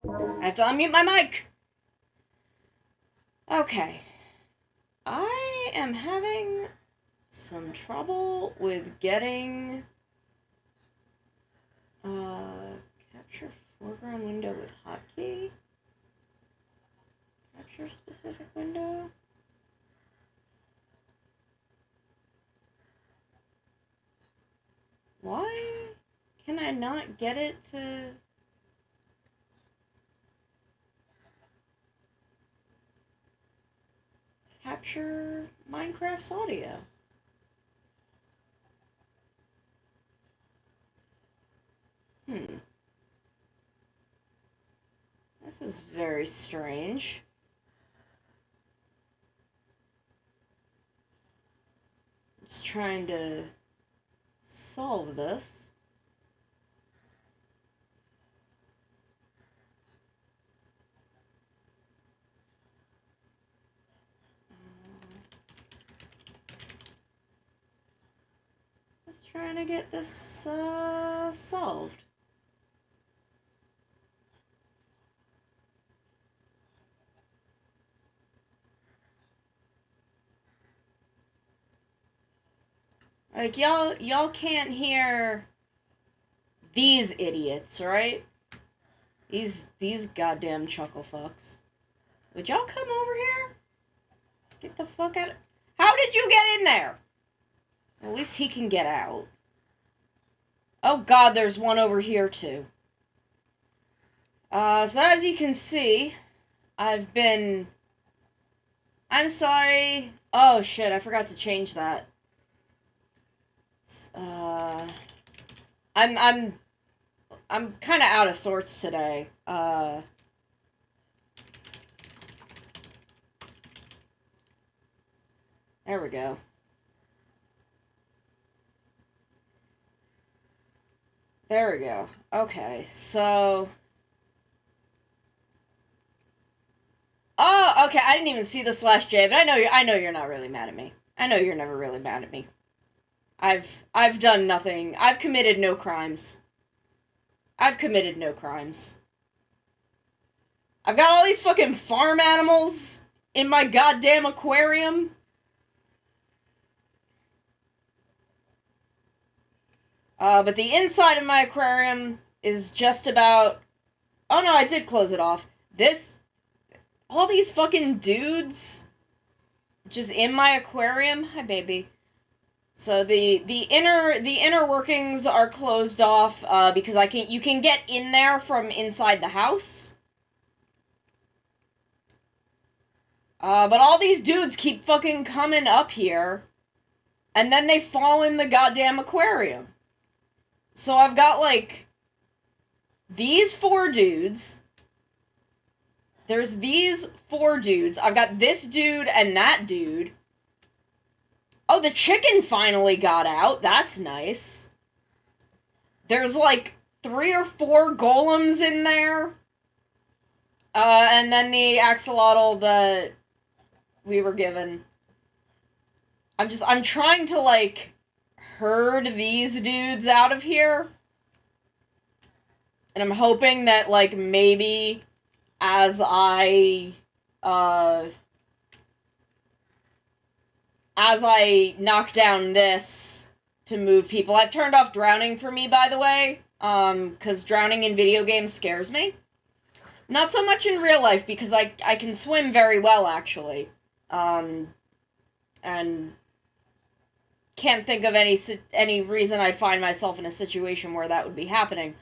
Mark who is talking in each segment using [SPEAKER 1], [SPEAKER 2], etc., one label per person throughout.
[SPEAKER 1] I have to unmute my mic. Okay. I am having some trouble with getting capture foreground window with hotkey. Capture specific window. Why can I not get it to capture Minecraft's audio? This is very strange. Just trying to solve this. Just trying to get this solved. Like y'all can't hear these idiots, right? These goddamn chuckle fucks. Would y'all come over here? Get the fuck out of... How did you get in there? At least he can get out. Oh god, there's one over here too. So as you can see, I've been... I'm sorry. Oh shit, I forgot to change that. I'm kind of out of sorts today. There we go. There we go. Okay, so... Oh, okay, I didn't even see the /J, but I know you're not really mad at me. I know you're never really mad at me. I've done nothing. I've committed no crimes. I've committed no crimes. I've got all these fucking farm animals in my goddamn aquarium. But the inside of my aquarium is just about... Oh no, I did close it off. All these fucking dudes just in my aquarium. Hi, baby. So the inner workings are closed off because you can get in there from inside the house. But all these dudes keep fucking coming up here, and then they fall in the goddamn aquarium. So I've got like these 4 dudes. There's these 4 dudes. I've got this dude and that dude. Oh, the chicken finally got out. That's nice. There's like 3 or 4 golems in there. And then the axolotl that we were given. I'm trying to, like, herd these dudes out of here. And I'm hoping that, like, maybe as I knock down this to move people. I've turned off drowning for me, by the way, because drowning in video games scares me. Not so much in real life, because I can swim very well, actually. And can't think of any reason I'd find myself in a situation where that would be happening.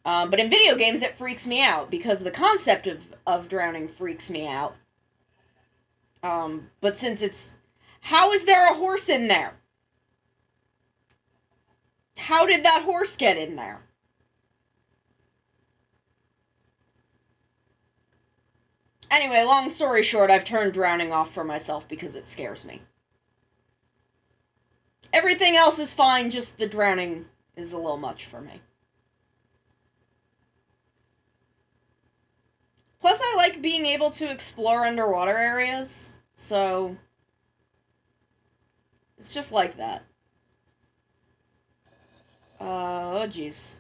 [SPEAKER 1] But in video games, it freaks me out, because the concept of drowning freaks me out. But since it's... How is there a horse in there? How did that horse get in there? Anyway, long story short, I've turned drowning off for myself because it scares me. Everything else is fine, just the drowning is a little much for me. Plus, I like being able to explore underwater areas, so... It's just like that. Oh, jeez.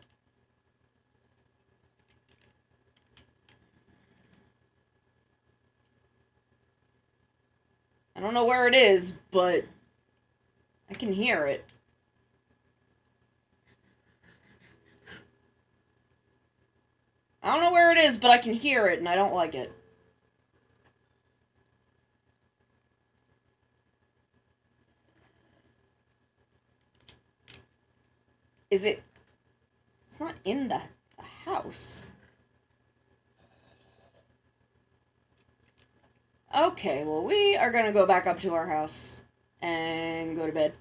[SPEAKER 1] don't know where it is, but I can hear it. I don't know where it is, but I can hear it, and I don't like it. Is it... It's not in the house. Okay, well, we are gonna go back up to our house and go to bed.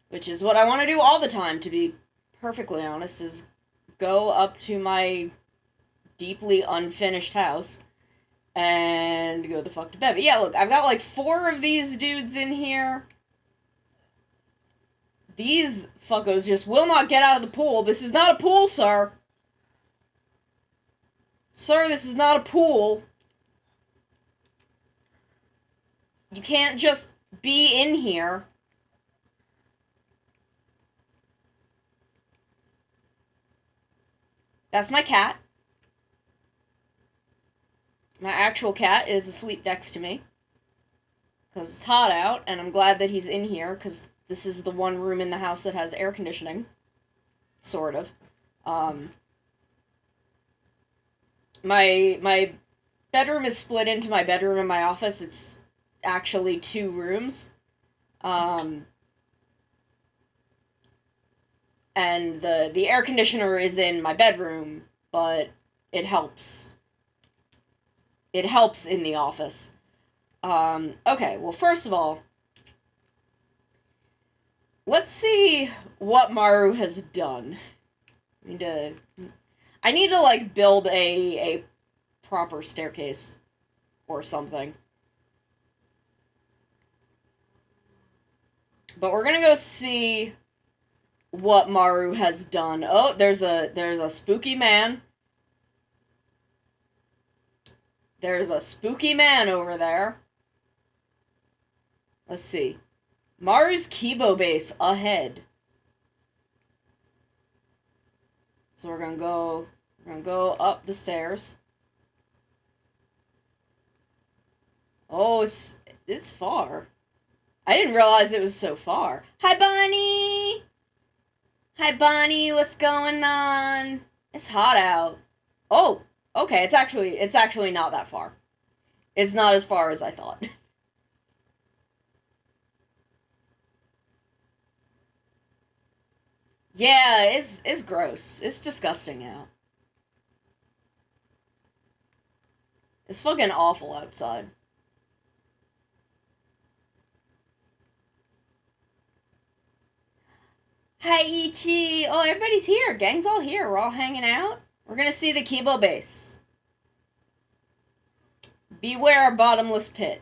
[SPEAKER 1] Which is what I want to do all the time, to be perfectly honest, is go up to my deeply unfinished house and go the fuck to bed. But yeah, look, I've got like 4 of these dudes in here. These fuckos just will not get out of the pool. This is not a pool, sir. Sir, this is not a pool. You can't just be in here. That's my cat. My actual cat is asleep next to me. Because it's hot out, and I'm glad that he's in here, because this is the one room in the house that has air conditioning. Sort of. My bedroom is split into my bedroom and my office. It's actually 2 rooms. And the air conditioner is in my bedroom, but it helps. It helps in the office. Okay, well, first of all, let's see what Maru has done. I need to like, build a proper staircase or something. But we're gonna go see what Maru has done. Oh, there's a spooky man. There's a spooky man over there. Let's see. Maru's Kibo base ahead. So we're gonna go up the stairs. Oh, it's far. I didn't realize it was so far. Hi, Bonnie! Hi, Bonnie, what's going on? It's hot out. Oh, okay, it's actually not that far. It's not as far as I thought. Yeah, it's gross. It's disgusting out. It's fucking awful outside. Hi, Ichi! Oh, everybody's here. Gang's all here. We're all hanging out. We're gonna see the Kibo base. Beware a bottomless pit.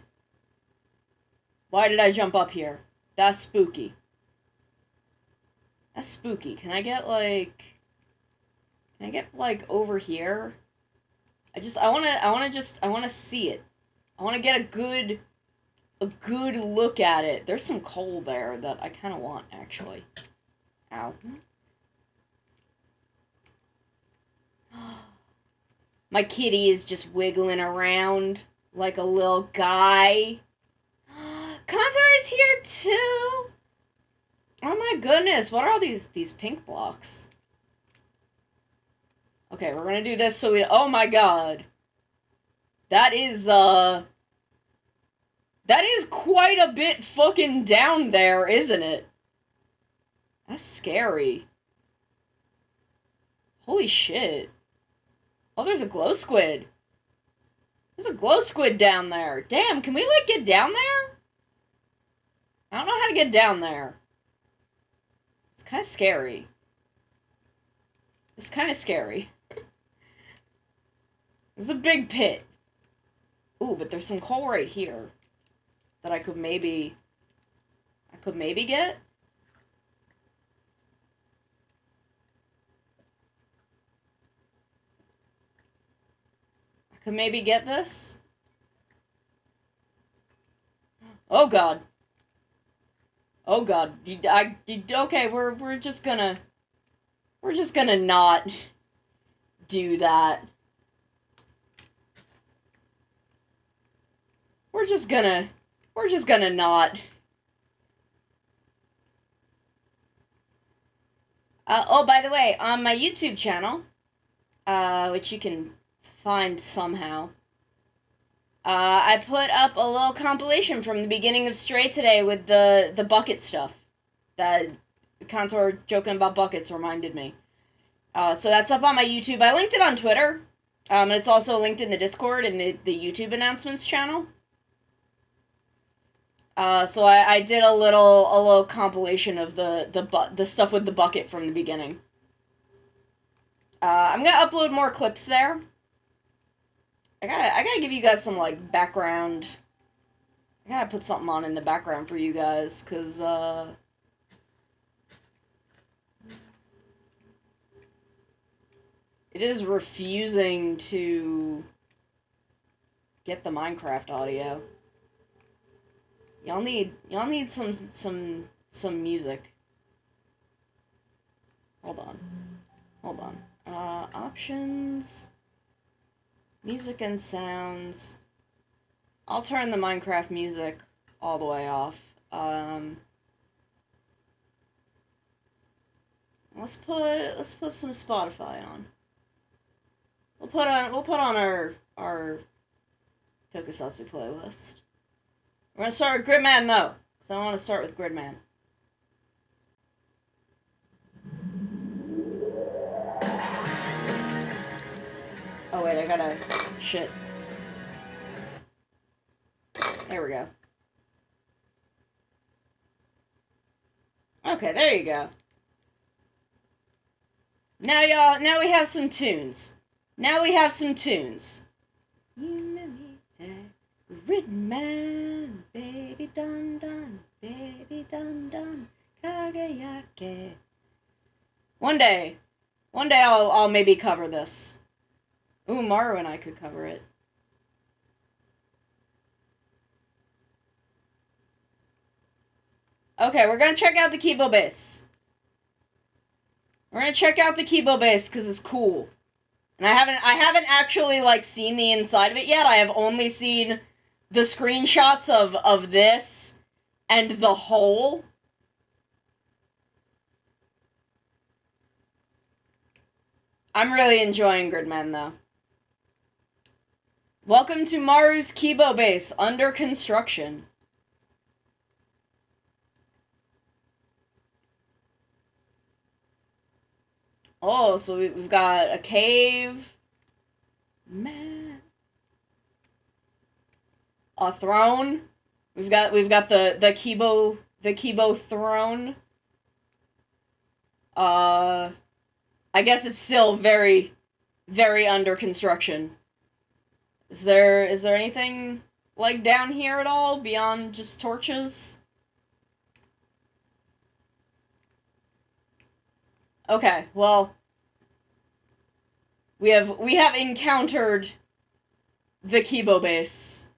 [SPEAKER 1] Why did I jump up here? That's spooky. That's spooky. Can I get, like, over here? I wanna see it. I wanna get a good look at it. There's some coal there that I kinda want, actually. Ow. My kitty is just wiggling around like a little guy. Contour is here too! Oh my goodness, what are all these pink blocks? Okay, we're gonna do this so we... Oh my god. That is quite a bit fucking down there, isn't it? That's scary. Holy shit. Oh, there's a glow squid. There's a glow squid down there. Damn, can we, like, get down there? I don't know how to get down there. It's kind of scary. It's kind of scary. It's a big pit. Ooh, but there's some coal right here that I could maybe get. Could maybe get this? Oh god. Oh god. Okay, we're just gonna not do that. we're just gonna not. Oh, by the way, on my YouTube channel, which you can find somehow, I put up a little compilation from the beginning of Stray today with the bucket stuff. That Contour joking about buckets reminded me. So that's up on my YouTube. I linked it on Twitter. And it's also linked in the Discord and the YouTube announcements channel. So I did a little compilation of the stuff with the bucket from the beginning. I'm gonna upload more clips there. I gotta give you guys some like background. I gotta put something on in the background for you guys, cause it is refusing to get the Minecraft audio. Y'all need some music. Hold on. Options, music and sounds. I'll turn the Minecraft music all the way off. Let's put some Spotify on. We'll put on our Tokusatsu playlist. We're gonna start with Gridman though, because I want to start with Gridman. Oh wait, I gotta... shit. There we go. Okay, there you go. Now y'all, now we have some tunes. Gridman, baby dun dun, Kageyake. One day I'll maybe cover this. Ooh, Maru and I could cover it. Okay, we're gonna check out the Kibo base. We're gonna check out the Kibo base because it's cool. And I haven't actually like seen the inside of it yet. I have only seen the screenshots of this and the hole. I'm really enjoying Gridman though. Welcome to Maru's Kibo base, under construction. Oh, so we've got a cave. Man. A throne. We've got the Kibo throne. I guess it's still very, very under construction. Is there anything like down here at all beyond just torches? Okay, well, we have encountered the Kibo base.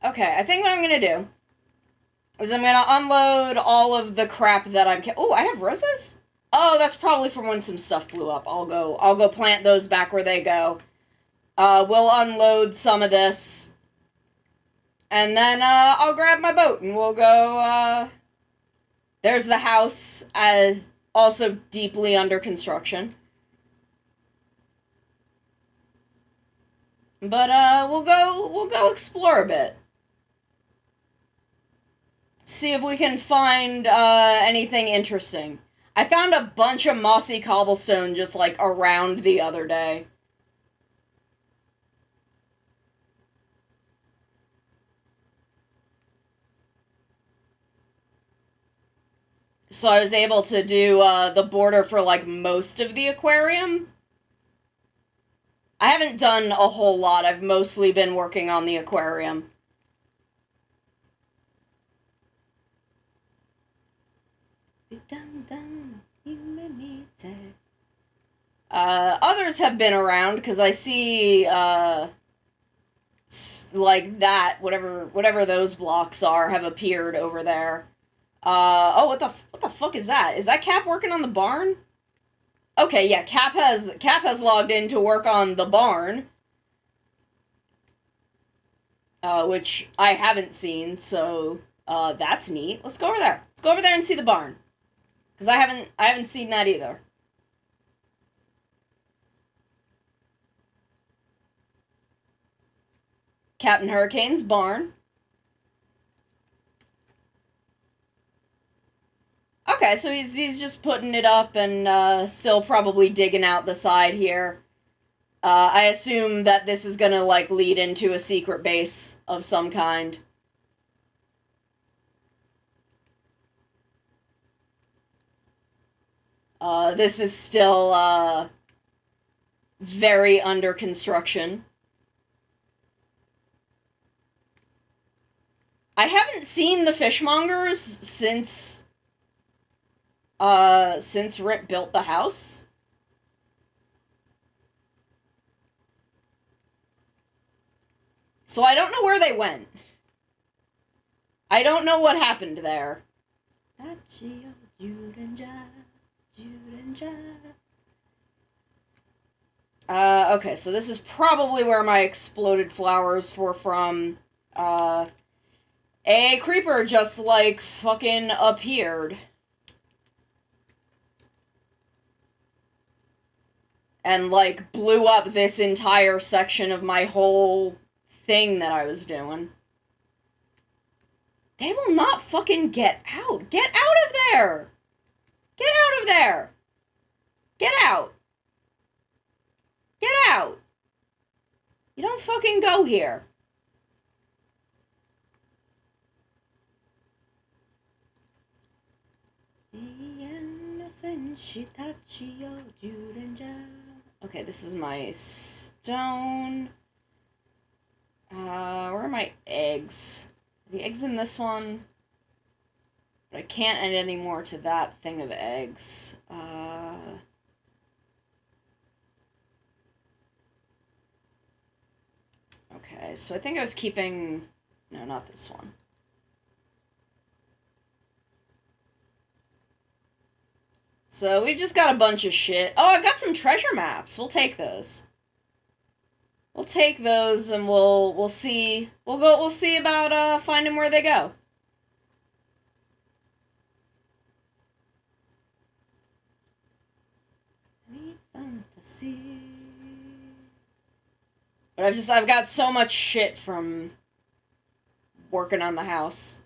[SPEAKER 1] Okay, I think what I'm gonna do is I'm gonna unload all of the crap that I'm oh, I have roses? Oh, that's probably from when some stuff blew up. I'll go plant those back where they go. We'll unload some of this. And then, I'll grab my boat and we'll go, there's the house, also deeply under construction. But, we'll go explore a bit. See if we can find, anything interesting. I found a bunch of mossy cobblestone just, like, around the other day. So I was able to do, the border for, like, most of the aquarium. I haven't done a whole lot. I've mostly been working on the aquarium. Others have been around, because I see, like that, whatever those blocks are, have appeared over there. Oh, what the fuck is that? Is that Cap working on the barn? Okay, yeah, Cap has logged in to work on the barn. Which I haven't seen, so that's neat. Let's go over there. Let's go over there and see the barn. Cuz I haven't seen that either. Captain Hurricane's barn. Okay, so he's just putting it up and still probably digging out the side here. I assume that this is gonna, like, lead into a secret base of some kind. This is still, very under construction. I haven't seen the fishmongers since Rip built the house. So I don't know where they went. I don't know what happened there. Okay, so this is probably where my exploded flowers were from. A creeper just, like, fucking appeared. And, like, blew up this entire section of my whole thing that I was doing. They will not fucking get out. Get out of there! Get out of there! Get out! Get out! You don't fucking go here. Okay, this is my stone. Where are my eggs? The eggs in this one. But I can't add any more to that thing of eggs. Okay, so I think I was keeping... No, not this one. So we've just got a bunch of shit. Oh, I've got some treasure maps. We'll take those. We'll take those and we'll see. We'll see about finding where they go. Fantasy. But I've got so much shit from working on the house.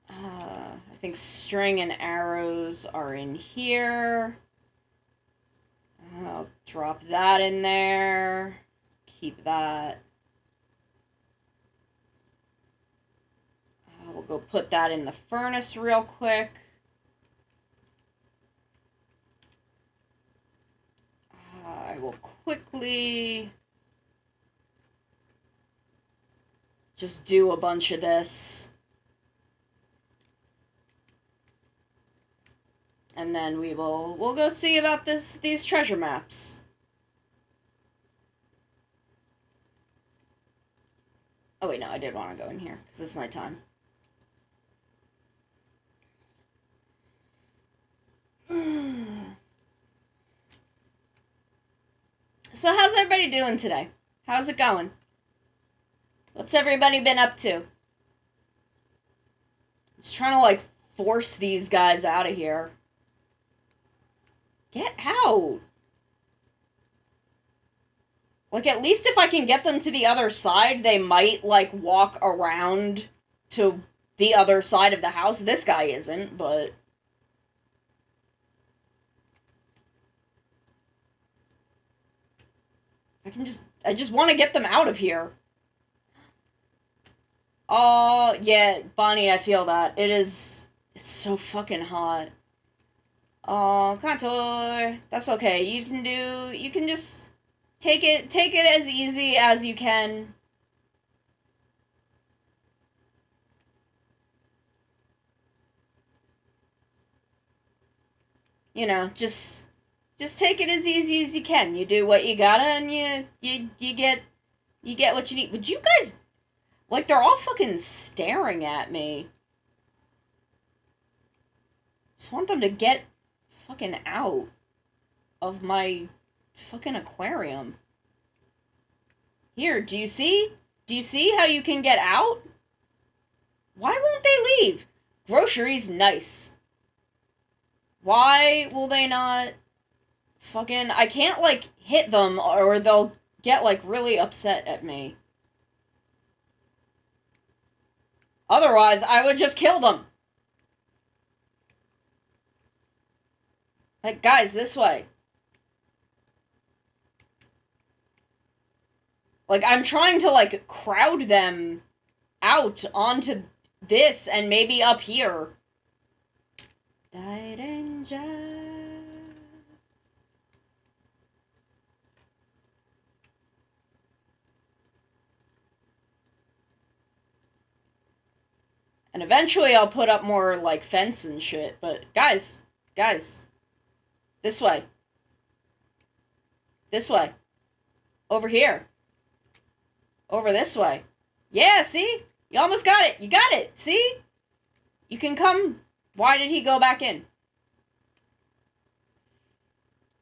[SPEAKER 1] I think string and arrows are in here. I'll drop that in there. Keep that. We'll go put that in the furnace real quick. I will quickly just do a bunch of this. And then we'll go see about these treasure maps. Oh wait, no, I did want to go in here, because it's nighttime. So how's everybody doing today? How's it going? What's everybody been up to? I'm just trying to, like, force these guys out of here. Get out! Like, at least if I can get them to the other side, they might, like, walk around to the other side of the house. This guy isn't, but... I just want to get them out of here. Oh, yeah, Bonnie, I feel that. It's so fucking hot. Oh, Contour. That's okay. You can just take it as easy as you can. You know, just take it as easy as you can. You do what you gotta and you get what you need. But you guys, like, they're all fucking staring at me. Just want them to get fucking out of my fucking aquarium. Here, do you see? Do you see how you can get out? Why won't they leave? Groceries, nice. Why will they not fucking... I can't, like, hit them or they'll get, like, really upset at me. Otherwise, I would just kill them. Like, guys, this way. Like, I'm trying to, like, crowd them out onto this and maybe up here. And eventually I'll put up more, like, fence and shit. But, guys. This way. This way. Over here. Over this way. Yeah, see? You almost got it. You got it. See? You can come. Why did he go back in?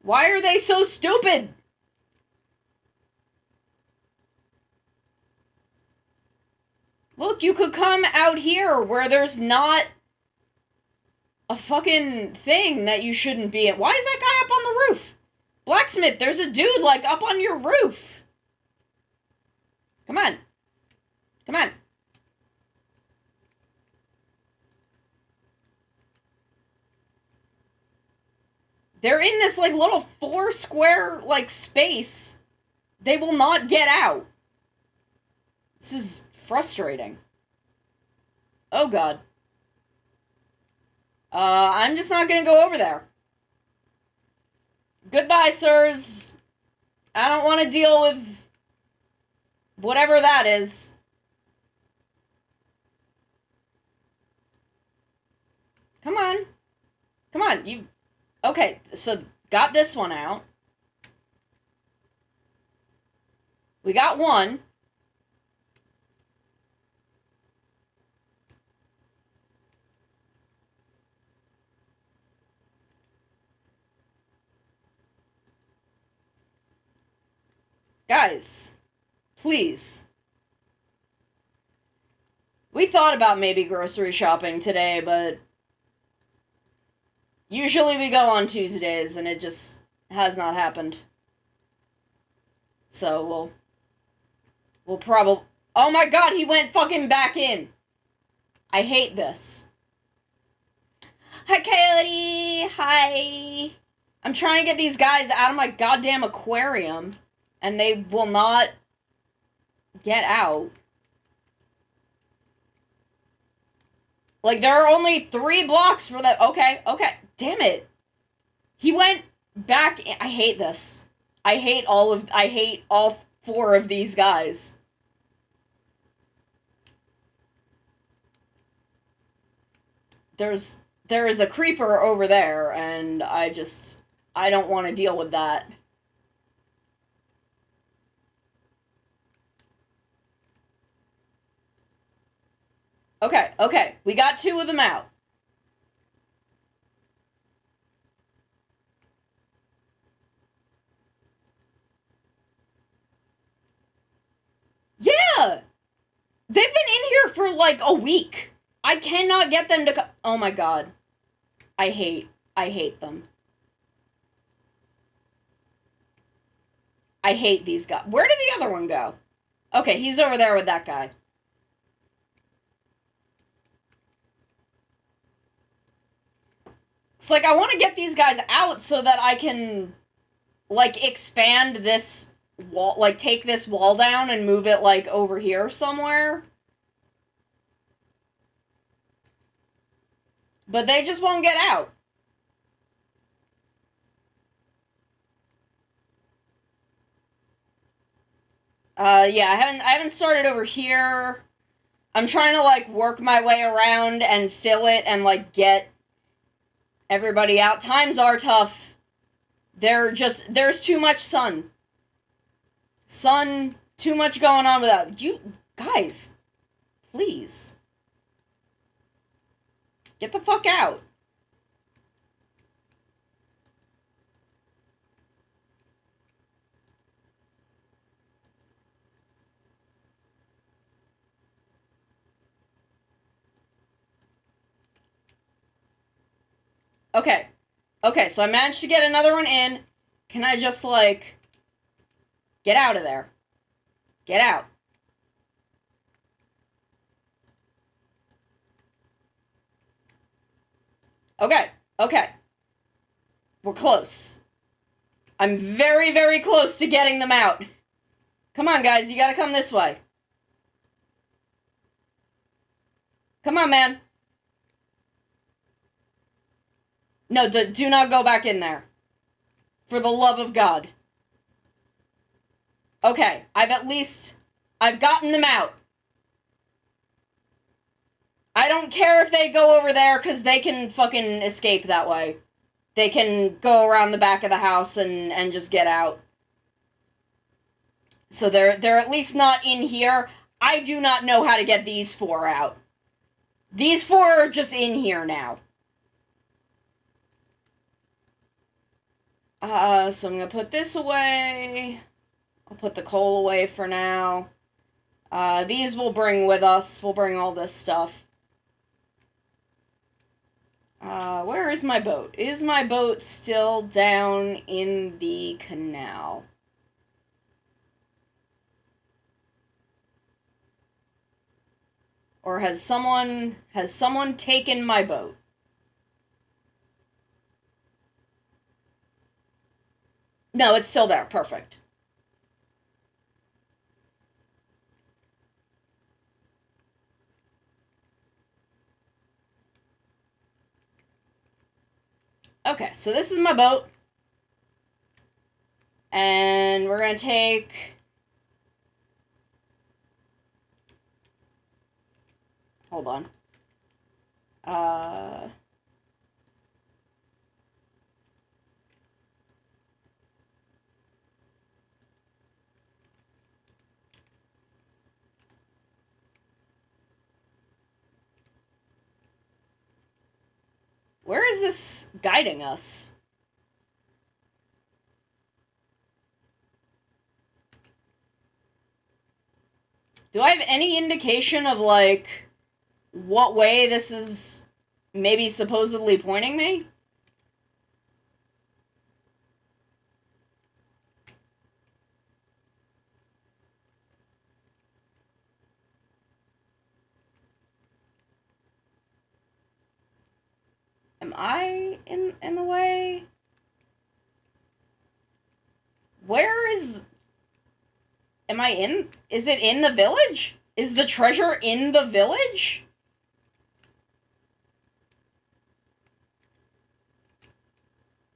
[SPEAKER 1] Why are they so stupid? Look, you could come out here where there's not a fucking thing that you shouldn't be at. Why is that guy up on the roof? Blacksmith, there's a dude, like, up on your roof. Come on. Come on. They're in this, like, little 4 square, like, space. They will not get out. This is frustrating. Oh, God. I'm just not gonna go over there. Goodbye, sirs. I don't want to deal with whatever that is. Come on. Come on, you... Okay, so got this one out. We got one. Guys, please. We thought about maybe grocery shopping today, but usually we go on Tuesdays, and it just has not happened. So, we'll probably... Oh my god, he went fucking back in! I hate this. Hi, Coyote! Hi! I'm trying to get these guys out of my goddamn aquarium, and they will not get out. Like, there are only 3 blocks for that. Okay. Damn it. He went back. I hate this. I hate all 4 of these guys. There is a creeper over there, and I don't want to deal with that. Okay. We got 2 of them out. Yeah! They've been in here for like a week. I cannot get them to oh my god. I hate them. I hate these guys. Where did the other one go? Okay, he's over there with that guy. It's like, I want to get these guys out so that I can, like, expand this wall, like, take this wall down and move it, like, over here somewhere. But they just won't get out. Yeah, I haven't started over here. I'm trying to, like, work my way around and fill it and, like, get everybody out. Times are tough. There's too much sun. Sun, too much going on without... You, guys, please. Get the fuck out. Okay. Okay, so I managed to get another one in. Can I just, like... Get out of there. Get out. Okay. Okay. We're close. I'm very, very close to getting them out. Come on, guys. You gotta come this way. Come on, man. No, do not go back in there. For the love of God. Okay, I've gotten them out. I don't care if they go over there, because they can fucking escape that way. They can go around the back of the house and just get out. So they're at least not in here. I do not know how to get these four out. These four are just in here now. So I'm gonna put this away. I'll put the coal away for now. These we'll bring with us. We'll bring all this stuff. Where is my boat? Is my boat still down in the canal? Or has someone taken my boat? No, it's still there. Perfect. Okay, so this is my boat. And we're gonna take... Hold on. Where is this guiding us? Do I have any indication of, like, what way this is maybe supposedly pointing me? Am I in the way? Where is... Am I in... Is it in the village? Is the treasure in the village?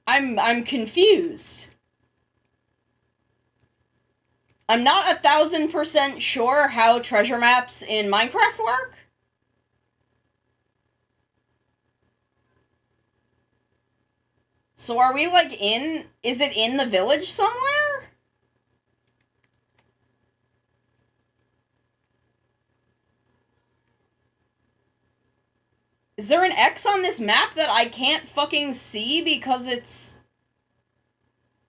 [SPEAKER 1] I'm confused. I'm not 1,000% sure how treasure maps in Minecraft work. So are we, like, in... Is it in the village somewhere? Is there an X on this map that I can't fucking see because it's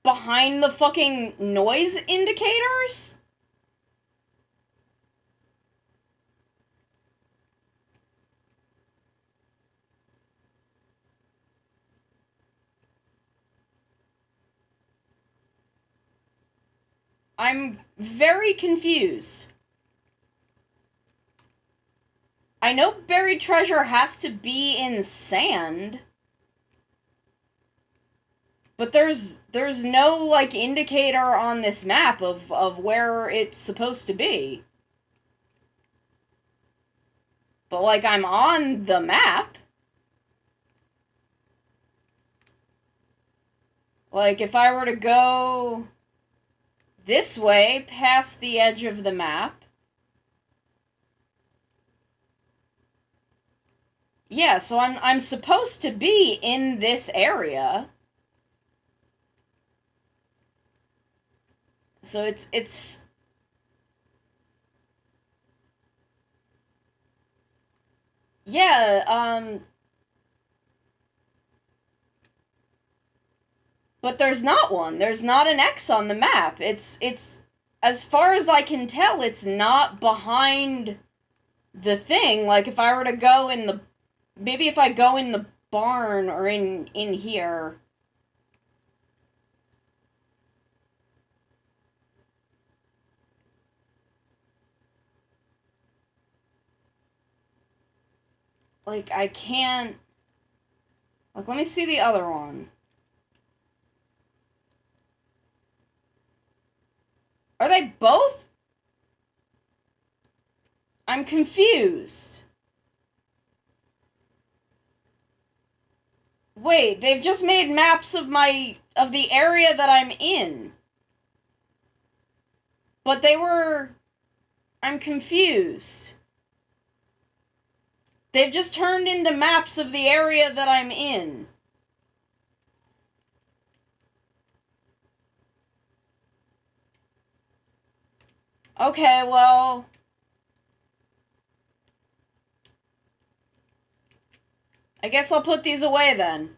[SPEAKER 1] behind the fucking noise indicators? I'm very confused. I know buried treasure has to be in sand. But there's no, like, indicator on this map of where it's supposed to be. But, like, I'm on the map. Like, if I were to go this way, past the edge of the map. Yeah, so I'm supposed to be in this area. So it's yeah, but there's not one. There's not an X on the map. It's as far as I can tell, it's not behind the thing. Like, if I were to go in the... Maybe if I go in the barn or in here. Like, I can't... Like, let me see the other one. Are they both? I'm confused. Wait, they've just made maps of the area that I'm in. But they were... I'm confused. They've just turned into maps of the area that I'm in. Okay, well... I guess I'll put these away then.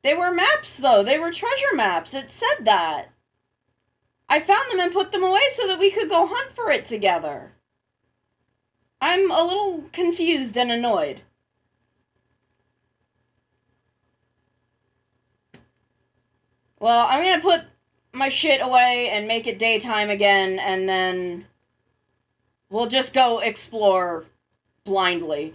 [SPEAKER 1] They were maps, though. They were treasure maps. It said that. I found them and put them away so that we could go hunt for it together. I'm a little confused and annoyed. Well, I'm gonna put my shit away and make it daytime again, and then we'll just go explore blindly.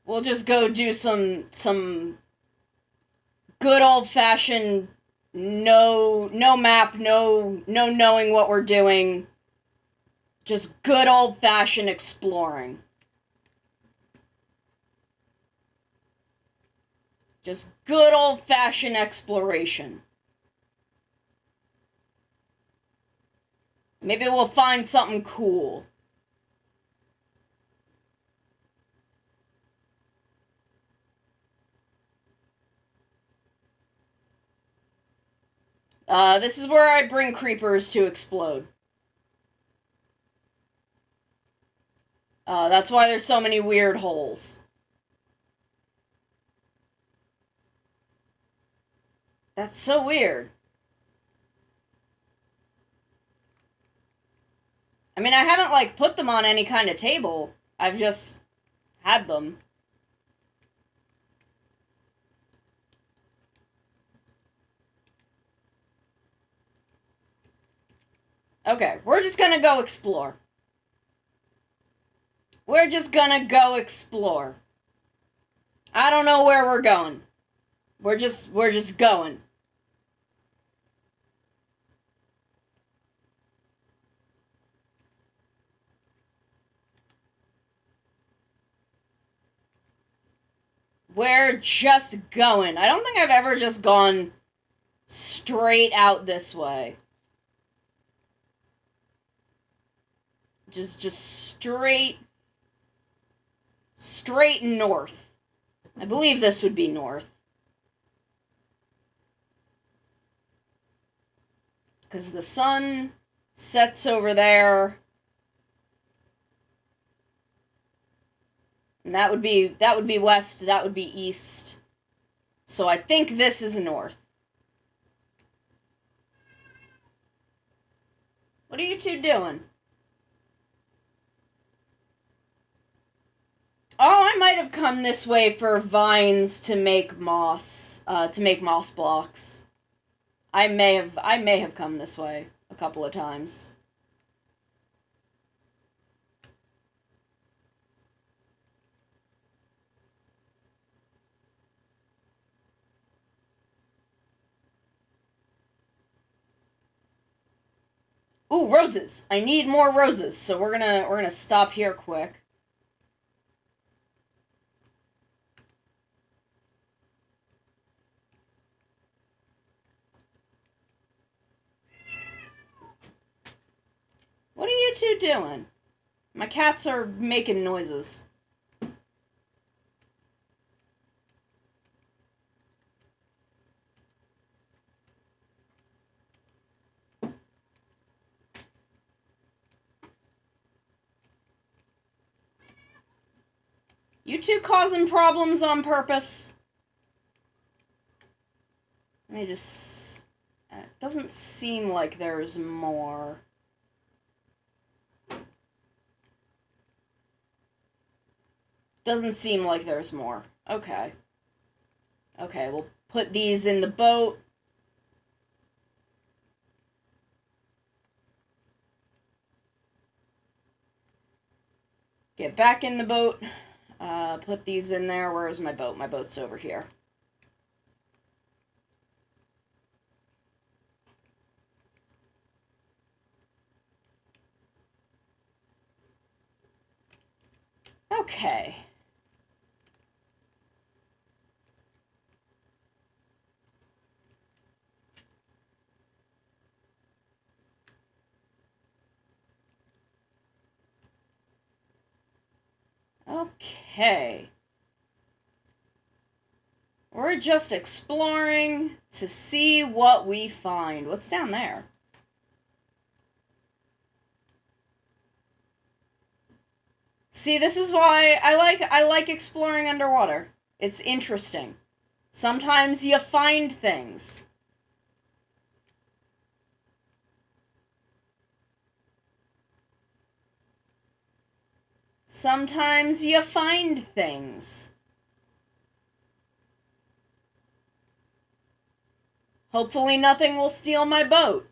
[SPEAKER 1] We'll just go do some good old-fashioned no map, no knowing what we're doing. Just good old-fashioned exploring. Just good old-fashioned exploration. Maybe we'll find something cool. This is where I bring creepers to explode. That's why there's so many weird holes. That's so weird. I mean, I haven't, like, put them on any kind of table. I've just had them. Okay, we're just gonna go explore. We're just gonna go explore. I don't know where we're going. We're just going. We're just going. I don't think I've ever just gone straight out this way. Just straight north. I believe this would be north. Because the sun sets over there. And that would be west, that would be east. So I think this is north. What are you two doing? Oh, I might have come this way for vines to make moss blocks. I may have come this way a couple of times. Ooh, roses. I need more roses, so we're gonna stop here quick. What are you two doing? My cats are making noises. You two causing problems on purpose. Let me just... It doesn't seem like there's more. Doesn't seem like there's more. Okay. Okay, we'll put these in the boat. Get back in the boat. Put these in there. Where is my boat? My boat's over here. Okay. Okay. We're just exploring to see what we find. What's down there? See, this is why I like exploring underwater. It's interesting. Sometimes you find things. Sometimes you find things. Hopefully nothing will steal my boat.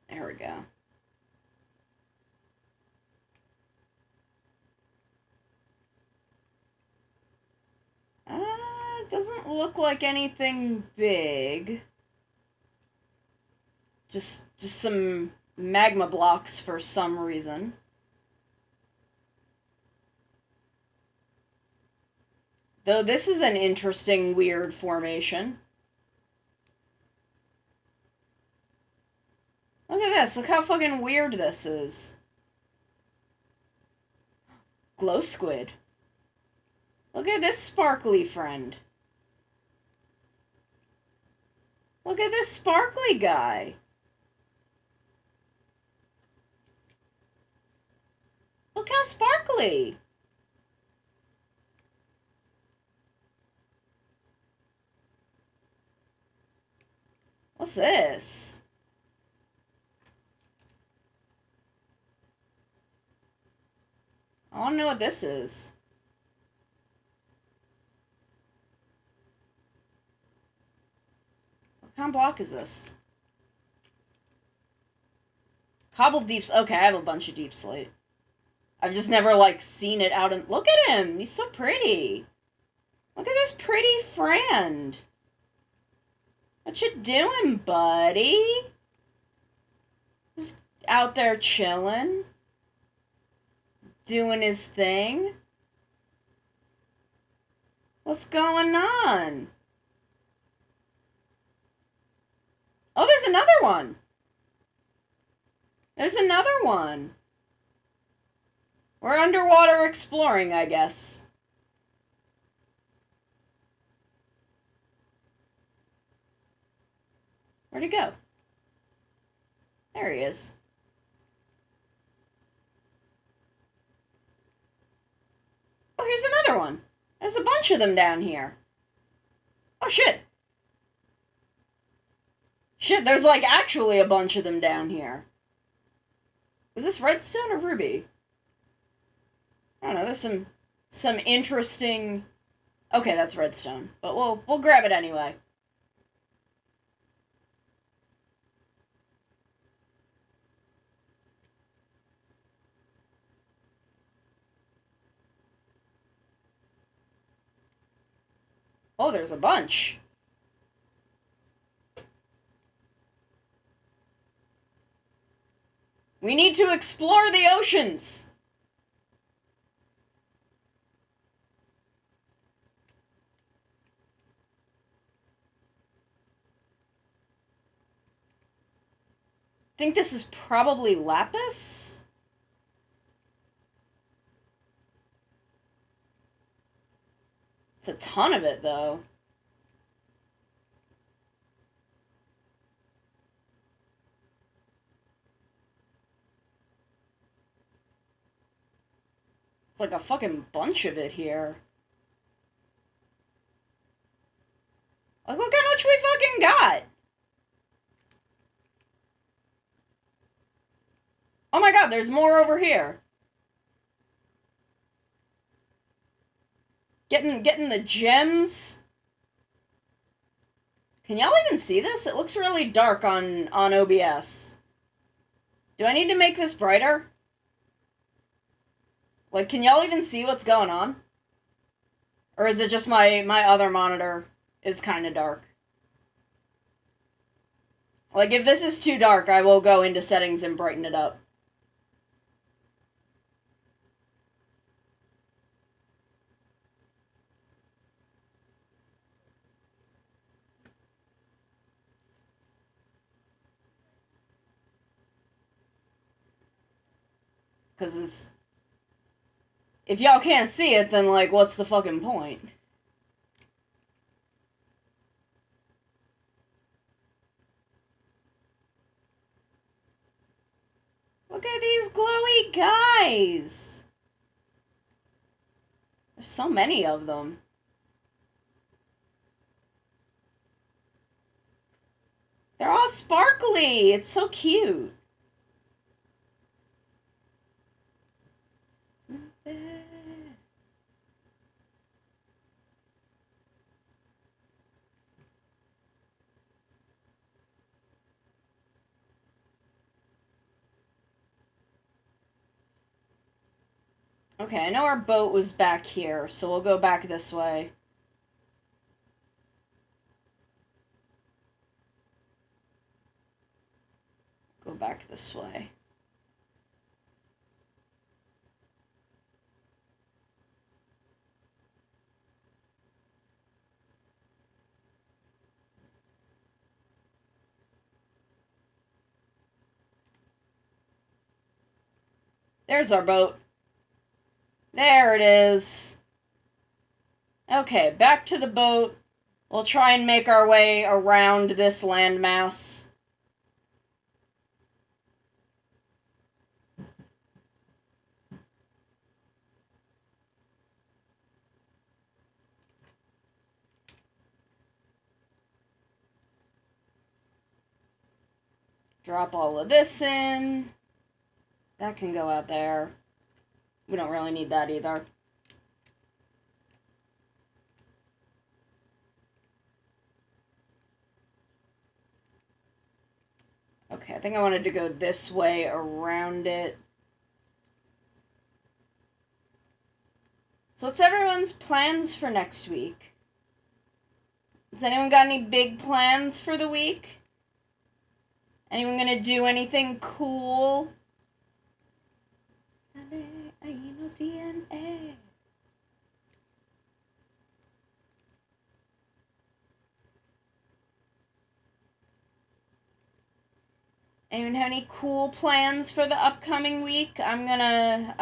[SPEAKER 1] There we go. Doesn't look like anything big. Just some magma blocks for some reason. Though this is an interesting, weird formation. Look at this. Look how fucking weird this is. Glow squid. Look at this sparkly friend. Look at this sparkly guy. Look how sparkly. What's this? I want to know what this is. What kind of block is this? Cobbled deeps. Okay, I have a bunch of deep slate. I've just never, like, seen it out in... Look at him! He's so pretty! Look at this pretty friend! What you doing, buddy? Just out there chilling? Doing his thing? What's going on? Oh, there's another one! There's another one! We're underwater exploring, I guess. Where'd he go? There he is. Oh, here's another one. There's a bunch of them down here. Oh, shit. Shit, there's, like, actually a bunch of them down here. Is this redstone or ruby? I don't know, there's some interesting... Okay, that's redstone. But we'll grab it anyway. Oh, there's a bunch. We need to explore the oceans! think this is probably lapis? It's a ton of it, though. It's like a fucking bunch of it here. Like, look how much we fucking got! Oh my god, there's more over here. Getting the gems. Can y'all even see this? It looks really dark on OBS. Do I need to make this brighter? Like, can y'all even see what's going on? Or is it just my other monitor is kind of dark? Like, if this is too dark, I will go into settings and brighten it up. Because if y'all can't see it, then, like, what's the fucking point? Look at these glowy guys! There's so many of them. They're all sparkly! It's so cute. Okay, I know our boat was back here, so we'll go back this way. Go back this way. There's our boat. There it is. Okay, back to the boat. We'll try and make our way around this landmass. Drop all of this in. That can go out there. We don't really need that either. Okay, I think I wanted to go this way around it. So what's everyone's plans for next week? Has anyone got any big plans for the week? Anyone gonna do anything cool? Anyone have any cool plans for the upcoming week? I'm gonna,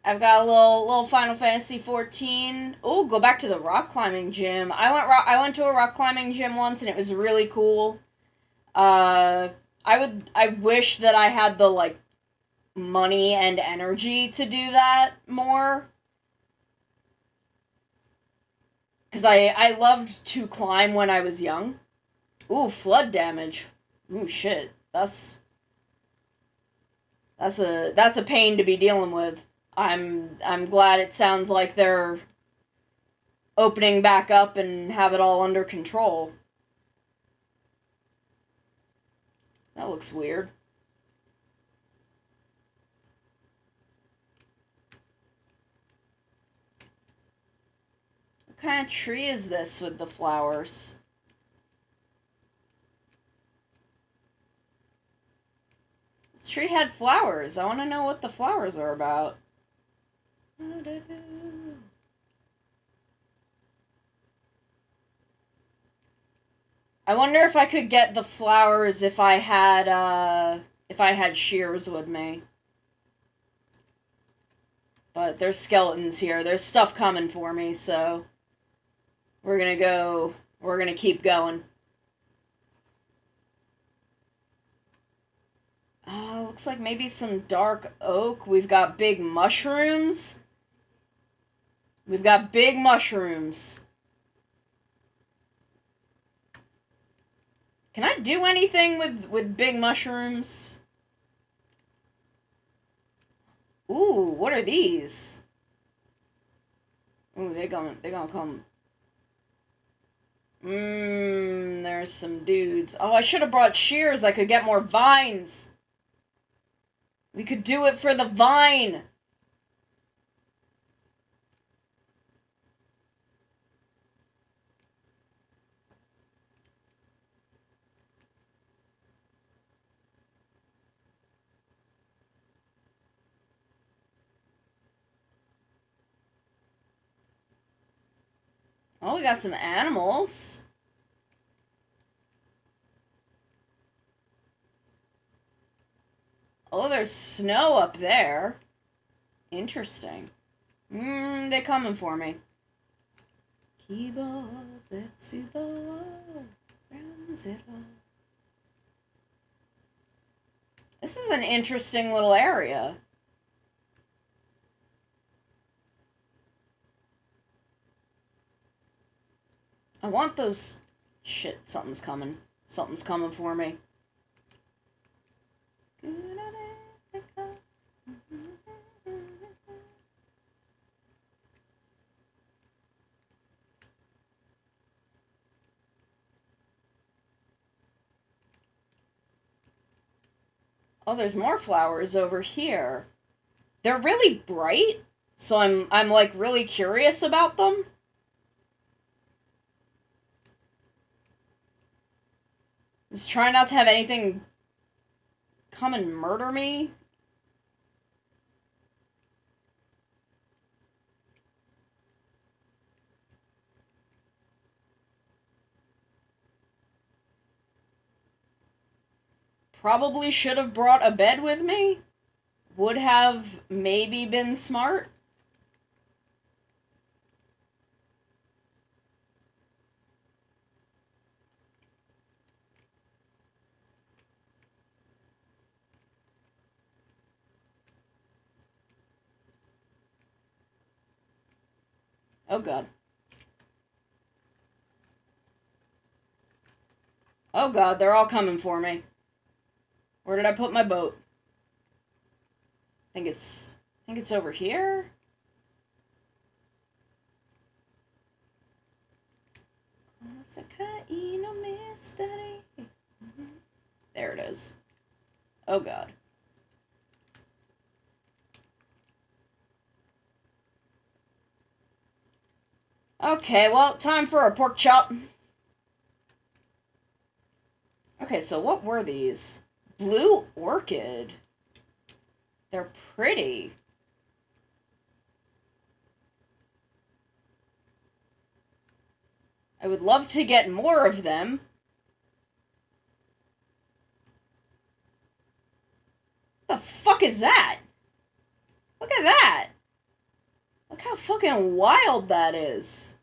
[SPEAKER 1] I've got a little Final Fantasy 14. Oh, go back to the rock climbing gym. I went to a rock climbing gym once and it was really cool. I wish that I had the, like, money and energy to do that more. Because I loved to climb when I was young. Ooh, flood damage. Ooh, shit. That's a pain to be dealing with. I'm glad it sounds like they're opening back up and have it all under control. That looks weird. What kind of tree is this with the flowers? This tree had flowers. I want to know what the flowers are about. I wonder if I could get the flowers if I had shears with me. But there's skeletons here. There's stuff coming for me, so we're gonna keep going. Looks like maybe some dark oak. We've got big mushrooms. We've got big mushrooms. Can I do anything with big mushrooms? Ooh, what are these? Ooh, they're gonna come. There's some dudes. Oh, I should have brought shears. I could get more vines. We could do it for the vine. Oh, we got some animals. Oh, there's snow up there. Interesting. They're coming for me. Kiba Zetsuba Zero. This is an interesting little area. I want those... Shit, something's coming. Something's coming for me. Oh, there's more flowers over here. They're really bright, so I'm like really curious about them. Just try not to have anything come and murder me. Probably should have brought a bed with me. Would have maybe been smart. Oh god. Oh god, they're all coming for me. Where did I put my boat? I think it's over here. There it is. Oh god. Okay, well, time for a pork chop. Okay, so what were these? Blue orchid. They're pretty. I would love to get more of them. What the fuck is that? Look at that. Look how fucking wild that is.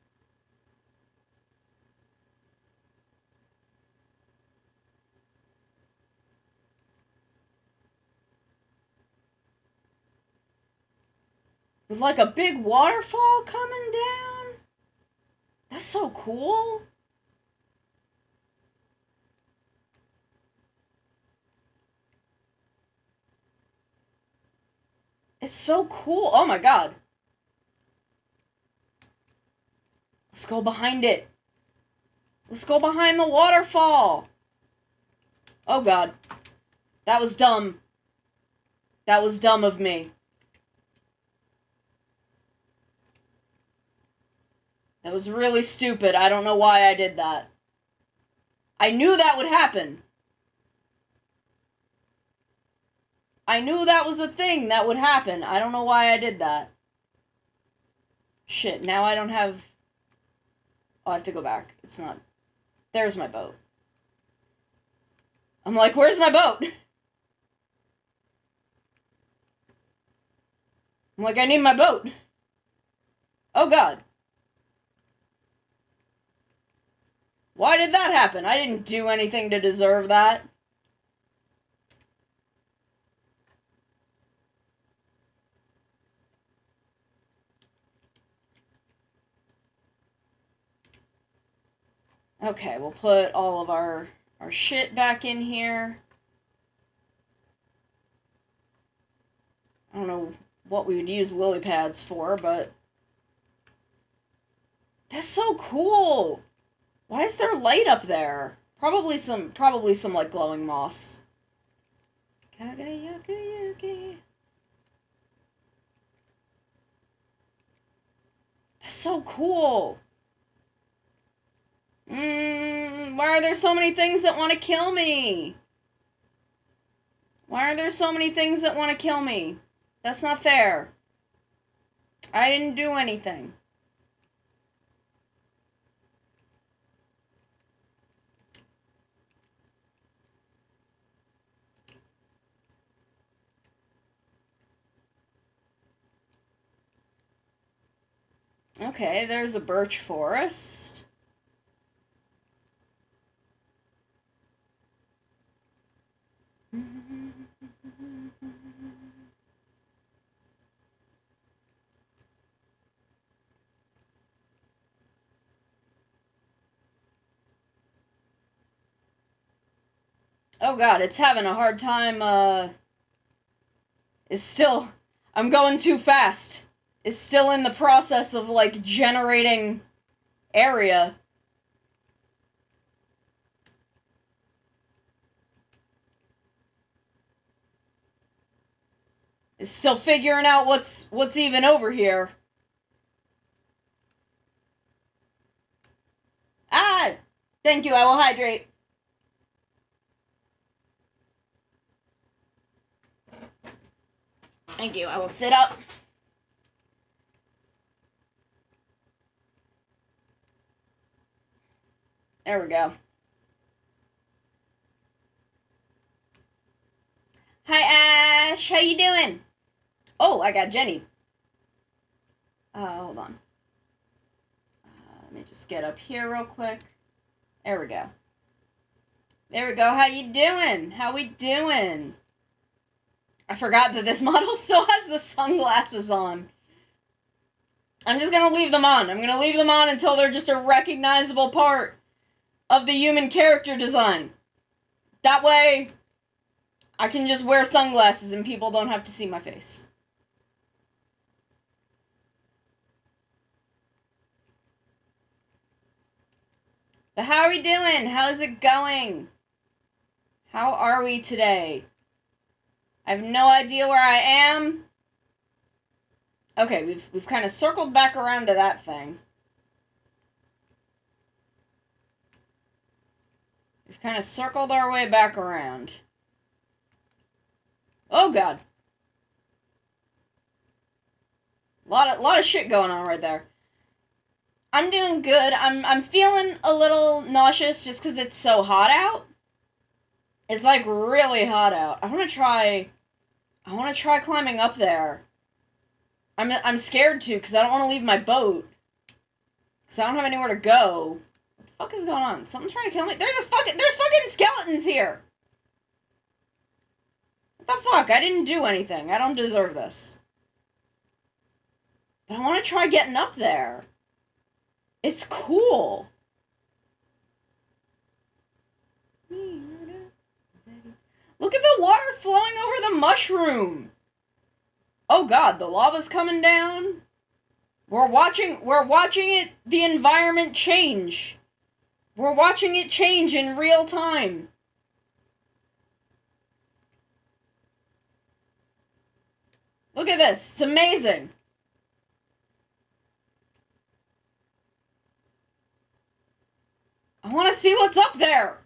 [SPEAKER 1] With like a big waterfall coming down? That's so cool. It's so cool. Oh my god. Let's go behind it. Let's go behind the waterfall. Oh god. That was dumb. That was dumb of me. That was really stupid. I don't know why I did that. I knew that would happen. I knew that was a thing that would happen. I don't know why I did that. Shit, now I don't have... Oh, I have to go back. It's not... There's my boat. I'm like, where's my boat? I'm like, I need my boat. Oh god. Why did that happen? I didn't do anything to deserve that. Okay, we'll put all of our shit back in here. I don't know what we would use lily pads for, but that's so cool. Why is there light up there? Probably some like glowing moss. Kagayakayuki. That's so cool. Why are there so many things that want to kill me? Why are there so many things that want to kill me? That's not fair. I didn't do anything. Okay, there's a birch forest. Oh god, it's having a hard time, it's still... I'm going too fast. It's still in the process of, like, generating area. It's still figuring out what's even over here. Ah! Thank you, I will hydrate. Thank you, I will sit up. There we go. Hi, Ash. How you doing? Oh, I got Jenny. Hold on. Let me just get up here real quick. There we go. There we go. How you doing? How we doing? I forgot that this model still has the sunglasses on. I'm just gonna leave them on. I'm gonna leave them on until they're just a recognizable part of the human character design. That way, I can just wear sunglasses and people don't have to see my face. But how are we doing? How's it going? How are we today? I have no idea where I am. Okay, we've kind of circled back around to that thing. We've kind of circled our way back around. Oh god. Lot of shit going on right there. I'm doing good. I'm feeling a little nauseous just because it's so hot out. It's like really hot out. I want to try climbing up there. I'm scared to because I don't want to leave my boat. Because I don't have anywhere to go. What the fuck is going on? Someone's trying to kill me? There's fucking skeletons here! What the fuck? I didn't do anything. I don't deserve this. But I want to try getting up there. It's cool. Look at the water flowing over the mushroom. Oh god, the lava's coming down. We're watching it, the environment change. We're watching it change in real time. Look at this. It's amazing. I want to see what's up there.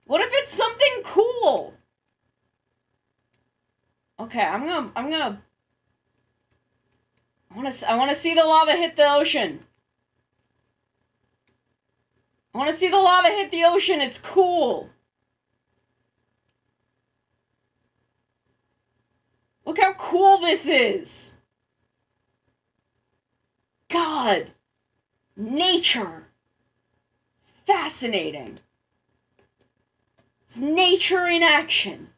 [SPEAKER 1] What if it's something cool? Okay, I want to see the lava hit the ocean. I want to see the lava hit the ocean. It's cool. Look how cool this is. God. Nature. Fascinating. It's nature in action.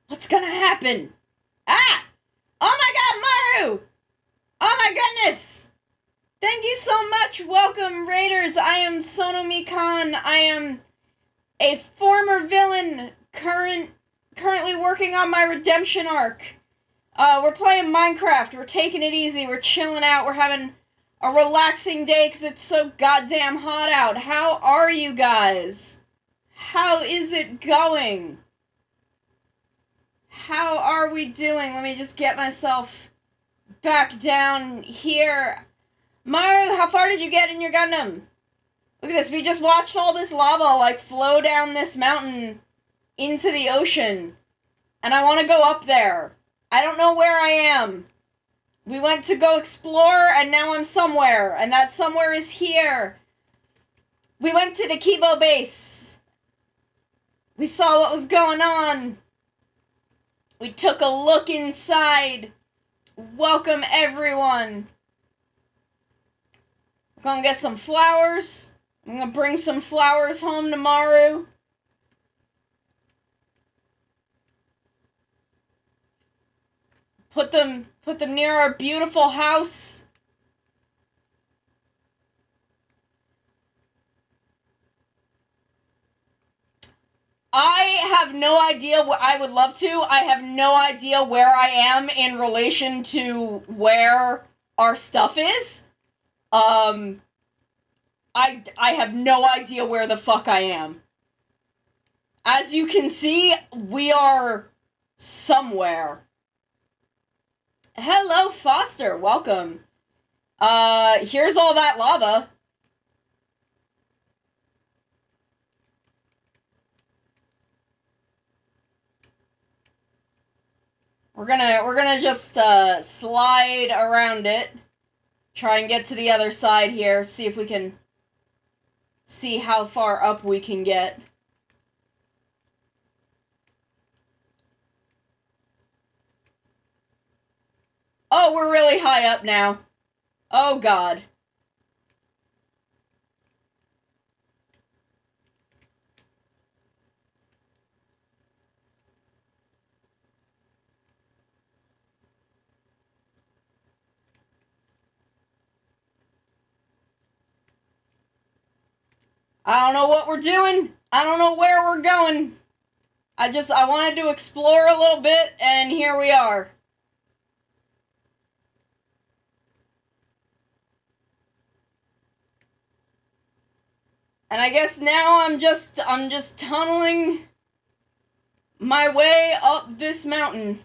[SPEAKER 1] What's gonna happen? Ah! Oh my god, Maru! Oh my goodness! Thank you so much! Welcome, Raiders! I am Sonomi Khan. I am a former villain, currently working on my redemption arc. We're playing Minecraft. We're taking it easy. We're chilling out. We're having a relaxing day because it's so goddamn hot out. How are you guys? How is it going? How are we doing? Let me just get myself back down here. Maru, how far did you get in your Gundam? Look at this. We just watched all this lava, like, flow down this mountain into the ocean. And I want to go up there. I don't know where I am. We went to go explore, and now I'm somewhere. And that somewhere is here. We went to the Kibo base. We saw what was going on. We took a look inside. Welcome, everyone. I'm gonna get some flowers. I'm gonna bring some flowers home to Maru. Put them near our beautiful house. I have no idea what I would love to. I have no idea where I am in relation to where our stuff is. I have no idea where the fuck I am. As you can see, we are somewhere. Hello, Foster. Welcome. Here's all that lava. We're gonna just, slide around it. Try and get to the other side here. See if we can see how far up we can get. Oh, we're really high up now. Oh, God. I don't know what we're doing. I don't know where we're going. I wanted to explore a little bit, and here we are. And I guess now I'm just tunneling my way up this mountain.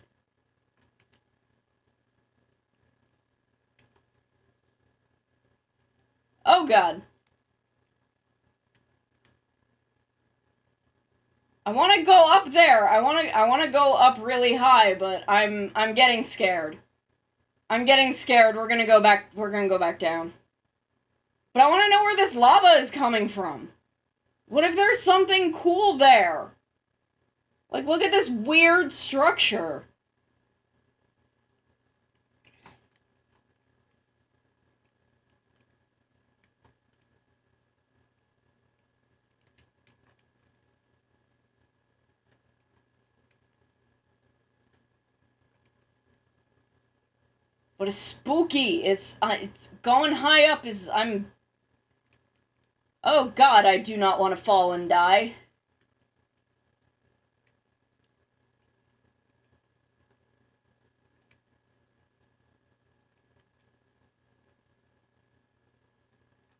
[SPEAKER 1] Oh, God. I want to go up there. I want to go up really high, but I'm getting scared. I'm getting scared. We're going to go back down. But I want to know where this lava is coming from. What if there's something cool there? Like, look at this weird structure. But it's spooky. It's going high up Oh, God, I do not want to fall and die.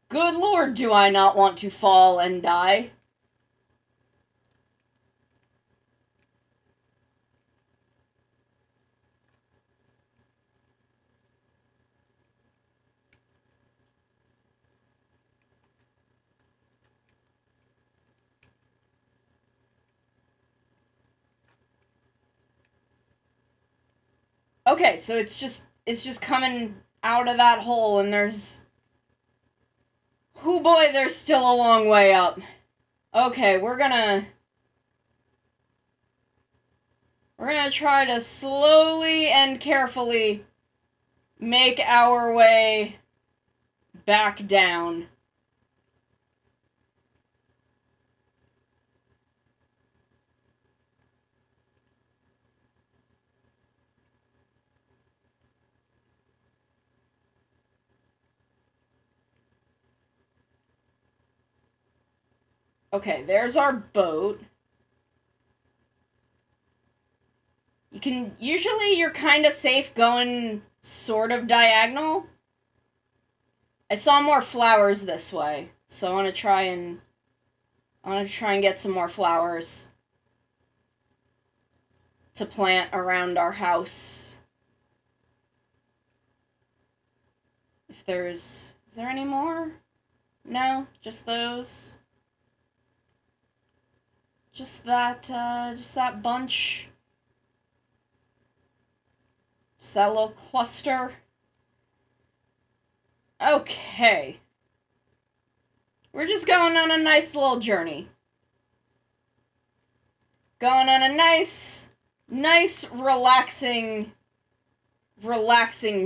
[SPEAKER 1] Good Lord, do I not want to fall and die. Okay, so it's just coming out of that hole, and there's... Oh boy, there's still a long way up. Okay, we're gonna try to slowly and carefully make our way back down. Okay, there's our boat. Usually you're kind of safe going sort of diagonal. I saw more flowers this way, so I want to try and get some more flowers to plant around our house. If is there any more? No, just those. Just that bunch. Just that little cluster. Okay. We're just going on a nice little journey. Going on a nice, relaxing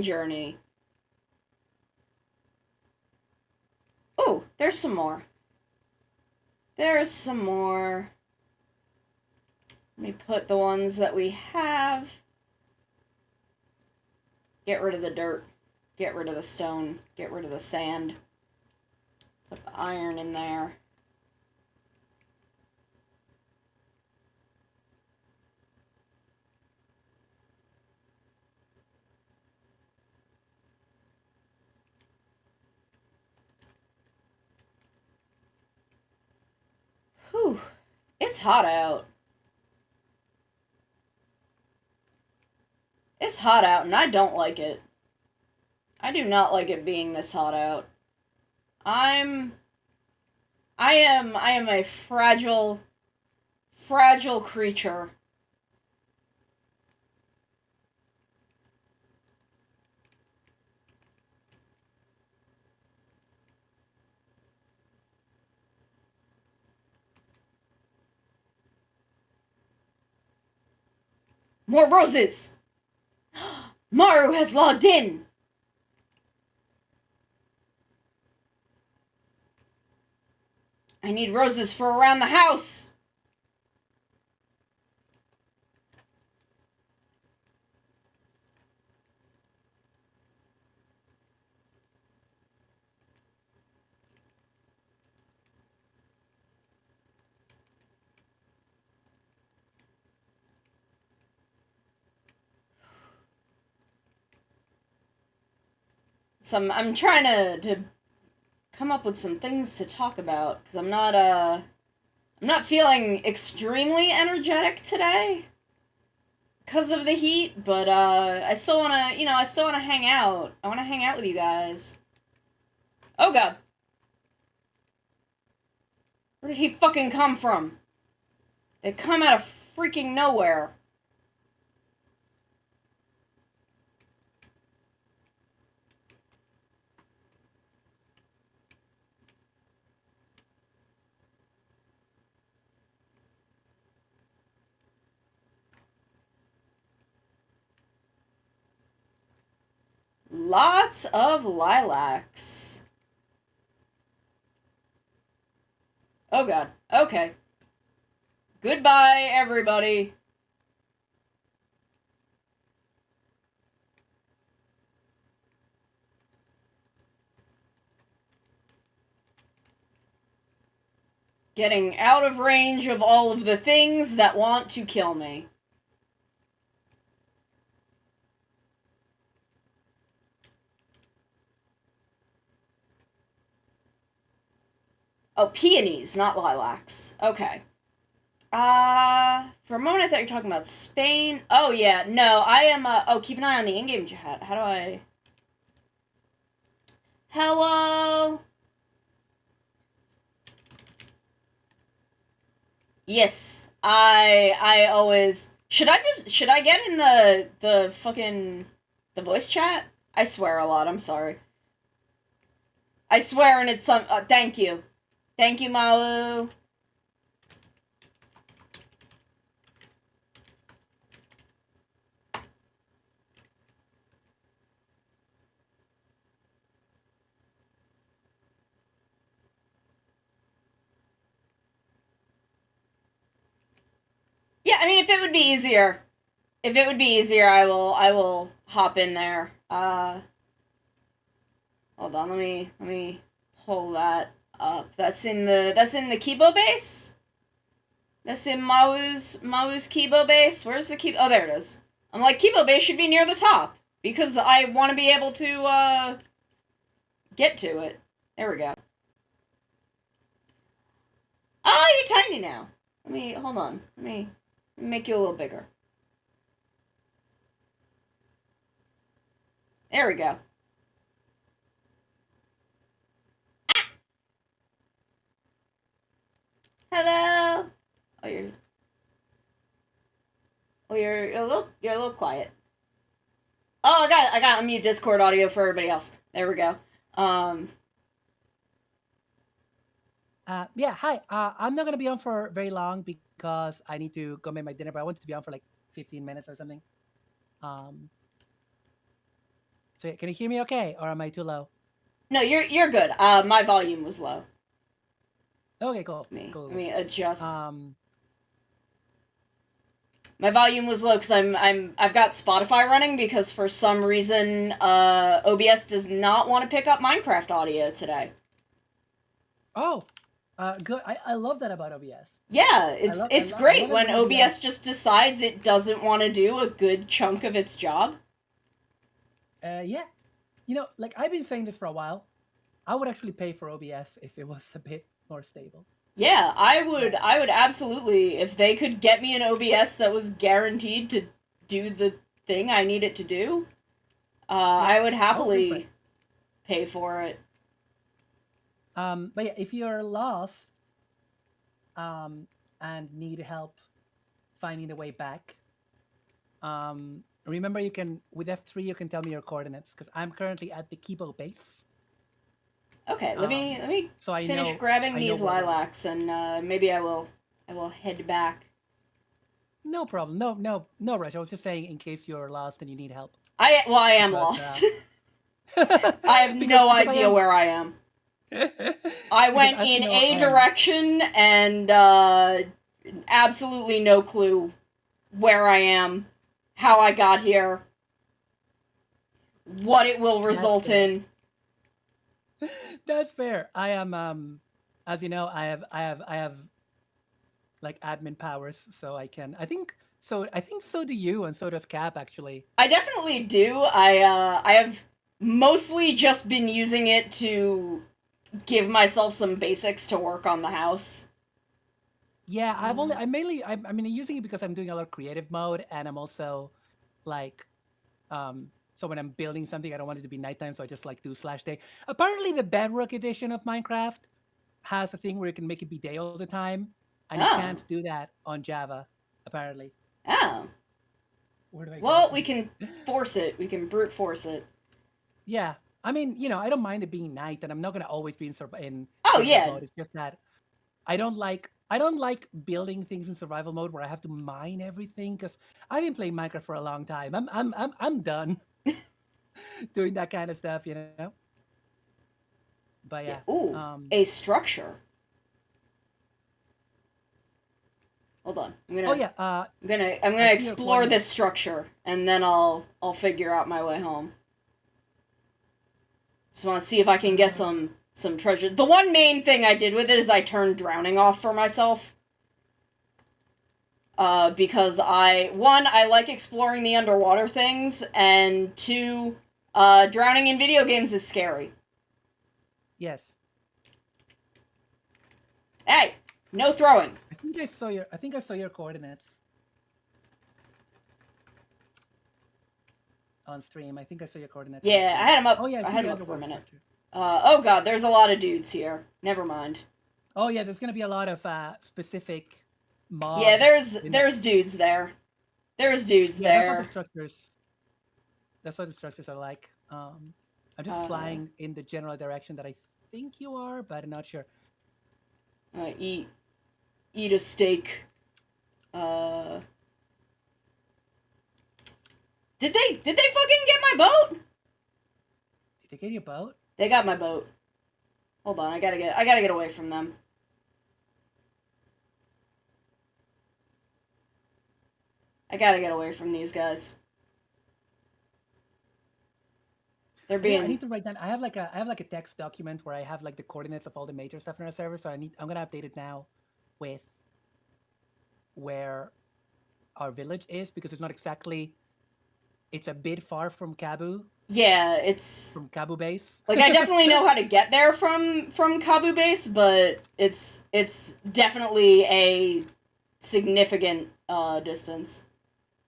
[SPEAKER 1] journey. Oh, there's some more. There's some more. Let me put the ones that we have. Get rid of the dirt. Get rid of the stone. Get rid of the sand. Put the iron in there. Whew. It's hot out. It's hot out, and I don't like it. I do not like it being this hot out. I am a fragile creature. More roses! Maru has logged in! I need roses for around the house! I'm trying to come up with some things to talk about, because I'm not feeling extremely energetic today because of the heat, but I still wanna hang out. I wanna hang out with you guys. Oh god. Where did he fucking come from? They come out of freaking nowhere. Lots of lilacs. Oh god. Okay. Goodbye, everybody. Getting out of range of all of the things that want to kill me. Oh, peonies, not lilacs. Okay. For a moment I thought you were talking about Spain. Oh, yeah, no, I am, oh, keep an eye on the in-game chat. How do I... Hello? Yes, I always... Should I get in the fucking... the voice chat? I swear a lot, I'm sorry. I swear and it's some- thank you. Thank you, Malu. Yeah, I mean, if it would be easier, I will hop in there. Hold on, let me pull that up. That's in the Kibo base. That's in Mawu's Kibo base. Where's the Kibo? Oh, there it is. I'm like, Kibo base should be near the top because I want to be able to get to it. There we go. Oh, you're tiny now. Hold on. Let me make you a little bigger. There we go. Ah! Hello. Oh, you're a little quiet. Oh, I got unmute Discord audio for everybody else. There we go.
[SPEAKER 2] Yeah, hi. I'm not gonna be on for very long because I need to go make my dinner, but I wanted to be on for like 15 minutes or something. So can you hear me okay, or am I too low?
[SPEAKER 1] No, you're good. My volume was low.
[SPEAKER 2] Okay, cool.
[SPEAKER 1] Let me adjust.
[SPEAKER 2] Um,
[SPEAKER 1] My volume was low because I've got Spotify running because for some reason OBS does not want to pick up Minecraft audio today.
[SPEAKER 2] Oh, good. I love that about OBS.
[SPEAKER 1] Yeah, it's great when OBS just decides it doesn't want to do a good chunk of its job.
[SPEAKER 2] Yeah, you know, like I've been saying this for a while. I would actually pay for OBS if it was a bit more stable.
[SPEAKER 1] Yeah, I would absolutely, if they could get me an OBS that was guaranteed to do the thing I need it to do, yeah, I would happily pay for it.
[SPEAKER 2] But yeah, if you're lost, and need help finding the way back, remember you can, with F3, you can tell me your coordinates, because I'm currently at the Kibo base.
[SPEAKER 1] Okay, let me finish grabbing these lilacs, and maybe I will head back.
[SPEAKER 2] No problem. No rush. I was just saying in case you're lost and you need help.
[SPEAKER 1] I am lost. I have no idea where I am. I went in a direction and absolutely no clue where I am, how I got here, what it will result in.
[SPEAKER 2] That's fair. I am as you know, I have like admin powers, so I can. I think so do you, and so does Cap actually.
[SPEAKER 1] I definitely do. I have mostly just been using it to give myself some basics to work on the house.
[SPEAKER 2] Yeah, I'm using it because I'm doing a lot of creative mode, and I'm also like so when I'm building something, I don't want it to be nighttime, so I just like do /day. Apparently the Bedrock edition of Minecraft has a thing where you can make it be day all the time, and you can't do that on Java, apparently.
[SPEAKER 1] Oh.
[SPEAKER 2] Where do I go?
[SPEAKER 1] Well, we can force it. We can brute force it.
[SPEAKER 2] Yeah. I mean, you know, I don't mind it being night, and I'm not gonna always be in
[SPEAKER 1] oh yeah
[SPEAKER 2] mode. It's just that I don't like building things in survival mode where I have to mine everything, because I've been playing Minecraft for a long time. I'm done doing that kind of stuff, you know. But yeah.
[SPEAKER 1] Ooh, a structure. Hold on. I'm gonna explore this structure, and then I'll figure out my way home. Just want to see if I can get some treasure. The one main thing I did with it is I turned drowning off for myself. Because I like exploring the underwater things, and 2, drowning in video games is scary.
[SPEAKER 2] Yes.
[SPEAKER 1] Hey, no throwing.
[SPEAKER 2] I think I saw your coordinates on stream. I think I saw your coordinates.
[SPEAKER 1] Yeah, I had them up.
[SPEAKER 2] Oh yeah,
[SPEAKER 1] I had them up for a minute. Oh god, there's a lot of dudes here. Never mind.
[SPEAKER 2] Oh yeah, there's gonna be a lot of specific mobs.
[SPEAKER 1] Yeah, there's dudes there. There's dudes there.
[SPEAKER 2] That's what the structures are like. Um, I'm just flying in the general direction that I think you are, but I'm not sure.
[SPEAKER 1] Eat a steak. Uh, did they fucking get my boat?
[SPEAKER 2] Did they get your boat?
[SPEAKER 1] They got my boat. Hold on, I gotta get away from them. I gotta get away from these guys. They're
[SPEAKER 2] Yeah, I
[SPEAKER 1] being
[SPEAKER 2] need to write down. I have like a text document where I have like the coordinates of all the major stuff in our server. So I'm gonna update it now with where our village is because it's not exactly. It's a bit far from Kabu,
[SPEAKER 1] yeah, it's
[SPEAKER 2] from Kabu base.
[SPEAKER 1] like I definitely know how to get there from Kabu base, but it's definitely a significant distance.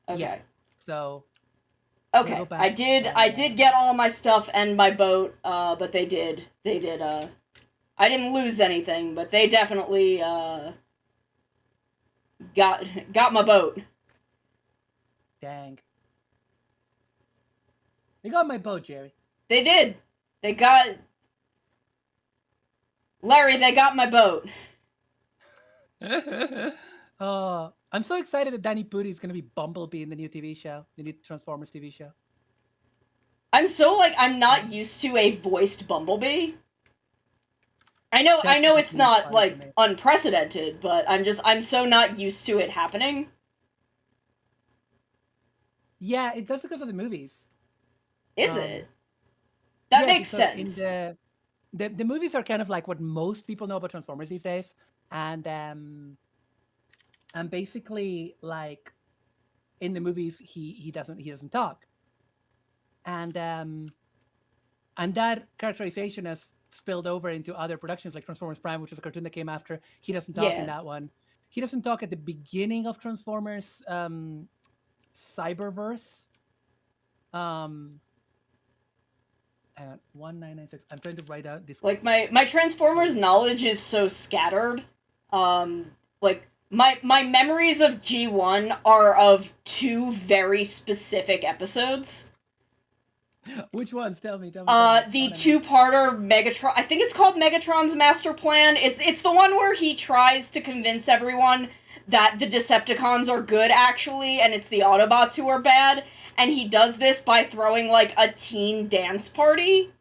[SPEAKER 1] Okay.
[SPEAKER 2] Yeah. So
[SPEAKER 1] Okay.
[SPEAKER 2] go back
[SPEAKER 1] I did get all my stuff and my boat, but they did I didn't lose anything, but they definitely got my boat.
[SPEAKER 2] Dang. They got my boat, Jerry.
[SPEAKER 1] They did. They got Larry, they got my boat.
[SPEAKER 2] I'm so excited that Danny Pudi is gonna be Bumblebee in the new TV show, the new Transformers TV show.
[SPEAKER 1] I'm not used to a voiced Bumblebee. I know
[SPEAKER 2] That's
[SPEAKER 1] it's
[SPEAKER 2] really
[SPEAKER 1] not
[SPEAKER 2] fun to
[SPEAKER 1] like
[SPEAKER 2] me.
[SPEAKER 1] unprecedented, but I'm so not used to it happening.
[SPEAKER 2] Yeah, it does because of the movies.
[SPEAKER 1] Is
[SPEAKER 2] Um,
[SPEAKER 1] it? That
[SPEAKER 2] yeah,
[SPEAKER 1] makes
[SPEAKER 2] because in
[SPEAKER 1] sense.
[SPEAKER 2] the movies are kind of like what most people know about Transformers these days, and basically like in the movies he doesn't talk, and that characterization has spilled over into other productions like Transformers Prime, which is a cartoon that came after. He doesn't talk in
[SPEAKER 1] Yeah.
[SPEAKER 2] that one. He doesn't talk at the beginning of Transformers Cyberverse. Um, hang on, 1996. I'm trying to write out this.
[SPEAKER 1] Like my Transformers knowledge is so scattered. Like my memories of G1 are of two very specific episodes.
[SPEAKER 2] Which ones? Tell me. Tell me.
[SPEAKER 1] The two-parter Megatron. I think it's called Megatron's Master Plan. It's the one where he tries to convince everyone that the Decepticons are good actually, and it's the Autobots who are bad. And he does this by throwing like a teen dance party.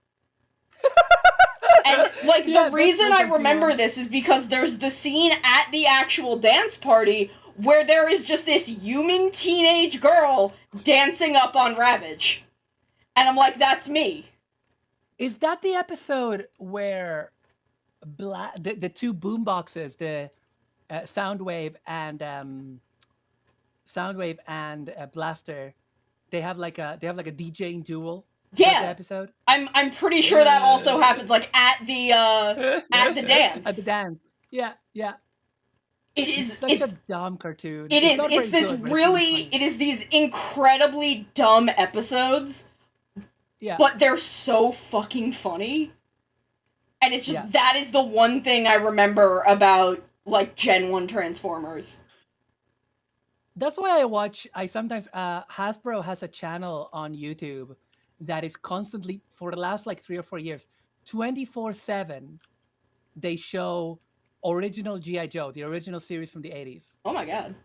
[SPEAKER 1] And like
[SPEAKER 2] Yeah,
[SPEAKER 1] the
[SPEAKER 2] that's
[SPEAKER 1] reason
[SPEAKER 2] like
[SPEAKER 1] I
[SPEAKER 2] a
[SPEAKER 1] remember
[SPEAKER 2] G1.
[SPEAKER 1] this is because there's the scene at the actual dance party where there is just this human teenage girl dancing up on Ravage. And I'm like, that's me.
[SPEAKER 2] Is that the episode where the two boom boxes, the Soundwave and Blaster, they have like a DJing duel? Is that the
[SPEAKER 1] Yeah.
[SPEAKER 2] episode?
[SPEAKER 1] I'm pretty sure that also happens like at the
[SPEAKER 2] At the
[SPEAKER 1] dance.
[SPEAKER 2] dance. Yeah, yeah.
[SPEAKER 1] It
[SPEAKER 2] It's
[SPEAKER 1] is
[SPEAKER 2] such
[SPEAKER 1] it's
[SPEAKER 2] a dumb cartoon.
[SPEAKER 1] it
[SPEAKER 2] It's
[SPEAKER 1] is
[SPEAKER 2] not
[SPEAKER 1] it's
[SPEAKER 2] very
[SPEAKER 1] this
[SPEAKER 2] good, but it's really
[SPEAKER 1] really
[SPEAKER 2] funny.
[SPEAKER 1] it is these incredibly dumb episodes,
[SPEAKER 2] Yeah.
[SPEAKER 1] but they're so fucking funny. And it's just
[SPEAKER 2] Yeah.
[SPEAKER 1] that is the one thing I remember about like Gen 1 Transformers.
[SPEAKER 2] That's why I sometimes Hasbro has a channel on YouTube that is constantly for the last like 3 or 4 years, 24/7. They show original GI Joe, the original series from the 80s,
[SPEAKER 1] Oh my god.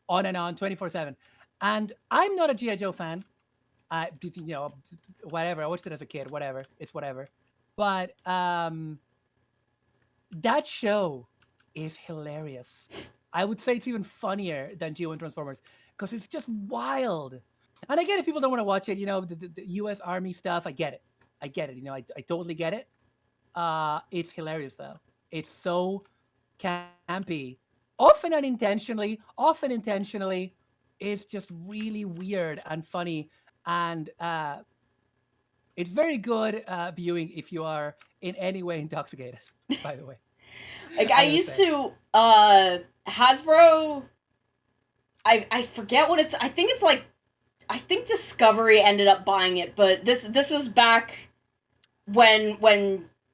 [SPEAKER 2] on and on 24/7. And I'm not a GI Joe fan. Whatever. I watched it as a kid. Whatever. It's whatever. But that show is hilarious. I would say it's even funnier than G1 Transformers because it's just wild. And I get it. People don't want to watch it. The U.S. Army stuff. I get it. I totally get it. It's hilarious though. It's so campy, often unintentionally. Often intentionally, it's just really weird and funny, and it's very good viewing if you are in any way intoxicated. By the way,
[SPEAKER 1] Like I used to Hasbro I forget what it's I think it's like I think Discovery ended up buying it, but this was back when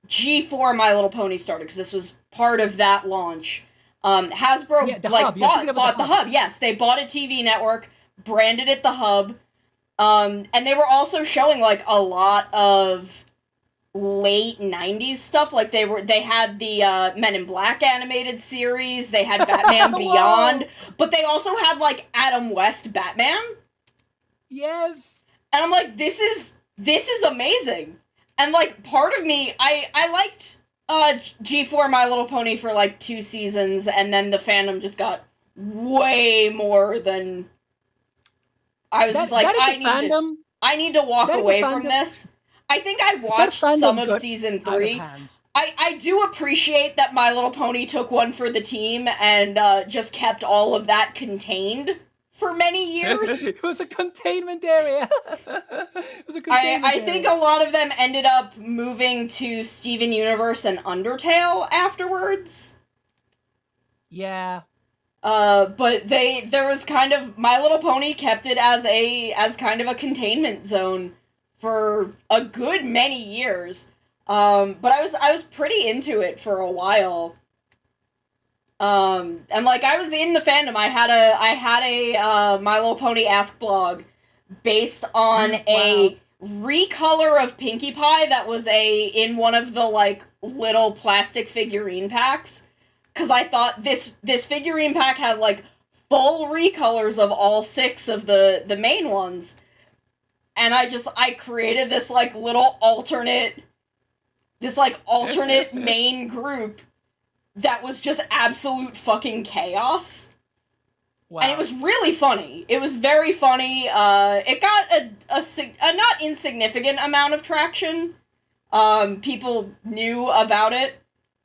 [SPEAKER 1] G4 My Little Pony started because this was part of that launch. Hasbro
[SPEAKER 2] yeah, the
[SPEAKER 1] like
[SPEAKER 2] hub. You're thinking about
[SPEAKER 1] bought the hub. Yes, they bought a TV network, branded it the hub, And they were also showing like a lot of late 90s stuff. Like they had the Men in Black animated series, they had Batman Beyond, but they also had like Adam West Batman.
[SPEAKER 2] Yes.
[SPEAKER 1] And I'm like, this is amazing. And like part of me, I liked G4 My Little Pony for like 2 seasons, and then the fandom just got way more than I was just like, I need to walk away from this. I think I watched some of season 3. I do appreciate that My Little Pony took one for the team and just kept all of that contained for many years.
[SPEAKER 2] It was a containment area.
[SPEAKER 1] I think a lot of them ended up moving to Steven Universe and Undertale afterwards.
[SPEAKER 2] Yeah.
[SPEAKER 1] But there was kind of My Little Pony kept it as kind of a containment zone for a good many years. But I was pretty into it for a while. And like I was in the fandom. I had a My Little Pony Ask blog based on a recolor of Pinkie Pie that was in one of the like little plastic figurine packs. Cause I thought this figurine pack had like full recolors of all 6 of the main ones. And I created this like little alternate main group that was just absolute fucking chaos. Wow. And it was really funny. It was very funny. It got a not insignificant amount of traction. People knew about it.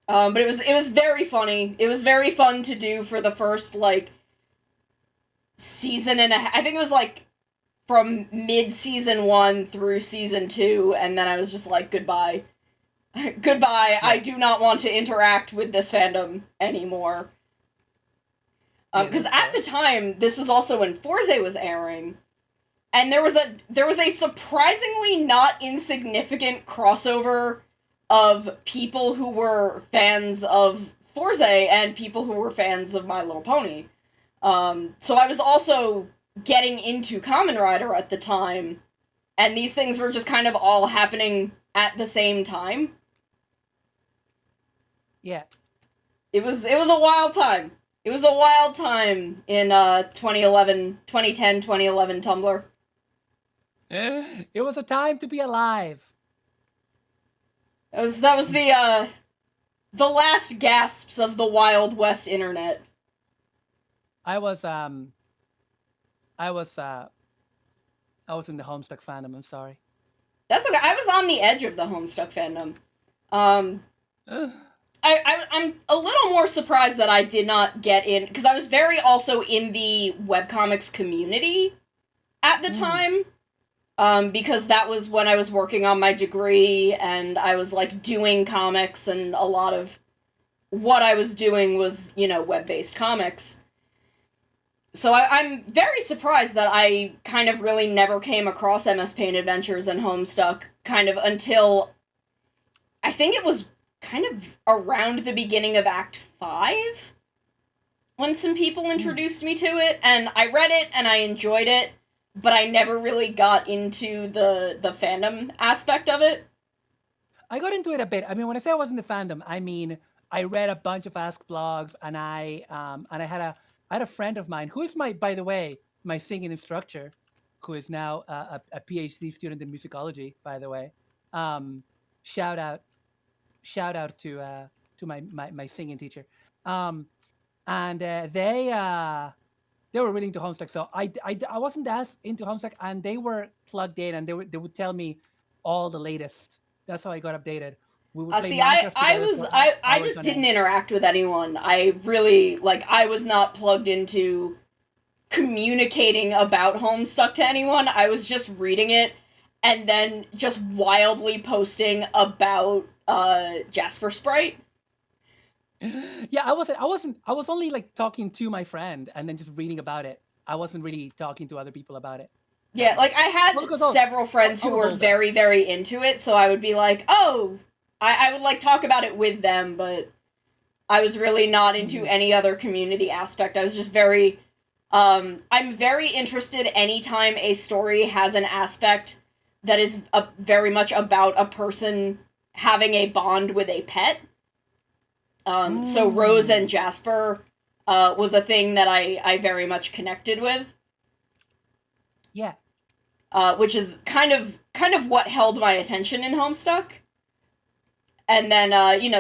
[SPEAKER 1] But it was very funny. It was very fun to do for the first like season and I think it was like from mid-season 1 through season 2, and then I was just like, goodbye. Goodbye, yeah. I do not want to interact with this fandom anymore. Because at the time, this was also when Fourze was airing, and there was a surprisingly not insignificant crossover of people who were fans of Fourze and people who were fans of My Little Pony. So I was also getting into Kamen Rider at the time, and these things were just kind of all happening at the same time.
[SPEAKER 2] Yeah.
[SPEAKER 1] It was a wild time. It was a wild time in 2010, 2011 Tumblr.
[SPEAKER 2] It was a time to be alive.
[SPEAKER 1] That was the last gasps of the Wild West internet.
[SPEAKER 2] I was in the Homestuck fandom, I'm sorry.
[SPEAKER 1] That's okay. I was on the edge of the Homestuck fandom. I'm a little more surprised that I did not get in, because I was very also in the webcomics community at the time, because that was when I was working on my degree, and I was, like, doing comics, and a lot of what I was doing was, web-based comics. So I'm very surprised that I kind of really never came across MS Paint Adventures and Homestuck kind of until I think it was kind of around the beginning of Act 5 when some people introduced me to it, and I read it and I enjoyed it, but I never really got into the fandom aspect of it.
[SPEAKER 2] I got into it a bit. I mean, when I say I was in the fandom, I mean I read a bunch of Ask blogs, and I had a friend of mine who is by the way, my singing instructor, who is now a PhD student in musicology, by the way. Shout out to my singing teacher. And they were really into Homestuck, so I wasn't as into Homestuck, and they were plugged in, and they would tell me all the latest. That's how I got updated. We would play
[SPEAKER 1] I just didn't interact with anyone. I really, I was not plugged into communicating about Homestuck to anyone. I was just reading it, and then just wildly posting about Jasper Sprite.
[SPEAKER 2] Yeah, I was only like talking to my friend and then just reading about it. I wasn't really talking to other people about it.
[SPEAKER 1] Yeah, I had several friends who were very, very into it, so I would be like, oh, I would talk about it with them, but I was really not into any other community aspect. I was just very I'm very interested anytime a story has an aspect that is very much about a person having a bond with a pet. So Rose and Jasper was a thing that I very much connected with.
[SPEAKER 2] Yeah.
[SPEAKER 1] Which is kind of what held my attention in Homestuck. And then,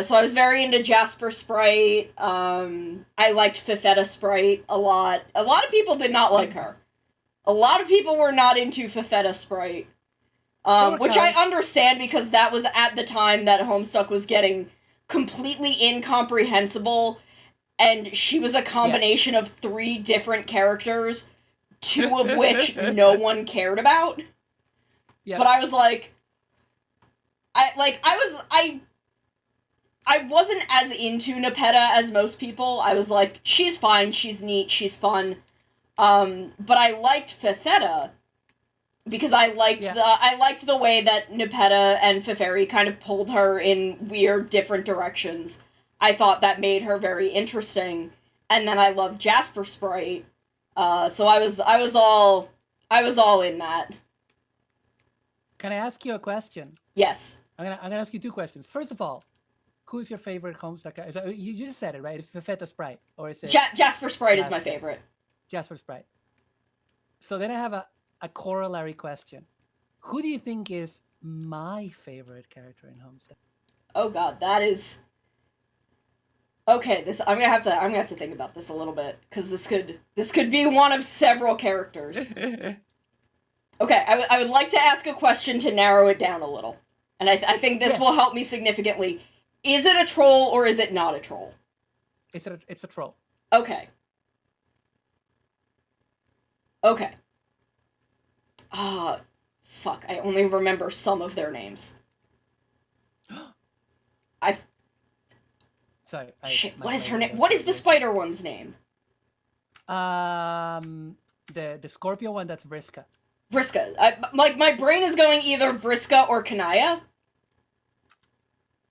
[SPEAKER 1] so I was very into Jasper Sprite. I liked Fifetta Sprite a lot. A lot of people did not like her. A lot of people were not into Fifetta Sprite. Which I understand because that was at the time that Homestuck was getting completely incomprehensible, and she was a combination of 3 different characters, 2 of which no one cared about. Yep. But I was like, I wasn't as into Nepeta as most people. I was like, she's fine, she's neat, she's fun. But I liked Fifetta because I liked the way that Nepeta and Feferi kind of pulled her in weird, different directions. I thought that made her very interesting. And then I loved Jasper Sprite. So I was all in that.
[SPEAKER 2] Can I ask you a question?
[SPEAKER 1] Yes.
[SPEAKER 2] I'm gonna ask you 2 questions. First of all, who's your favorite Homestuck? So you just said it, right? It's Fifetta Sprite, or is it
[SPEAKER 1] Jasper Sprite is my favorite.
[SPEAKER 2] Jasper Sprite. So then I have a corollary question. Who do you think is my favorite character in Homestuck?
[SPEAKER 1] Oh God, that is. Okay, I'm gonna have to think about this a little bit because this could be one of several characters. Okay, I would like to ask a question to narrow it down a little, and I think this will help me significantly. Is it a troll or is it not a troll?
[SPEAKER 2] It's a troll.
[SPEAKER 1] Okay. Okay. Fuck, I only remember some of their names.
[SPEAKER 2] Sorry.
[SPEAKER 1] Shit, what is her name? What is the spider one's name?
[SPEAKER 2] The Scorpio one, that's Vriska.
[SPEAKER 1] Vriska. My brain is going either Vriska or Kanaya.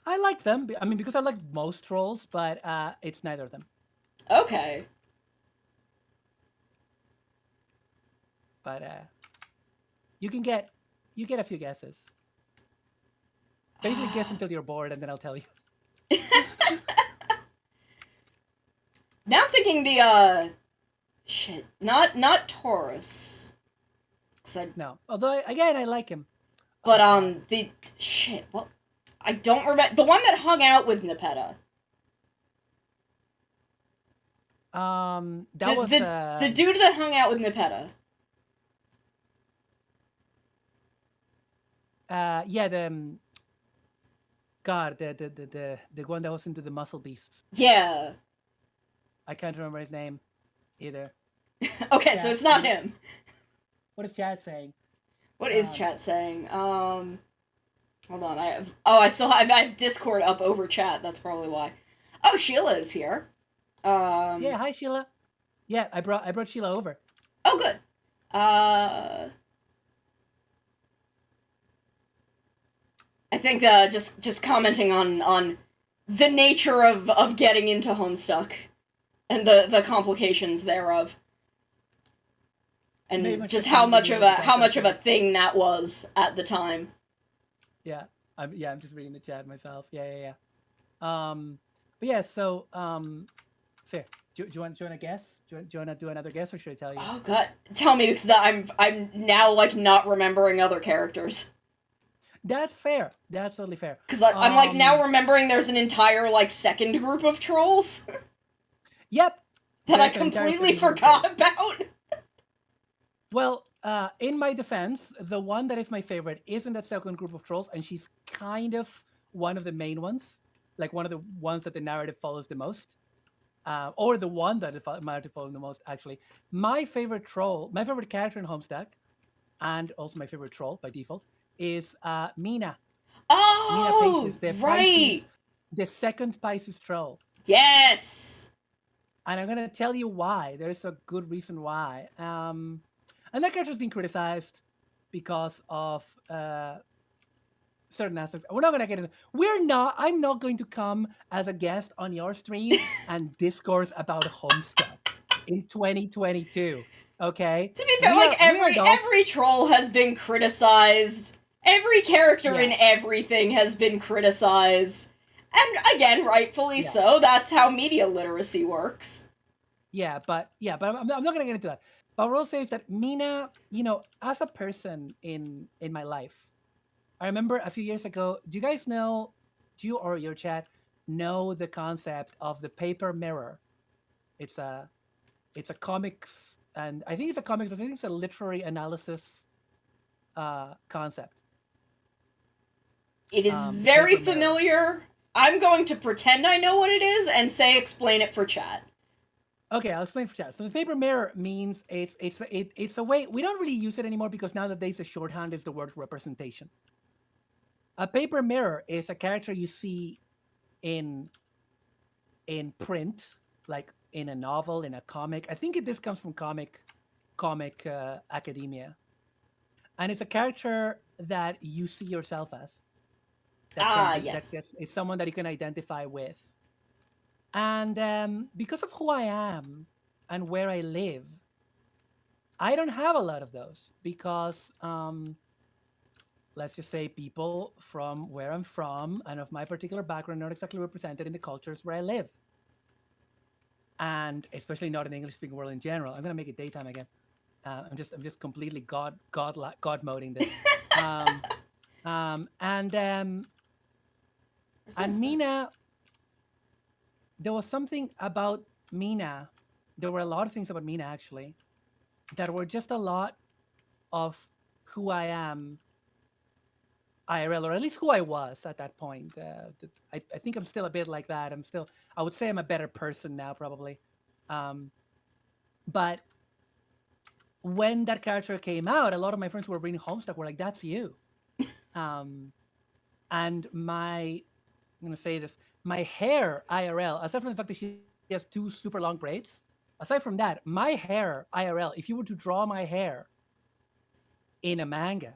[SPEAKER 2] I like them. I mean, because I like most trolls, but it's neither of them.
[SPEAKER 1] Okay.
[SPEAKER 2] But you get a few guesses. Basically, guess until you're bored, and then I'll tell you.
[SPEAKER 1] Now I'm thinking the shit, not Taurus.
[SPEAKER 2] No, although again I like him.
[SPEAKER 1] But the shit. What? I don't remember the one that hung out with Nepeta.
[SPEAKER 2] That was
[SPEAKER 1] the dude that hung out with Nepeta.
[SPEAKER 2] Yeah, the one that was into the muscle beasts.
[SPEAKER 1] Yeah.
[SPEAKER 2] I can't remember his name either.
[SPEAKER 1] Okay, so it's not him.
[SPEAKER 2] What is chat saying?
[SPEAKER 1] What is chat saying? Hold on, I have Discord up over chat, that's probably why. Oh, Sheila is here.
[SPEAKER 2] Yeah, hi Sheila. Yeah, I brought Sheila over.
[SPEAKER 1] Oh, good. I think just commenting on the nature of getting into Homestuck and the complications thereof, and just how much of a thing that was at the time.
[SPEAKER 2] Yeah, I'm just reading the chat myself. Yeah. But yeah, so so do you want to guess? Do you want to do another guess, or should I tell you?
[SPEAKER 1] Oh God, tell me, because I'm now like not remembering other characters.
[SPEAKER 2] That's fair. That's totally fair.
[SPEAKER 1] Because I'm like now remembering there's an entire like second group of trolls.
[SPEAKER 2] Yep.
[SPEAKER 1] That I completely forgot about.
[SPEAKER 2] Well, in my defense, the one that is my favorite isn't that second group of trolls, and she's kind of one of the main ones, like one of the ones that the narrative follows the most, or the one that the narrative follows the most. Actually, my favorite character in Homestuck, and also my favorite troll by default, is Mina.
[SPEAKER 1] Oh,
[SPEAKER 2] Mina Paces,
[SPEAKER 1] right.
[SPEAKER 2] The second Pisces troll.
[SPEAKER 1] Yes.
[SPEAKER 2] And I'm going to tell you why. There's a good reason why. And that character has been criticized because of certain aspects. We're not going to get into. I'm not going to come as a guest on your stream and discourse about Homestuck. in 2022. Okay,
[SPEAKER 1] To be fair, like
[SPEAKER 2] we're adults.
[SPEAKER 1] every troll has been criticized. Every character in everything has been criticized. And again, rightfully so. That's how media literacy works.
[SPEAKER 2] But I'm not gonna get into that. But what I'll say is that Mina, as a person in my life, I remember a few years ago. Do you guys know? Do you or your chat know the concept of the paper mirror? It's a comics, and I think it's a comics. I think it's a literary analysis concept.
[SPEAKER 1] It is very familiar. I'm going to pretend I know what it is and say explain it for chat.
[SPEAKER 2] Okay, I'll explain for chat. So the paper mirror means it's a way, we don't really use it anymore because nowadays the shorthand is the word representation. A paper mirror is a character you see in print, like in a novel, in a comic. I think this comes from comic academia, and it's a character that you see yourself as.
[SPEAKER 1] Yes.
[SPEAKER 2] It's someone that you can identify with. And because of who I am and where I live, I don't have a lot of those because, let's just say, people from where I'm from and of my particular background are not exactly represented in the cultures where I live. And especially not in the English-speaking world in general. I'm gonna make it daytime again. I'm just completely god moding this. And Mina, there was something about Mina. There were a lot of things about Mina actually that were just a lot of who I am IRL, or at least who I was at that point. I think I'm still a bit like that. I would say I'm a better person now, probably. But when that character came out, a lot of my friends who were reading Homestuck were like, "That's you." And I'm gonna say this, my hair IRL, aside from the fact that she has 2 super long braids, aside from that, my hair IRL, if you were to draw my hair in a manga,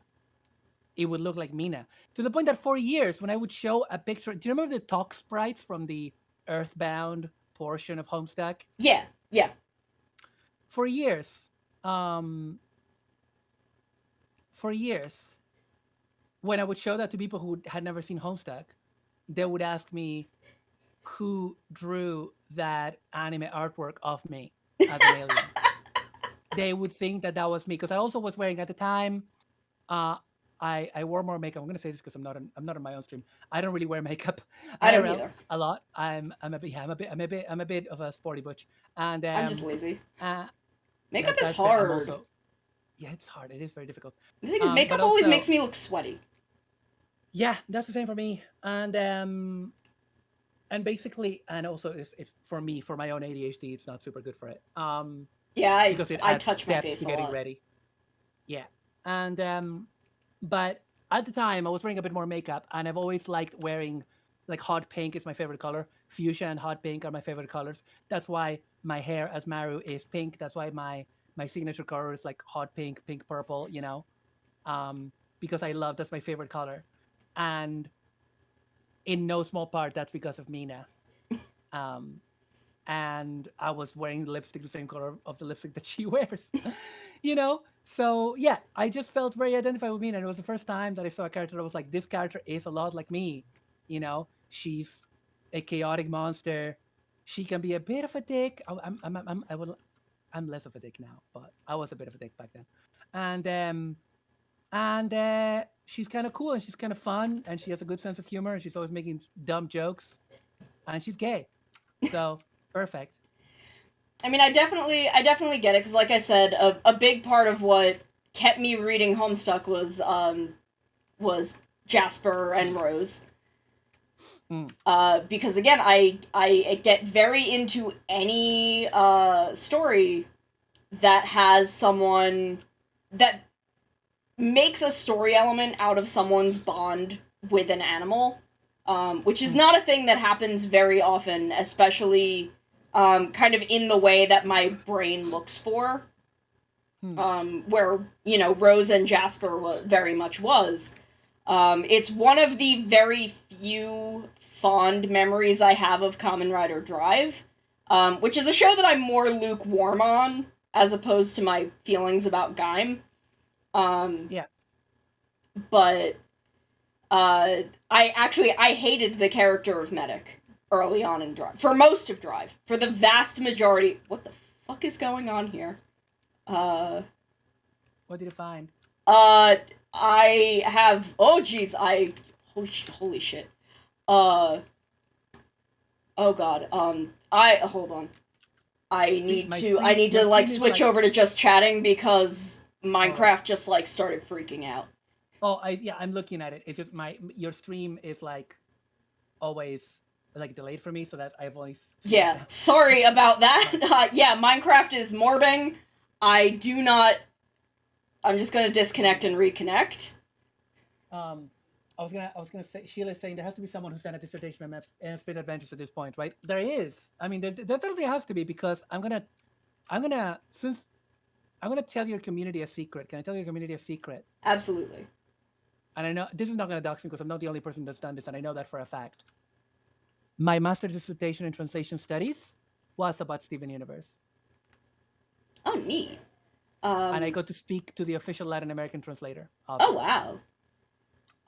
[SPEAKER 2] it would look like Mina. To the point that for years, when I would show a picture, do you remember the talk sprites from the Earthbound portion of Homestuck?
[SPEAKER 1] Yeah.
[SPEAKER 2] For years, when I would show that to people who had never seen Homestuck, they would ask me who drew that anime artwork of me as an alien. They would think that was me, because I also was wearing at the time. I wore more makeup. I'm gonna say this because I'm not on my own stream. I don't really wear makeup.
[SPEAKER 1] I don't either.
[SPEAKER 2] A lot. I'm a bit of a sporty butch, and
[SPEAKER 1] I'm just lazy. Makeup is hard.
[SPEAKER 2] It's hard. It is very difficult.
[SPEAKER 1] The thing is, makeup always makes me look sweaty.
[SPEAKER 2] Yeah, that's the same for me. And basically, and also it's for me, for my own ADHD, it's not super good for it.
[SPEAKER 1] Yeah,
[SPEAKER 2] because
[SPEAKER 1] I touch my face
[SPEAKER 2] to getting ready. Yeah, and but at the time I was wearing a bit more makeup, and I've always liked wearing, like, hot pink is my favorite color. Fuchsia and hot pink are my favorite colors. That's why my hair as Maru is pink. That's why my signature color is like hot pink, pink purple. Because that's my favorite color. And in no small part, that's because of Mina. And I was wearing lipstick the same color of the lipstick that she wears. So yeah, I just felt very identified with Mina, and it was the first time that I saw a character that was like, this character is a lot like me. She's a chaotic monster. She can be a bit of a dick. I'm less of a dick now, but I was a bit of a dick back then. And she's kind of cool, and she's kind of fun, and she has a good sense of humor, and she's always making dumb jokes, and she's gay. So perfect.
[SPEAKER 1] I mean, I definitely get it, because like I said, a big part of what kept me reading Homestuck was Jasper and Rose. Because again, I get very into any story that has someone that makes a story element out of someone's bond with an animal, which is not a thing that happens very often, especially kind of in the way that my brain looks for, where, Rose and Jasper very much was. It's one of the very few fond memories I have of Kamen Rider Drive, which is a show that I'm more lukewarm on as opposed to my feelings about Gaim.
[SPEAKER 2] Yeah.
[SPEAKER 1] But I hated the character of Medic early on in Drive. For most of Drive. For the vast majority. What the fuck is going on here?
[SPEAKER 2] What did you find?
[SPEAKER 1] I have. Oh, jeez. Holy shit. Oh god. Hold on. I need to like switch over to just chatting because Minecraft just like started freaking out.
[SPEAKER 2] Oh, I'm looking at it. It's just your stream is like always like delayed for me, so that I've always
[SPEAKER 1] sorry about that. Yeah, Minecraft is morbing. I'm just gonna disconnect and reconnect.
[SPEAKER 2] I was gonna say, Sheila's saying there has to be someone who's done a dissertation on Spirit Adventures at this point, right? There is. I mean, there definitely has to be, because I'm gonna tell your community a secret. Can I tell your community a secret?
[SPEAKER 1] Absolutely.
[SPEAKER 2] And I know this is not gonna dox me because I'm not the only person that's done this, and I know that for a fact. My master's dissertation in translation studies was about Steven Universe.
[SPEAKER 1] Oh, neat.
[SPEAKER 2] And I got to speak to the official Latin American translator.
[SPEAKER 1] Oh, wow.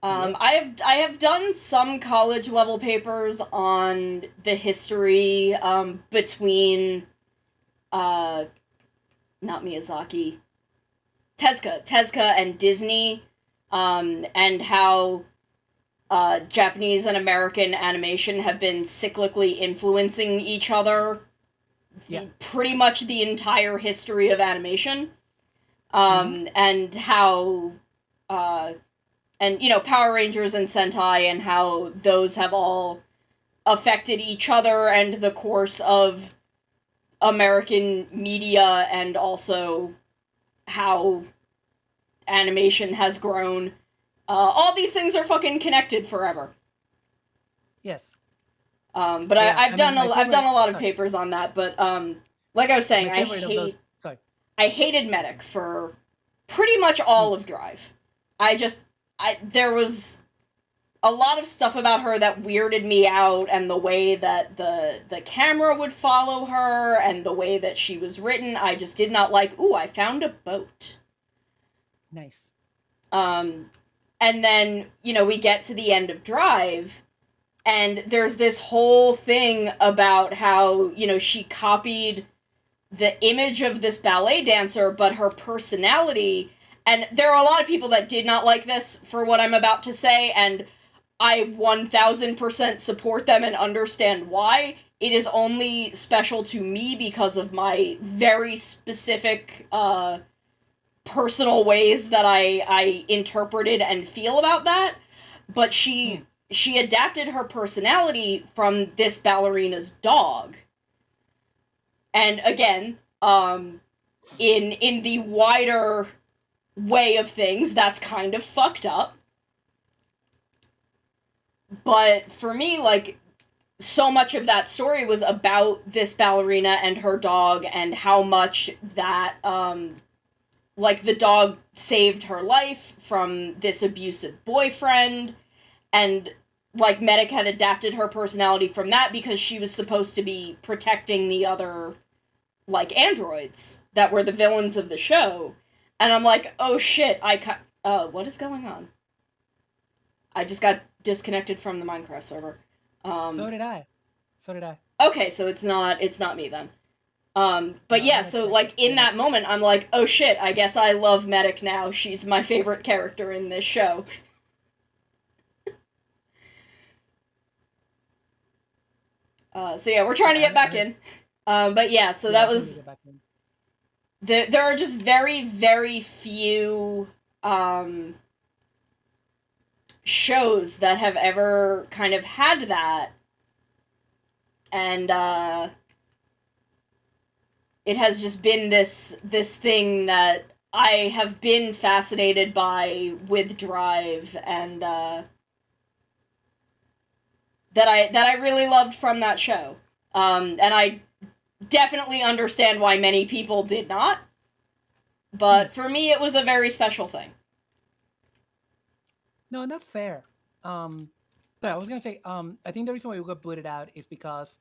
[SPEAKER 1] I have done some college level papers on the history between not Miyazaki, Tezuka and Disney, and how Japanese and American animation have been cyclically influencing each other.
[SPEAKER 2] Yeah.
[SPEAKER 1] Pretty much the entire history of animation. And how and Power Rangers and Sentai, and how those have all affected each other and the course of American media, and also how animation has grown. All these things are fucking connected forever.
[SPEAKER 2] Yes.
[SPEAKER 1] But yeah, I've done a lot of papers on that. But like I was saying, I hated Medic for pretty much all of Drive. There was a lot of stuff about her that weirded me out, and the way that the camera would follow her, and the way that she was written, I just did not like. Ooh, I found a boat.
[SPEAKER 2] Nice.
[SPEAKER 1] And then, we get to the end of Drive, and there's this whole thing about how, she copied the image of this ballet dancer, but her personality. And there are a lot of people that did not like this for what I'm about to say, and I 1000% support them and understand why. It is only special to me because of my very specific, personal ways that I interpreted and feel about that. But she adapted her personality from this ballerina's dog. And again, in the wider way of things, that's kind of fucked up. But for me, like, so much of that story was about this ballerina and her dog, and how much that, the dog saved her life from this abusive boyfriend, and, Medic had adapted her personality from that because she was supposed to be protecting the other, androids that were the villains of the show. And I'm like, oh shit, what is going on? I just got disconnected from the Minecraft server.
[SPEAKER 2] So did I.
[SPEAKER 1] Okay, so it's not me then. But yeah, so, in that moment, I'm like, oh shit, I guess I love Medic now. She's my favorite character in this show. So yeah, we're trying to get back in. But yeah, so that was... There are just very, very few shows that have ever kind of had that. And it has just been this thing that I have been fascinated by with Drive, and that I really loved from that show. And I definitely understand why many people did not, but for me it was a very special thing.
[SPEAKER 2] No, and that's fair. But I was gonna say, I think the reason why we got booted out is because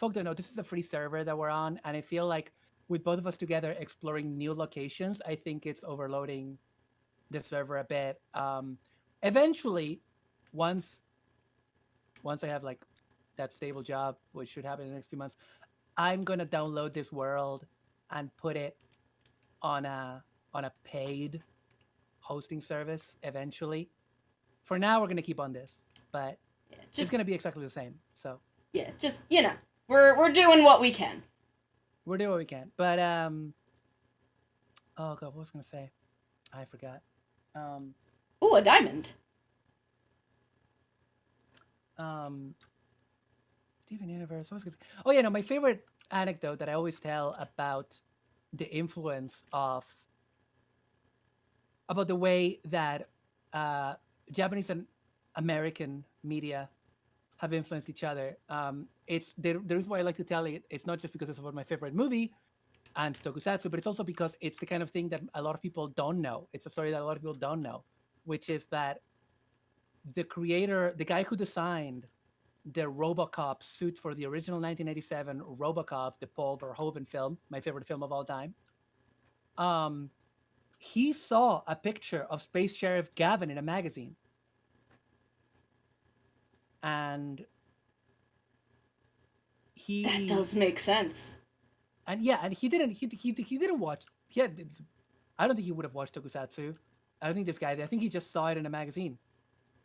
[SPEAKER 2] folk don't know, this is a free server that we're on, and I feel like with both of us together exploring new locations, I think it's overloading the server a bit. Eventually, once once I have like that stable job, which should happen in the next few months, I'm gonna download this world and put it on a paid hosting service eventually. For now, we're gonna keep on this, but it's
[SPEAKER 1] Just
[SPEAKER 2] gonna be exactly the same. So
[SPEAKER 1] yeah, just we're doing what we can.
[SPEAKER 2] we're doing what we can. But oh god, what was I gonna say? I forgot. Um,
[SPEAKER 1] Ooh, a diamond.
[SPEAKER 2] um, Steven Universe. What was I gonna say? Oh yeah, no. My favorite anecdote that I always tell about the influence of about the way that Japanese and American media have influenced each other. It's the reason why I like to tell it. It's not just because it's about my favorite movie and tokusatsu, but it's also because it's the kind of thing that a lot of people don't know. It's a story that a lot of people don't know, which is that the creator, the guy who designed the RoboCop suit for the original 1987 RoboCop, the Paul Verhoeven film, my favorite film of all time. He saw a picture of Space Sheriff Gavin in a magazine, and
[SPEAKER 1] That does make sense.
[SPEAKER 2] and yeah, and he didn't watch. Yeah, I don't think he would have watched Tokusatsu. I don't think this guy did. I think he just saw it in a magazine,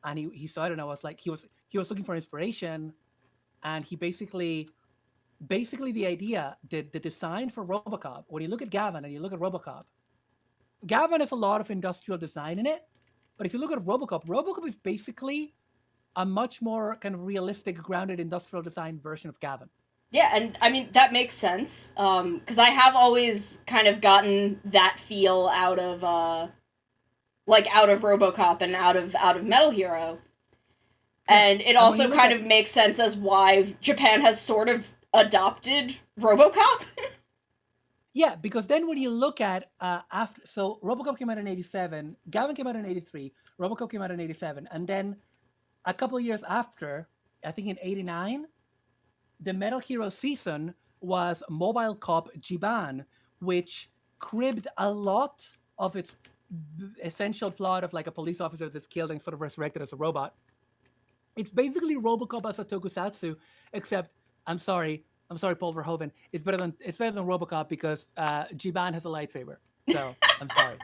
[SPEAKER 2] and he saw it, and I was like, he was looking for inspiration, and he basically the idea, the design for RoboCop. When you look at Gavin and you look at RoboCop, Gavin has a lot of industrial design in it, but if you look at RoboCop, RoboCop is basically a much more kind of realistic, grounded industrial design version of Gavin.
[SPEAKER 1] Yeah, and I mean that makes sense. Because I have always kind of gotten that feel out of out of RoboCop and out of Metal Hero. And it also kind of makes sense as why Japan has sort of adopted RoboCop.
[SPEAKER 2] Yeah, because then when you look at so RoboCop came out in '87, Gavin came out in '83, RoboCop came out in '87, and then a couple of years after, I think in '89, the Metal Hero season was Mobile Cop Jiban, which cribbed a lot of its essential plot of like a police officer that's killed and sort of resurrected as a robot. It's basically RoboCop as a tokusatsu, except I'm sorry, Paul Verhoeven. It's better than RoboCop because Jiban has a lightsaber. So I'm sorry.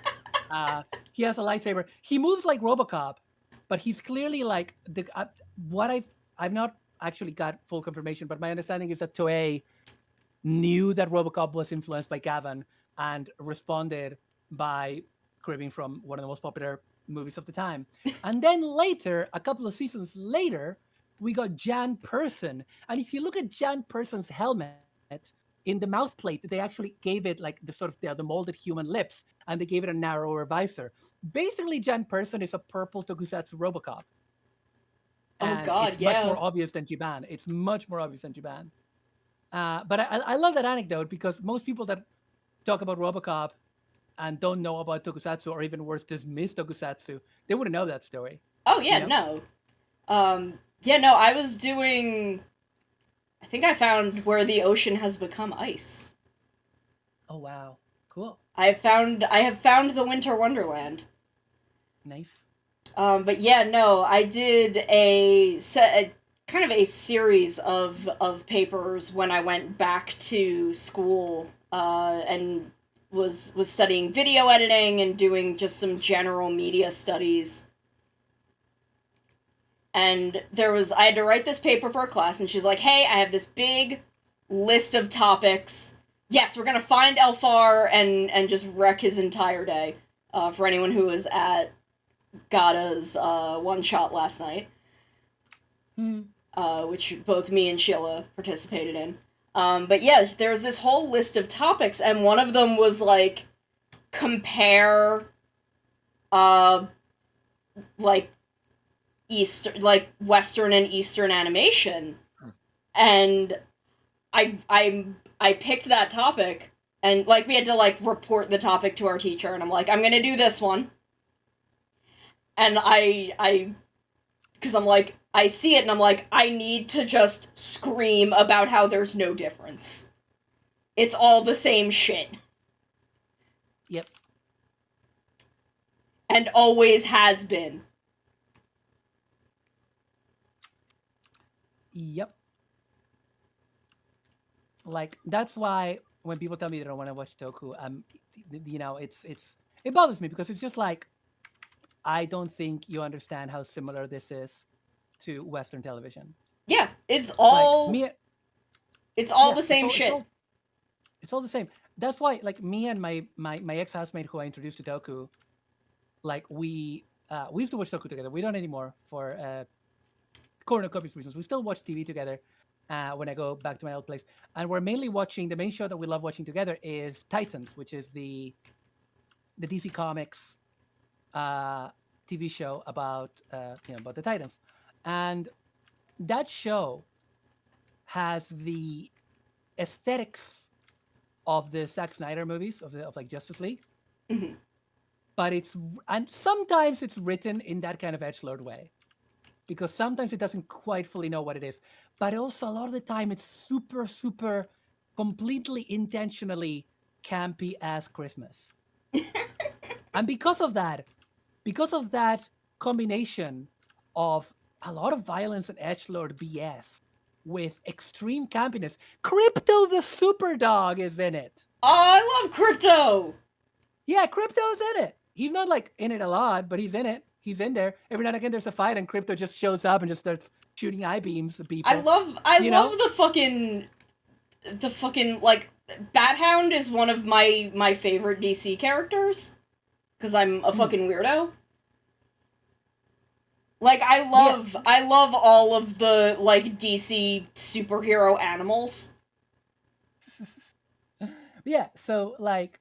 [SPEAKER 2] He has a lightsaber. He moves like RoboCop, but he's clearly like what I've not actually got full confirmation, but my understanding is that Toei knew that RoboCop was influenced by Gavin and responded by cribbing from one of the most popular movies of the time. And then later, a couple of seasons later, we got Jan Persson. And if you look at Jan Persson's helmet, in the mouth plate, they actually gave it like the sort of the molded human lips, and they gave it a narrower visor. Basically, Jan Persson is a purple tokusatsu RoboCop.
[SPEAKER 1] Oh god,
[SPEAKER 2] it's
[SPEAKER 1] yeah.
[SPEAKER 2] much more obvious than Jiban. It's much more obvious than Jiban. But I love that anecdote because most people that talk about RoboCop and don't know about tokusatsu, or even worse, dismiss tokusatsu, they wouldn't know that story.
[SPEAKER 1] Oh yeah, you know? No. Yeah, no, I was doing... I think I found where the ocean has become ice.
[SPEAKER 2] Oh wow, cool.
[SPEAKER 1] I have found the Winter Wonderland.
[SPEAKER 2] Nice.
[SPEAKER 1] But yeah, no, I did a kind of a series of papers when I went back to school and was studying video editing and doing just some general media studies. And I had to write this paper for a class, and she's like, hey, I have this big list of topics. Yes, we're gonna find Elfar and just wreck his entire day. For anyone who was at Gada's one-shot last night. Which both me and Sheila participated in. But yeah, there's this whole list of topics, and one of them was, like, compare, Western and Eastern animation. And I picked that topic, and, like, we had to, like, report the topic to our teacher, and I'm like, I'm gonna do this one. And because I'm like, I see it and I'm like, I need to just scream about how there's no difference. It's all the same shit.
[SPEAKER 2] Yep.
[SPEAKER 1] And always has been.
[SPEAKER 2] Yep. Like, that's why when people tell me they don't want to watch Toku, it bothers me because it's just like, I don't think you understand how similar this is to Western television.
[SPEAKER 1] Yeah, it's all
[SPEAKER 2] like me.
[SPEAKER 1] It's all
[SPEAKER 2] Yeah,
[SPEAKER 1] the same shit.
[SPEAKER 2] It's all the same. That's why, like, me and my ex housemate who I introduced to Toku, like we used to watch Toku together. We don't anymore for cornucopias reasons. We still watch TV together when I go back to my old place, and we're mainly watching. The main show that we love watching together is Titans, which is the DC Comics TV show about about the Titans, and that show has the aesthetics of the Zack Snyder movies of like Justice League,
[SPEAKER 1] Mm-hmm.
[SPEAKER 2] but and sometimes it's written in that kind of edgelord way, because sometimes it doesn't quite fully know what it is, but also a lot of the time it's super, super, completely intentionally campy as Christmas. And because of that combination of a lot of violence and edgelord BS with extreme campiness, Crypto the Super Dog is in it.
[SPEAKER 1] Oh, I love Crypto!
[SPEAKER 2] Yeah, Crypto's in it. He's not like in it a lot, but he's in it. He's in there. Every now and again there's a fight and Crypto just shows up and just starts shooting eye beams at people.
[SPEAKER 1] I love the fucking like Bat-Hound is one of my favorite DC characters. Because I'm a fucking weirdo. Like, I love all of the, like, DC superhero animals.
[SPEAKER 2] Yeah, so, like,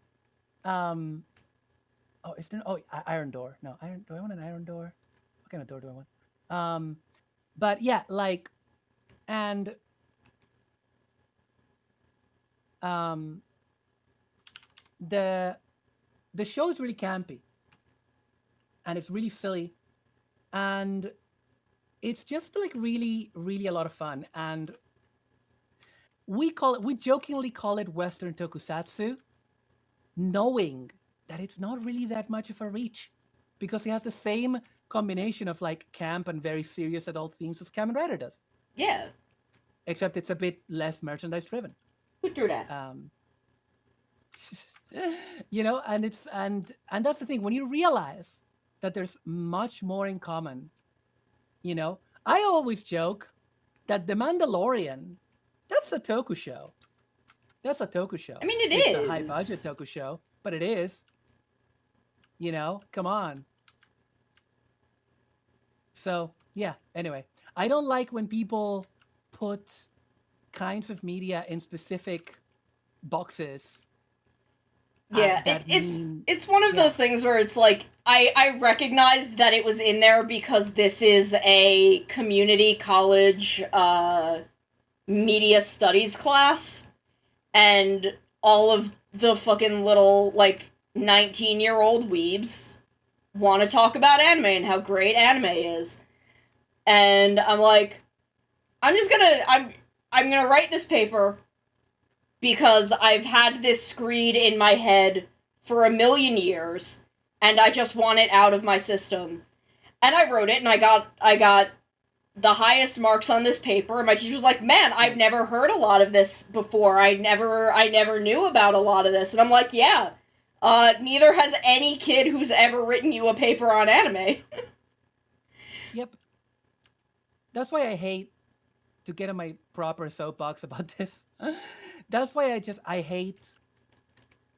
[SPEAKER 2] Iron Door. No, do I want an Iron Door? What kind of door do I want? But yeah, like, and, the show is really campy. And it's really silly. And it's just like really, really a lot of fun. And we jokingly call it Western Tokusatsu, knowing that it's not really that much of a reach, because it has the same combination of like camp and very serious adult themes as Kamen Rider does.
[SPEAKER 1] Yeah.
[SPEAKER 2] Except it's a bit less merchandise driven.
[SPEAKER 1] Who threw that?
[SPEAKER 2] And that's the thing, when you realize that there's much more in common. I always joke that The Mandalorian, that's a Toku show. That's a Toku show.
[SPEAKER 1] I mean,
[SPEAKER 2] it's
[SPEAKER 1] is
[SPEAKER 2] a high budget Toku show, but it is. Come on. So, yeah, anyway. I don't like when people put kinds of media in specific boxes.
[SPEAKER 1] Yeah, it's one of those things where it's like, I recognized that it was in there because this is a community college media studies class, and all of the fucking little, like, 19-year-old weebs want to talk about anime and how great anime is. And I'm like, I'm gonna write this paper because I've had this screed in my head for 1,000,000 years, and I just want it out of my system. And I wrote it, and I got the highest marks on this paper, and my teacher's like, man, I've never heard a lot of this before. I never knew about a lot of this. And I'm like, yeah, neither has any kid who's ever written you a paper on anime.
[SPEAKER 2] Yep. That's why I hate to get on my proper soapbox about this. That's why I hate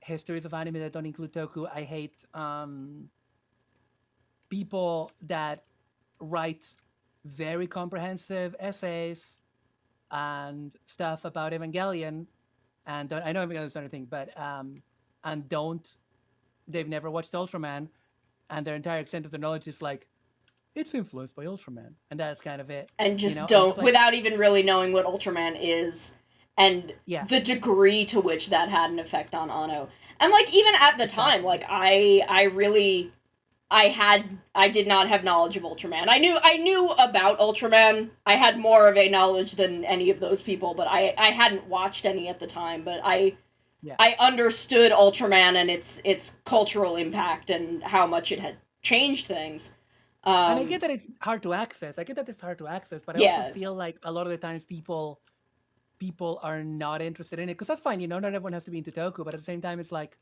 [SPEAKER 2] histories of anime that don't include Toku. I hate people that write very comprehensive essays and stuff about Evangelion, and I know Evangelion is another thing, but they've never watched Ultraman, and their entire extent of their knowledge is like, it's influenced by Ultraman, and that's kind of it.
[SPEAKER 1] And just don't, like, without even really knowing what Ultraman is. And the degree to which that had an effect on Anno. And, like, even at the time, like, I I did not have knowledge of Ultraman. I knew about Ultraman. I had more of a knowledge than any of those people, but I hadn't watched any at the time, but
[SPEAKER 2] Yeah.
[SPEAKER 1] I understood Ultraman and its cultural impact and how much it had changed things.
[SPEAKER 2] And I get that it's hard to access. I get that it's hard to access, but I also feel like a lot of the times people are not interested in it, because that's fine, you know, not everyone has to be into Toku, but at the same time, it's like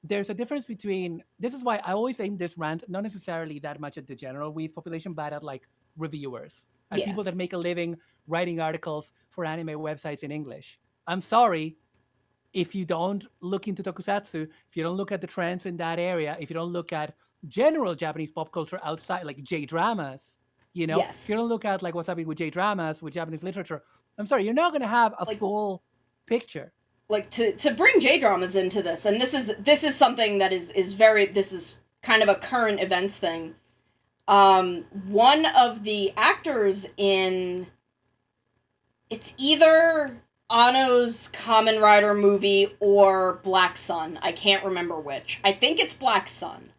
[SPEAKER 2] there's a difference between. This is why I always aim this rant not necessarily that much at the general weeb population, but at like reviewers and people that make a living writing articles for anime websites in English. I'm sorry if you don't look into tokusatsu, if you don't look at the trends in that area, if you don't look at general Japanese pop culture outside, like J dramas, you know, if you don't look at like what's happening with J dramas, with Japanese literature, I'm sorry, you're not going to have a full picture.
[SPEAKER 1] Like to bring J dramas into this, and this is something that is very, this is kind of a current events thing. One of the actors in, it's either Anno's Kamen Rider movie or Black Sun. I can't remember which. I think it's Black Sun.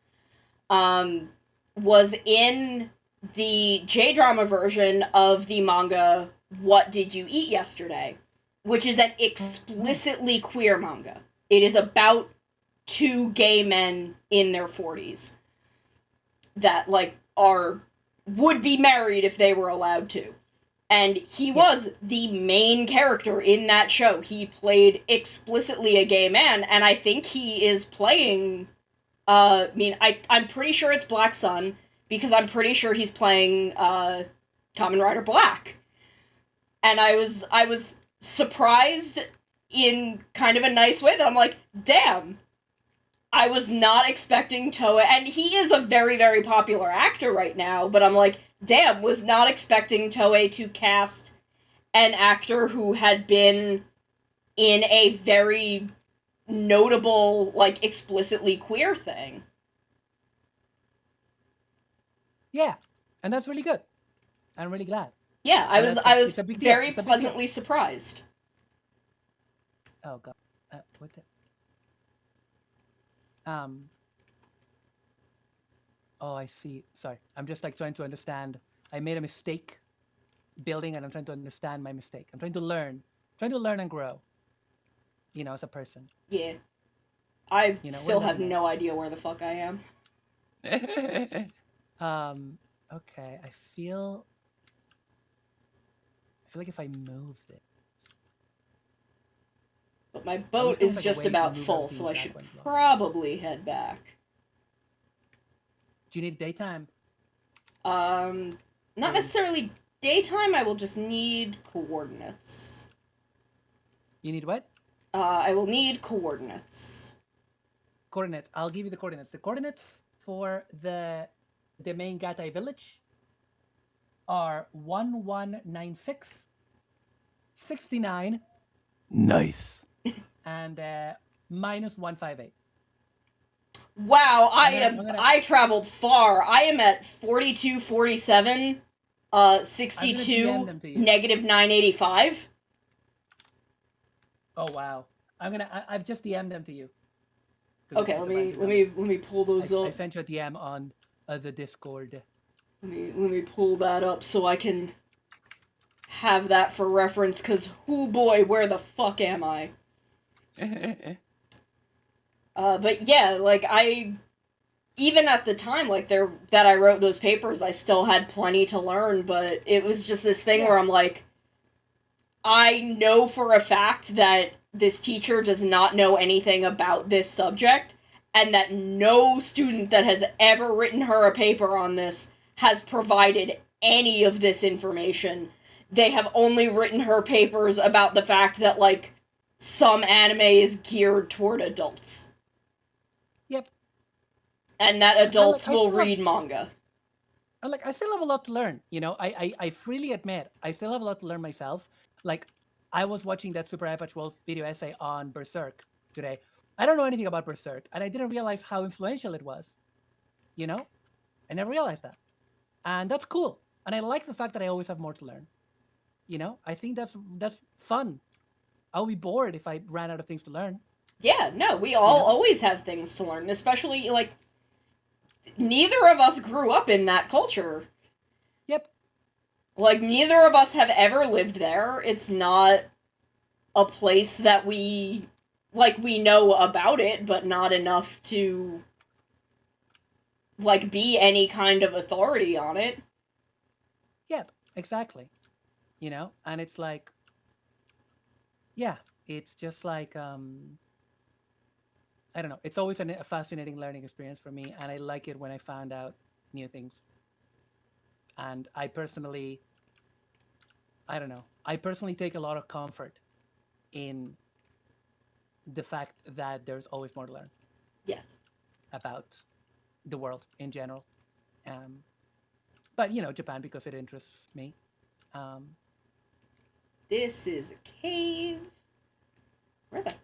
[SPEAKER 1] Was in the J-drama version of the manga What Did You Eat Yesterday, which is an explicitly queer manga. It is about two gay men in their 40s that like would be married if they were allowed to. And he was the main character in that show. He played explicitly a gay man, and I think he is playing I'm pretty sure it's Black Sun, because I'm pretty sure he's playing Kamen Rider Black. And I was surprised in kind of a nice way that I'm like, damn, I was not expecting Toei, and he is a very, very popular actor right now, but I'm like, damn, was not expecting Toei to cast an actor who had been in a very notable, like, explicitly queer thing.
[SPEAKER 2] Yeah, and that's really good. I'm really glad.
[SPEAKER 1] Yeah, I was very pleasantly surprised.
[SPEAKER 2] Oh god, what the? Oh, I see. Sorry, I'm just like trying to understand. I made a mistake building, and I'm trying to understand my mistake. I'm trying to learn and grow. You know, as a person.
[SPEAKER 1] Yeah, I still have no idea where the fuck I am.
[SPEAKER 2] Okay, I feel like if I moved it.
[SPEAKER 1] But my boat is just about full, so I should probably head back.
[SPEAKER 2] Do you need daytime?
[SPEAKER 1] Not necessarily daytime, I will just need coordinates.
[SPEAKER 2] You need what?
[SPEAKER 1] I will need coordinates.
[SPEAKER 2] Coordinates. I'll give you the coordinates. The coordinates for the main Gatai village are 1196 69. Nice. And minus 158.
[SPEAKER 1] Wow, I traveled far. I am at 4247, 62, negative 985.
[SPEAKER 2] Oh wow. I've just DM'd them to you.
[SPEAKER 1] Okay, let me pull those up.
[SPEAKER 2] I sent you a DM on the Discord.
[SPEAKER 1] Let me pull that up so I can have that for reference, cause oh boy, where the fuck am I? But yeah, like even at the time, like that I wrote those papers, I still had plenty to learn, but it was just this thing where I'm like, I know for a fact that this teacher does not know anything about this subject, and that no student that has ever written her a paper on this has provided any of this information. They have only written her papers about the fact that, like, some anime is geared toward adults.
[SPEAKER 2] Yep.
[SPEAKER 1] And that adults will read manga.
[SPEAKER 2] Like, I still have a lot to learn, you know? I freely admit, I still have a lot to learn myself. Like, I was watching that Super Apache Wolf video essay on Berserk today. I don't know anything about Berserk, and I didn't realize how influential it was. You know? I never realized that. And that's cool. And I like the fact that I always have more to learn. You know? I think that's fun. I'll be bored if I ran out of things to learn.
[SPEAKER 1] Yeah, no, we all always have things to learn, especially, like, neither of us grew up in that culture.
[SPEAKER 2] Yep.
[SPEAKER 1] Like, neither of us have ever lived there. It's not a place that we know about it, but not enough to like be any kind of authority on it.
[SPEAKER 2] Yep. Exactly. And it's like, yeah, it's just like I don't know. It's always a fascinating learning experience for me, and I like it when I found out new things. And I don't know. I personally take a lot of comfort in the fact that there's always more to learn
[SPEAKER 1] Yes.
[SPEAKER 2] about the world in general. Um, but Japan because it interests me. Um,
[SPEAKER 1] This is a cave. How the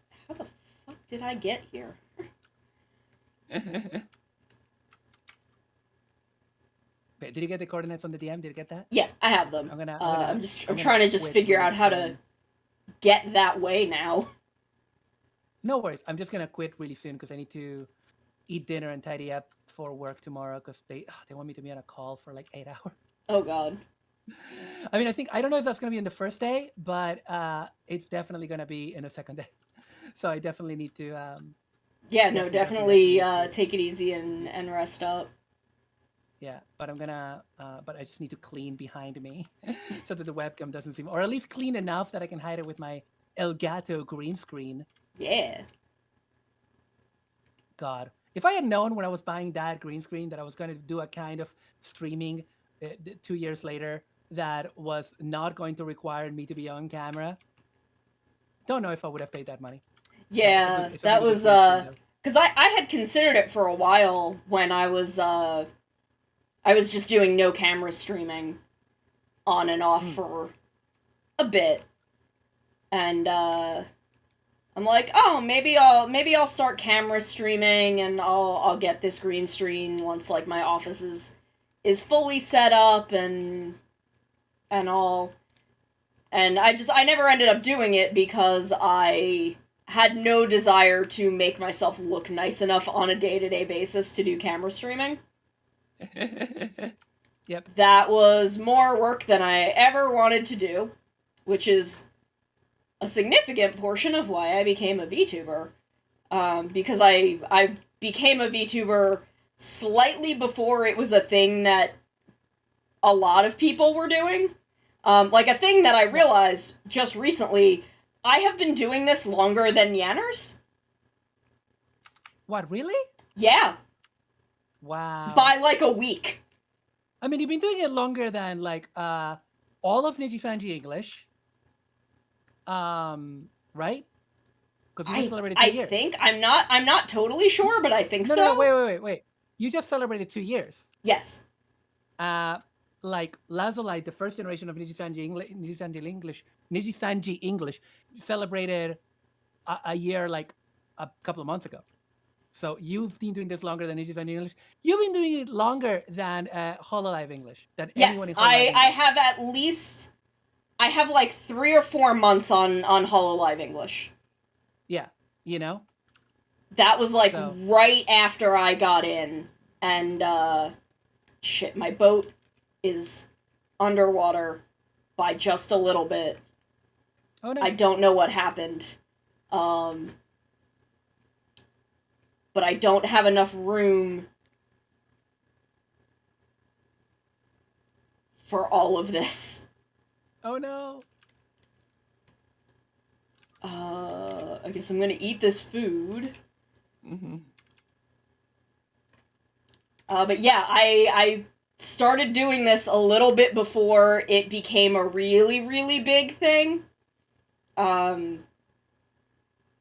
[SPEAKER 1] fuck did I get here?
[SPEAKER 2] Wait, did you get the coordinates on the DM? Did you get that?
[SPEAKER 1] Yeah, I have them.
[SPEAKER 2] I'm gonna.
[SPEAKER 1] I'm trying to just figure out how to get that way now.
[SPEAKER 2] No worries. I'm just gonna quit really soon because I need to eat dinner and tidy up for work tomorrow because they want me to be on a call for like 8 hours.
[SPEAKER 1] Oh god.
[SPEAKER 2] I mean, I don't know if that's gonna be in the first day, but it's definitely gonna be in the second day. So I definitely need to.
[SPEAKER 1] Yeah, no, definitely take it easy and rest up.
[SPEAKER 2] Yeah, but but I just need to clean behind me so that the webcam doesn't seem, or at least clean enough that I can hide it with my Elgato green screen.
[SPEAKER 1] Yeah.
[SPEAKER 2] God, if I had known when I was buying that green screen that I was going to do a kind of streaming 2 years later that was not going to require me to be on camera, don't know if I would have paid that money.
[SPEAKER 1] Yeah,
[SPEAKER 2] it's a
[SPEAKER 1] that
[SPEAKER 2] really
[SPEAKER 1] was
[SPEAKER 2] good green screen,
[SPEAKER 1] because I had considered it for a while when I was just doing no camera streaming on and off for a bit. And I'm like, "Oh, maybe I'll start camera streaming and I'll get this green screen once like my office is fully set up and all." And I never ended up doing it because I had no desire to make myself look nice enough on a day-to-day basis to do camera streaming.
[SPEAKER 2] Yep.
[SPEAKER 1] That was more work than I ever wanted to do, which is a significant portion of why I became a VTuber. Because I became a VTuber slightly before it was a thing that a lot of people were doing. Like a thing that I realized just recently, I have been doing this longer than Yanners.
[SPEAKER 2] What, really?
[SPEAKER 1] Yeah.
[SPEAKER 2] Wow.
[SPEAKER 1] By like a week.
[SPEAKER 2] I mean, you've been doing it longer than like all of Nijisanji English. Right? Because you just celebrated 2 years.
[SPEAKER 1] I think I'm not totally sure, but I think so.
[SPEAKER 2] No, wait. You just celebrated 2 years.
[SPEAKER 1] Yes.
[SPEAKER 2] Like Lazulite, the first generation of Nijisanji English celebrated a year like a couple of months ago. So you've been doing this longer than Nijisanji English. You've been doing it longer than Hololive English. That anyone in Hololive
[SPEAKER 1] I have at least I have like 3 or 4 months on Hololive English.
[SPEAKER 2] Yeah,
[SPEAKER 1] That was like right after I got in, and shit, my boat is underwater by just a little bit.
[SPEAKER 2] Oh no.
[SPEAKER 1] I don't know what happened. But I don't have enough room for all of this.
[SPEAKER 2] Oh no.
[SPEAKER 1] I guess I'm gonna eat this food.
[SPEAKER 2] Mm-hmm.
[SPEAKER 1] But yeah, I started doing this a little bit before it became a really, really big thing. And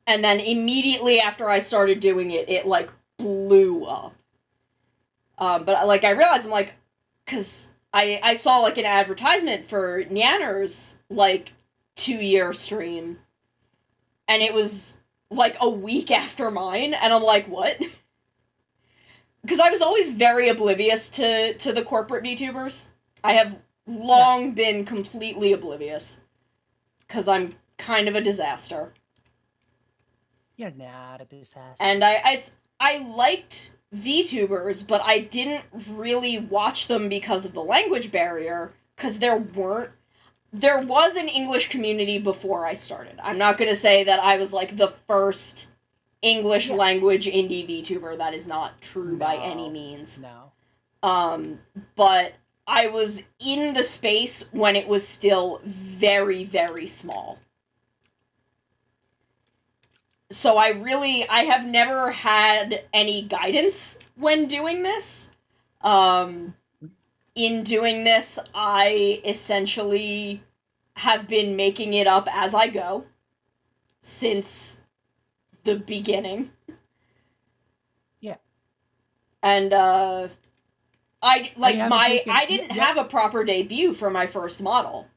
[SPEAKER 1] then immediately after I started doing it, it like blew up. But like I realized, I'm like, because I saw like an advertisement for Nyanner's like 2-year stream, and it was like a week after mine, and I'm like, what? Because I was always very oblivious to the corporate VTubers. I have long been completely oblivious. Because I'm kind of a disaster.
[SPEAKER 2] You're not a disaster.
[SPEAKER 1] And I liked VTubers, but I didn't really watch them because of the language barrier, because there was an English community before I started. I'm not going to say that I was like the first English
[SPEAKER 2] Yeah.
[SPEAKER 1] language indie VTuber. That is not true by any
[SPEAKER 2] No.
[SPEAKER 1] means.
[SPEAKER 2] No.
[SPEAKER 1] But I was in the space when it was still very, very small. So I have never had any guidance when doing this. In doing this, I essentially have been making it up as I go since the beginning.
[SPEAKER 2] Yeah.
[SPEAKER 1] And I like
[SPEAKER 2] haven't
[SPEAKER 1] my
[SPEAKER 2] taken-
[SPEAKER 1] I didn't
[SPEAKER 2] yeah.
[SPEAKER 1] have a proper debut for my first model.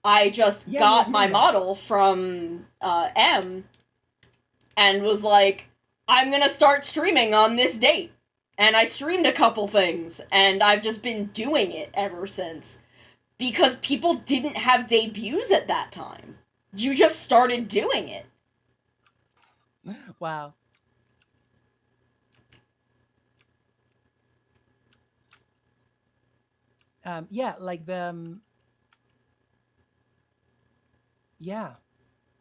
[SPEAKER 1] I just
[SPEAKER 2] Yeah,
[SPEAKER 1] got
[SPEAKER 2] you
[SPEAKER 1] my
[SPEAKER 2] told me that.
[SPEAKER 1] model from M and was like, I'm gonna start streaming on this date. And I streamed a couple things, and I've just been doing it ever since. Because people didn't have debuts at that time. You just started doing it.
[SPEAKER 2] Wow. Yeah, like the yeah.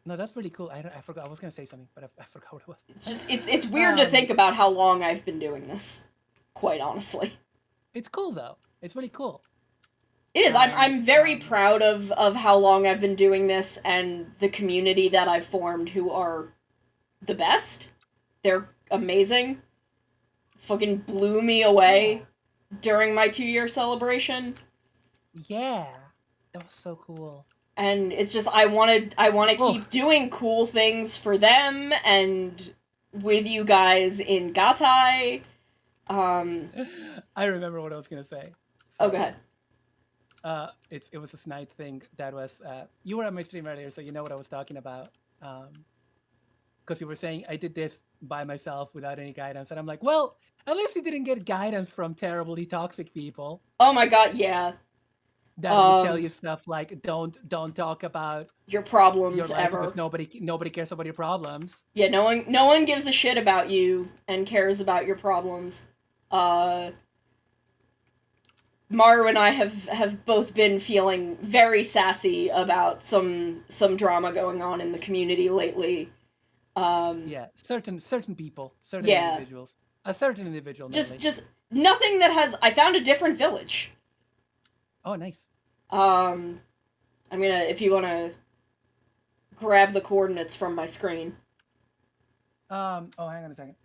[SPEAKER 2] No, that's really cool. I forgot. I was gonna say something, but I forgot what it was.
[SPEAKER 1] It's weird to think about how long I've been doing this. Quite honestly.
[SPEAKER 2] It's cool though. It's really cool.
[SPEAKER 1] It is. I'm very proud of how long I've been doing this and the community that I've formed, who are the best. They're amazing. Fucking blew me away during my 2-year celebration.
[SPEAKER 2] Yeah, that was so cool.
[SPEAKER 1] And it's just I want to keep doing cool things for them and with you guys in Gatai.
[SPEAKER 2] I remember what I was gonna say.
[SPEAKER 1] Oh, go ahead.
[SPEAKER 2] It was a Snide thing that was you were on my stream earlier, so you know what I was talking about. Because you were saying I did this by myself without any guidance, and I'm like, well, at least you didn't get guidance from terribly toxic people.
[SPEAKER 1] Oh my god, yeah.
[SPEAKER 2] That would tell you stuff like don't talk about
[SPEAKER 1] your problems
[SPEAKER 2] your life
[SPEAKER 1] ever.
[SPEAKER 2] because nobody cares about your problems.
[SPEAKER 1] Yeah, no one gives a shit about you and cares about your problems. Maru and I have both been feeling very sassy about some drama going on in the community lately.
[SPEAKER 2] Yeah, certain people, certain individuals, a certain individual.
[SPEAKER 1] Just nothing that has. I found a different village.
[SPEAKER 2] Oh, nice.
[SPEAKER 1] I'm gonna, if you wanna grab the coordinates from my screen.
[SPEAKER 2] Oh, hang on a second.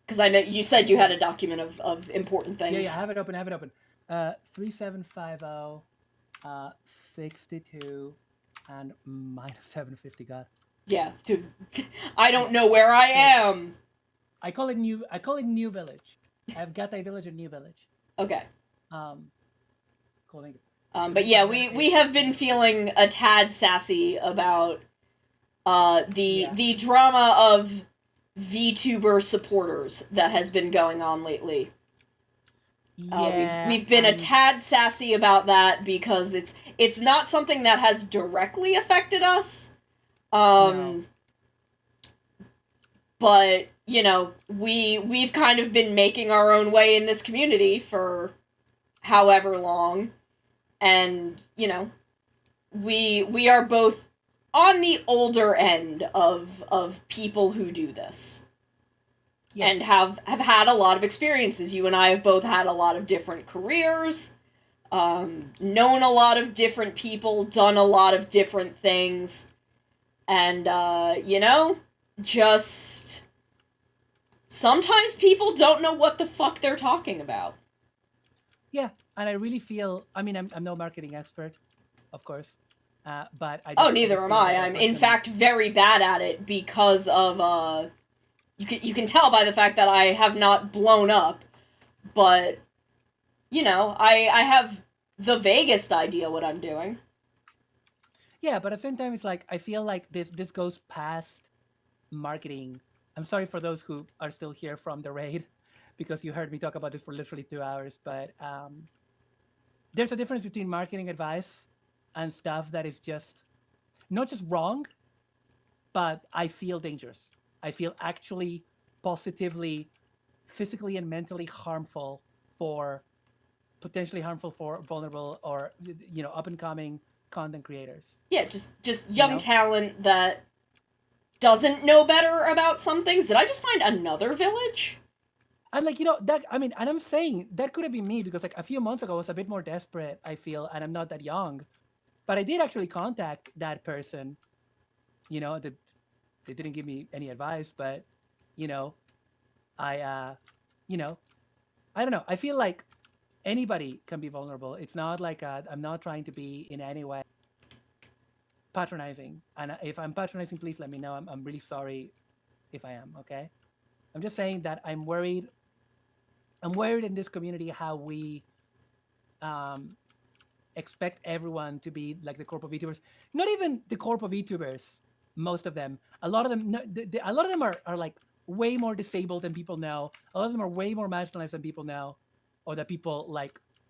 [SPEAKER 1] Because I know you said you had a document of important things.
[SPEAKER 2] Yeah, I have it open. 3750, 62, and minus 750. God.
[SPEAKER 1] Yeah, dude. I don't know where I am.
[SPEAKER 2] I call it new village. I've got a village and new village.
[SPEAKER 1] Okay.
[SPEAKER 2] Cool.
[SPEAKER 1] But yeah, we have been feeling a tad sassy about the drama of VTuber supporters that has been going on lately. We've been a tad sassy about that because it's not something that has directly affected us.
[SPEAKER 2] No.
[SPEAKER 1] But you know, we've kind of been making our own way in this community for however long, and you know, we are both on the older end of people who do this. Yes. And have had a lot of experiences. You and I have both had a lot of different careers, known a lot of different people, done a lot of different things, and you know, just sometimes people don't know what the fuck they're talking about.
[SPEAKER 2] Yeah, and I really feel. I mean, I'm no marketing expert, of course, but
[SPEAKER 1] neither am I. I'm in fact very bad at it because of You can tell by the fact that I have not blown up, but you know, I have the vaguest idea what I'm doing.
[SPEAKER 2] Yeah, but at the same time, it's like I feel like this goes past marketing. I'm sorry for those who are still here from the raid, because you heard me talk about this for literally 2 hours. But there's a difference between marketing advice and stuff that is just not just wrong, but I feel dangerous. I feel actually positively, physically and mentally harmful for potentially harmful for vulnerable or up and coming content creators.
[SPEAKER 1] Yeah, just
[SPEAKER 2] You
[SPEAKER 1] young
[SPEAKER 2] know,
[SPEAKER 1] talent that doesn't know better about some things. Did I just find another village?
[SPEAKER 2] and like that. I mean, and I'm saying that could have been me because like a few months ago I was a bit more desperate. I feel, and I'm not that young, but I did actually contact that person. They didn't give me any advice, but you know, I you know, I don't know. I feel like anybody can be vulnerable. It's not like I'm not trying to be in any way patronizing. And if I'm patronizing, please let me know. I'm really sorry if I am. Okay. I'm just saying that I'm worried. I'm worried in this community how we um, expect everyone to be like the corporate VTubers. Not even the corporate VTubers. Most of them. A lot of them. No, a lot of them are like way more disabled than people know. A lot of them are way more marginalized than people know, or that people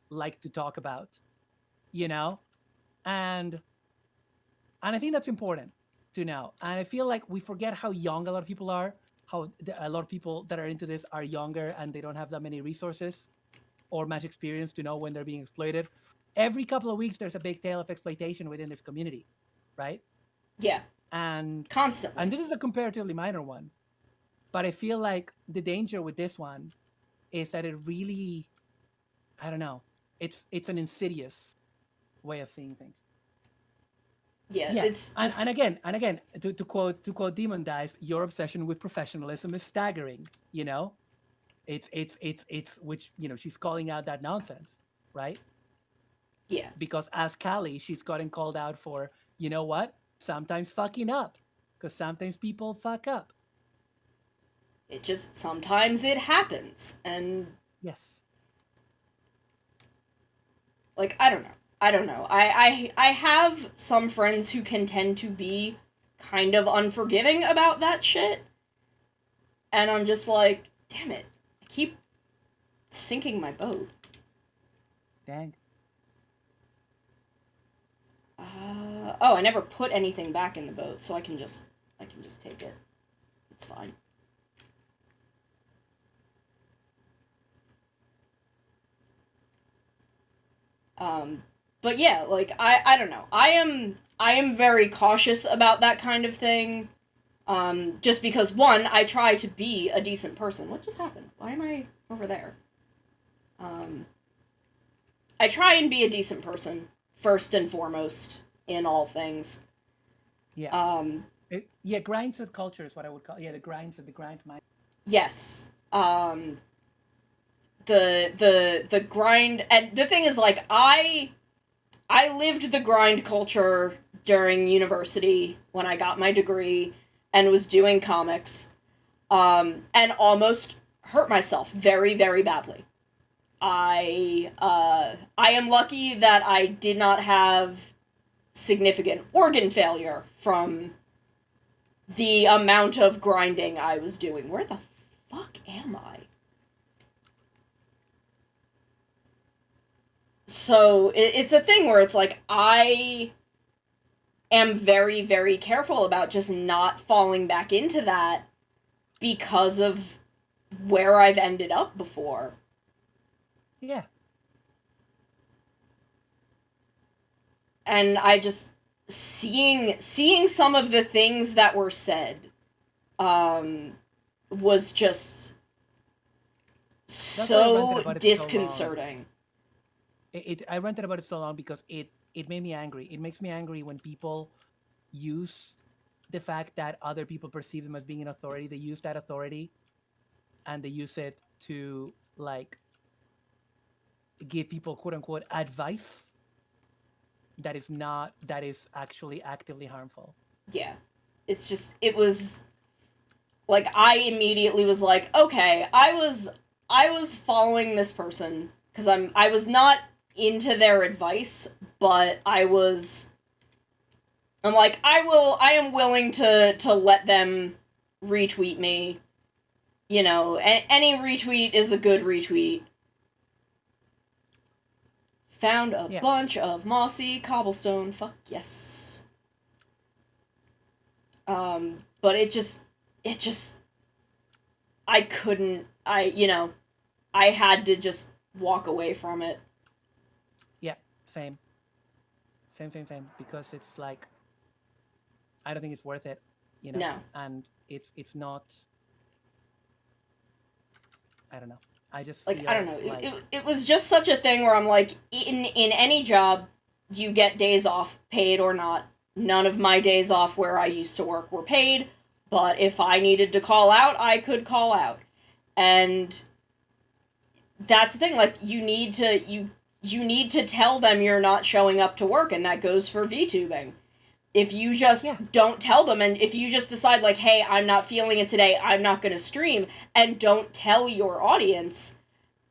[SPEAKER 2] like to talk about. You know, and I think that's important to know. And I feel like we forget how young a lot of people are. How a lot of people that are into this are younger and they don't have that many resources or much experience to know when they're being exploited. Every couple of weeks, there's a big tale of exploitation within this community, right?
[SPEAKER 1] Yeah,
[SPEAKER 2] And
[SPEAKER 1] constantly.
[SPEAKER 2] this is a comparatively minor one, but I feel like the danger with this one is that it really, I don't know, it's an insidious way of seeing things.
[SPEAKER 1] Yeah,
[SPEAKER 2] Yeah,
[SPEAKER 1] it's just
[SPEAKER 2] and again, to quote Demon Dice, your obsession with professionalism is staggering. It's which she's calling out that nonsense, right?
[SPEAKER 1] yeah.
[SPEAKER 2] Because as Callie, she's gotten called out for what? Sometimes fucking up, because sometimes people fuck up.
[SPEAKER 1] It just sometimes it happens, and
[SPEAKER 2] Yes.
[SPEAKER 1] like I don't know. I don't know. I have some friends who can tend to be kind of unforgiving about that shit, and I'm just like, damn it, I keep sinking my boat.
[SPEAKER 2] Dang.
[SPEAKER 1] Oh, I never put anything back in the boat, so I can just take it. It's fine. Um, but yeah, like I don't know. I am very cautious about that kind of thing. Just because one, I try to be a decent person. What just happened? Why am I over there? Um, I try and be a decent person first and foremost in all things.
[SPEAKER 2] Yeah.
[SPEAKER 1] Um,
[SPEAKER 2] Yeah. Grinds of culture is what I would call. Yeah, the grind mind.
[SPEAKER 1] yes. The grind, and the thing is, like, I lived the grind culture during university when I got my degree and was doing comics, and almost hurt myself very, very badly. I am lucky that I did not have significant organ failure from the amount of grinding I was doing. Where the fuck am I? So it's a thing where it's like I am very, very careful about just not falling back into that because of where I've ended up before.
[SPEAKER 2] Yeah.
[SPEAKER 1] And I just seeing some of the things that were said was just
[SPEAKER 2] That's why I ranted
[SPEAKER 1] so
[SPEAKER 2] about it so long.
[SPEAKER 1] disconcerting.
[SPEAKER 2] I ranted about it so long because it made me angry. It makes me angry when people use the fact that other people perceive them as being an authority. They use that authority and they use it to like give people quote unquote advice that is actually actively harmful.
[SPEAKER 1] Yeah. It was like I immediately was like, okay, I was following this person because I was not into their advice, but I'm like I am willing to let them retweet me. Any retweet is a good retweet. Found a
[SPEAKER 2] Yeah.
[SPEAKER 1] bunch of mossy cobblestone. Fuck yes. But it just it just, I couldn't, I had to just walk away from it.
[SPEAKER 2] Yeah, same. Same. Because it's like I don't think it's worth it,
[SPEAKER 1] No.
[SPEAKER 2] and it's not. I don't know. I just
[SPEAKER 1] Like, I don't
[SPEAKER 2] feel
[SPEAKER 1] know.
[SPEAKER 2] like
[SPEAKER 1] It was just such a thing where I'm like, in any job, you get days off, paid or not. None of my days off where I used to work were paid, but if I needed to call out, I could call out. And that's the thing, like, you need to tell them you're not showing up to work, and that goes for VTubing. If you just
[SPEAKER 2] yeah,
[SPEAKER 1] don't tell them, and if you just decide, like, hey, I'm not feeling it today, I'm not going to stream, and don't tell your audience,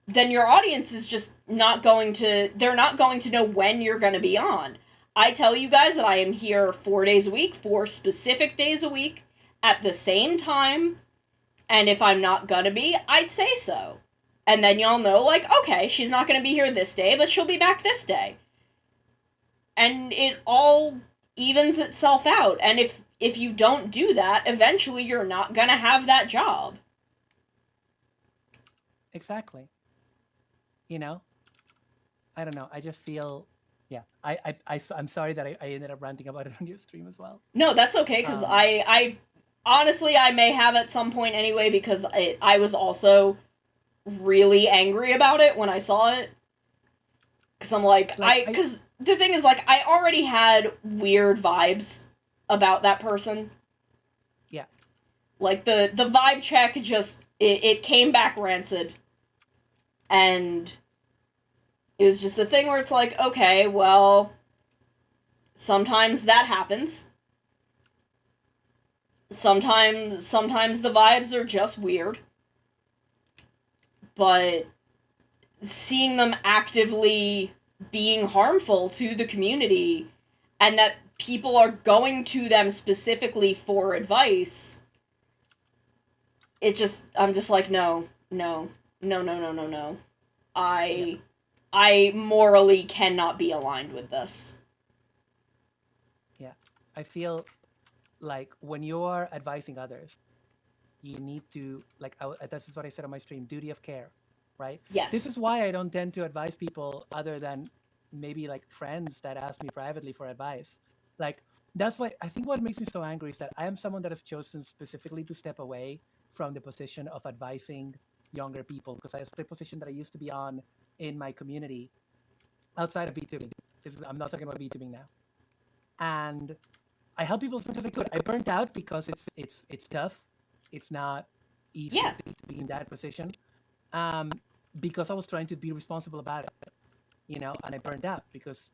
[SPEAKER 1] then your audience is just not going to, they're not going to know when you're going to be on. I tell you guys that I am here 4 days a week, 4 specific days a week, at the same time, and if I'm not gonna be, I'd say so. And then y'all know, like, okay, she's not gonna be here this day, but she'll be back this day. And it all evens itself out. And if you don't do that, eventually you're not gonna have that job.
[SPEAKER 2] exactly. I don't know. I just feel, yeah. I'm sorry that I ended up ranting about it on your stream as well.
[SPEAKER 1] No, that's okay, because I honestly, I may have at some point anyway, because I was also really angry about it when I saw it. Because I'm like, because the thing is, like, I already had weird vibes about that person.
[SPEAKER 2] Yeah.
[SPEAKER 1] Like, the vibe check just, it came back rancid. And it was just a thing where it's like, okay, well, sometimes that happens. Sometimes the vibes are just weird. But seeing them actively being harmful to the community, and that people are going to them specifically for advice, I'm just like, no. I morally cannot be aligned with this.
[SPEAKER 2] Yeah. I feel like when you're advising others, you need to, like, this is what I said on my stream, duty of care, right?
[SPEAKER 1] Yes.
[SPEAKER 2] This is why I don't tend to advise people other than maybe like friends that ask me privately for advice. Like, that's why I think what makes me so angry is that I am someone that has chosen specifically to step away from the position of advising younger people, because that's the position that I used to be on in my community outside of VTubing. I'm not talking about VTubing now. And I help people as much as I could. I burnt out because it's tough. It's not easy to be in that position. Because I was trying to be responsible about it, and I burned out because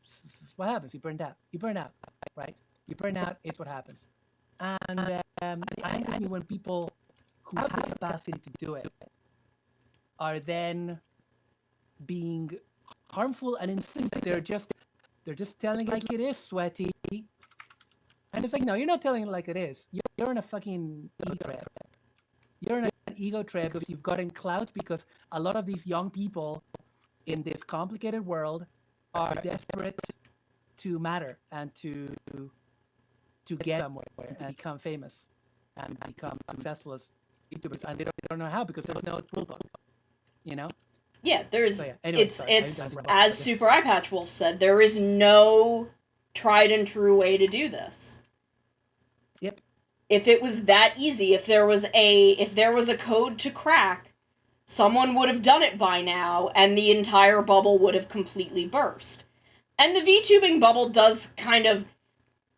[SPEAKER 2] what happens? You burned out. You burn out, right? You burn out. It's what happens. And it angers me when people who have the capacity to do it are then being harmful and insist that they're just telling it like it is, Sweaty. And it's like, no, you're not telling it like it is. You're in a fucking ego trip. You're in an ego trip because you've gotten clout, because a lot of these young people in this complicated world are desperate to matter and to get somewhere and become famous and become successful as YouTubers, and they don't know how because there's no rule book,
[SPEAKER 1] Yeah, there's.
[SPEAKER 2] So, yeah. Anyway,
[SPEAKER 1] it's
[SPEAKER 2] sorry,
[SPEAKER 1] it's as Super Eye Patch Wolf said, there is no tried and true way to do this.
[SPEAKER 2] Yep.
[SPEAKER 1] If it was that easy, if there was a code to crack, someone would have done it by now, and the entire bubble would have completely burst. And the VTubing bubble does kind of,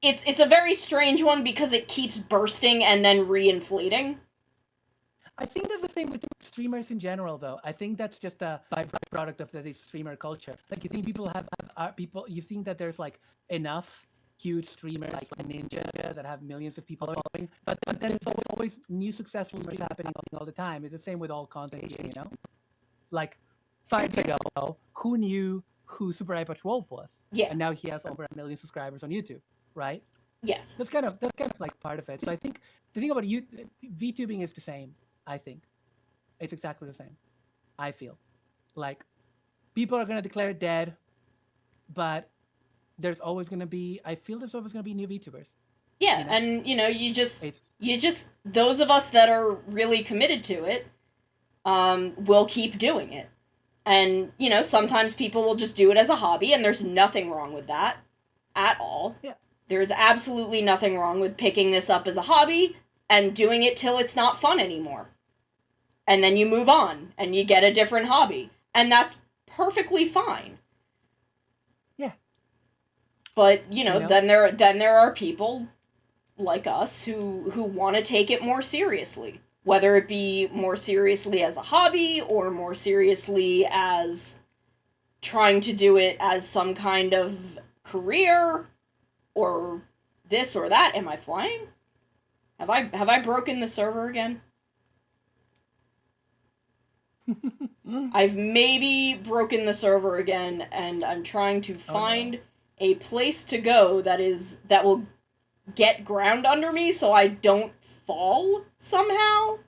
[SPEAKER 1] it's a very strange one because it keeps bursting and then reinflating.
[SPEAKER 2] I think that's the same with streamers in general, though. I think that's just a byproduct of the streamer culture. Like, you think people you think that there's like enough huge streamers like Ninja that have millions of people following, but then there's always new successful streamers happening all the time. It's the same with all content, Like 5 years ago, who knew who Super Eye Patch Wolf was?
[SPEAKER 1] Yeah.
[SPEAKER 2] And now he has over 1 million subscribers on YouTube, right?
[SPEAKER 1] Yes.
[SPEAKER 2] That's kind of like part of it. So I think the thing about VTubing is the same. I think it's exactly the same. I feel like people are gonna declare it dead, but there's always gonna be. I feel there's always gonna be new VTubers.
[SPEAKER 1] Yeah, and you just those of us that are really committed to it, will keep doing it. And, sometimes people will just do it as a hobby, and there's nothing wrong with that at all.
[SPEAKER 2] Yeah.
[SPEAKER 1] There's absolutely nothing wrong with picking this up as a hobby and doing it till it's not fun anymore. And then you move on and you get a different hobby. And that's perfectly fine.
[SPEAKER 2] Yeah.
[SPEAKER 1] But, then there are people like us who want to take it more seriously. Whether it be more seriously as a hobby or more seriously as trying to do it as some kind of career or this or that. Am I flying? Have I broken the server again? I've maybe broken the server again, and I'm trying to find a place to go that will get ground under me so I don't fall somehow.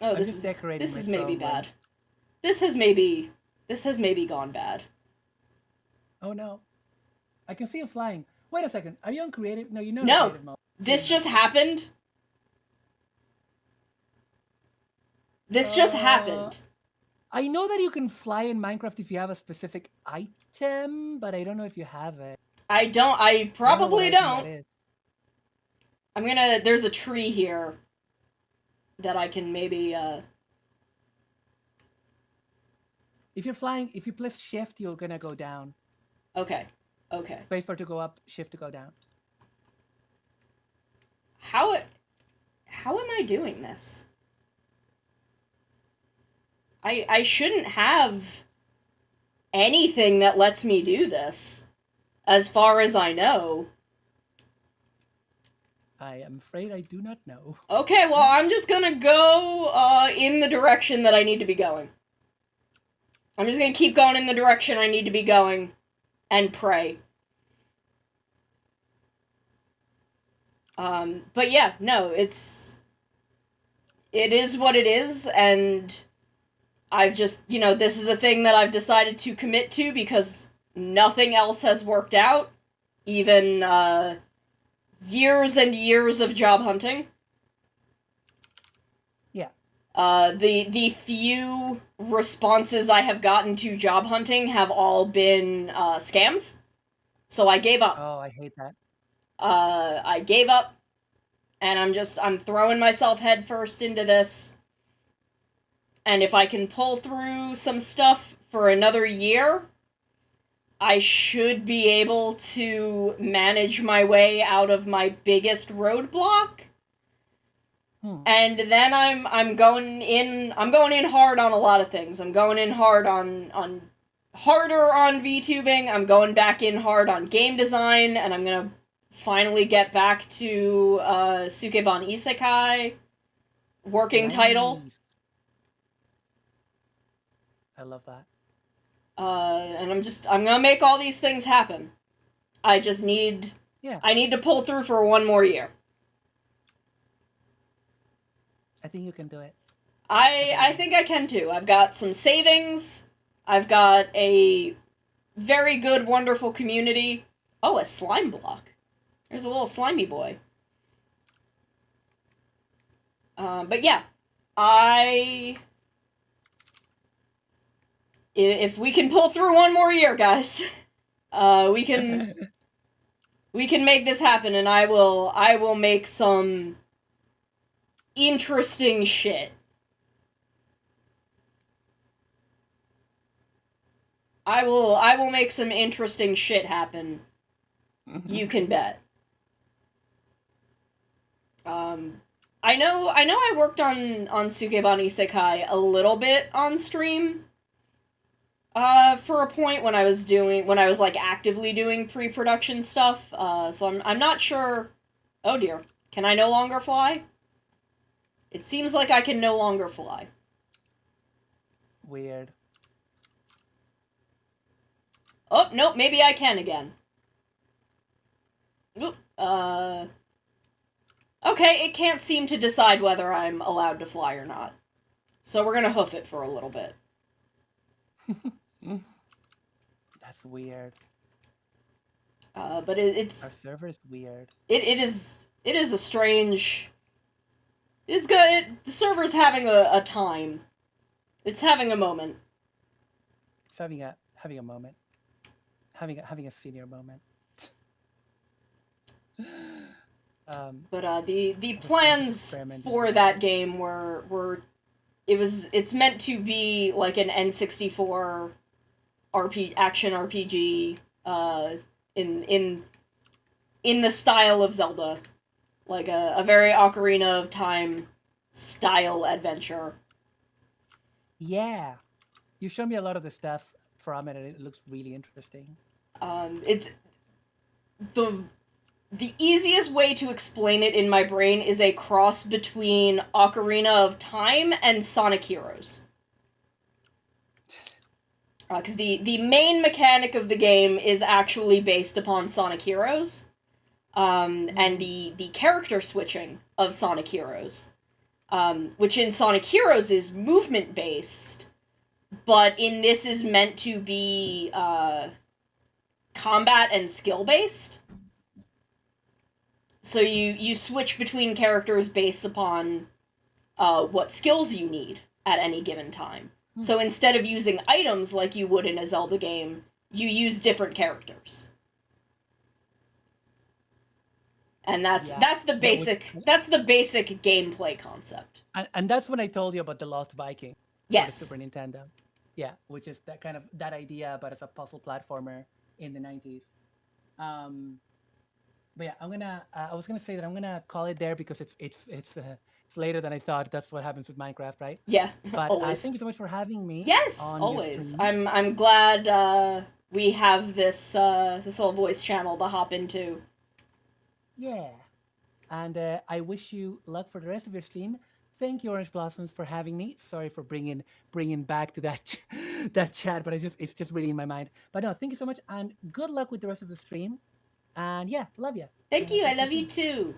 [SPEAKER 1] Oh, this is maybe bad. This has maybe gone bad.
[SPEAKER 2] Oh no. I can see you flying. Wait a second. Are you on creative? No, you're not
[SPEAKER 1] No.
[SPEAKER 2] on creative mode.
[SPEAKER 1] This just happened. This just happened.
[SPEAKER 2] I know that you can fly in Minecraft if you have a specific item, but I don't know if you have it.
[SPEAKER 1] I probably don't. There's a tree here that I can maybe,
[SPEAKER 2] If you're flying, if you press shift, you're gonna go down.
[SPEAKER 1] Okay.
[SPEAKER 2] Spacebar to go up, shift to go down.
[SPEAKER 1] How am I doing this? I shouldn't have anything that lets me do this, as far as I know.
[SPEAKER 2] I am afraid I do not know.
[SPEAKER 1] Okay, well, I'm just gonna go in the direction that I need to be going. I'm just gonna keep going in the direction I need to be going and pray. But yeah, no, it is what it is, and I've just, this is a thing that I've decided to commit to because nothing else has worked out. Even, years and years of job hunting.
[SPEAKER 2] Yeah.
[SPEAKER 1] The few responses I have gotten to job hunting have all been, scams. So I gave up.
[SPEAKER 2] Oh, I hate that.
[SPEAKER 1] I gave up, and I'm throwing myself headfirst into this. And if I can pull through some stuff for another year, I should be able to manage my way out of my biggest roadblock. And then I'm going in hard on a lot of things. I'm going in hard harder on VTubing. I'm going back in hard on game design, and I'm gonna finally get back to Sukeban Isekai working title.
[SPEAKER 2] I love that.
[SPEAKER 1] And I'm gonna make all these things happen. I just need I need to pull through for one more year.
[SPEAKER 2] I think you can do it.
[SPEAKER 1] I think I can too. I've got some savings. I've got a very good, wonderful community. Oh, a slime block. There's a little slimy boy. But yeah, if we can pull through one more year, guys, we can make this happen, and I will make some interesting shit. I will make some interesting shit happen. You can bet. I know I worked on Sukeban Isekai a little bit on stream. For a point when I was like actively doing pre-production stuff. So I'm not sure. Oh dear. Can I no longer fly? It seems like I can no longer fly.
[SPEAKER 2] Weird.
[SPEAKER 1] Oh, nope, maybe I can again. Oop, okay, it can't seem to decide whether I'm allowed to fly or not. So we're gonna hoof it for a little bit.
[SPEAKER 2] That's weird.
[SPEAKER 1] But
[SPEAKER 2] Our server is weird.
[SPEAKER 1] it is a strange. It's good. The server's having a time. It's having a moment.
[SPEAKER 2] It's having a moment. Having a senior moment.
[SPEAKER 1] But the
[SPEAKER 2] I'm just
[SPEAKER 1] plans
[SPEAKER 2] experimenting
[SPEAKER 1] for
[SPEAKER 2] with
[SPEAKER 1] that
[SPEAKER 2] it.
[SPEAKER 1] game were it's meant to be like an N64 action RPG in in the style of Zelda, like a very Ocarina of Time style adventure.
[SPEAKER 2] Yeah, you showed me a lot of the stuff from it, and it looks really interesting.
[SPEAKER 1] It's the easiest way to explain it in my brain is a cross between Ocarina of Time and Sonic Heroes. Because the main mechanic of the game is actually based upon Sonic Heroes, and the character switching of Sonic Heroes, which in Sonic Heroes is movement based, but in this is meant to be combat and skill based. So you switch between characters based upon what skills you need at any given time. So instead of using items like you would in a Zelda game, you use different characters. And
[SPEAKER 2] Yeah,
[SPEAKER 1] that's the
[SPEAKER 2] that was,
[SPEAKER 1] basic gameplay concept.
[SPEAKER 2] and that's when I told you about the Lost Viking for the Super
[SPEAKER 1] Yes.
[SPEAKER 2] Nintendo. Yeah, which is that kind of that idea, but as a puzzle platformer in the 90s. Um, but yeah, I was gonna say that I'm gonna call it there because it's later than I thought. That's what happens with Minecraft, right?
[SPEAKER 1] Yeah,
[SPEAKER 2] But
[SPEAKER 1] always.
[SPEAKER 2] thank you so much for having me
[SPEAKER 1] Yes,
[SPEAKER 2] on your
[SPEAKER 1] always.
[SPEAKER 2] stream.
[SPEAKER 1] I'm glad we have this little voice channel to hop into.
[SPEAKER 2] Yeah, and I wish you luck for the rest of your stream. Thank you, Orange Blossoms, for having me. Sorry for bringing back to that that chat, but it's just really in my mind. But no, thank you so much, and good luck with the rest of the stream. And yeah, love you.
[SPEAKER 1] Thank you. I
[SPEAKER 2] Talk to you
[SPEAKER 1] love you
[SPEAKER 2] soon.
[SPEAKER 1] too.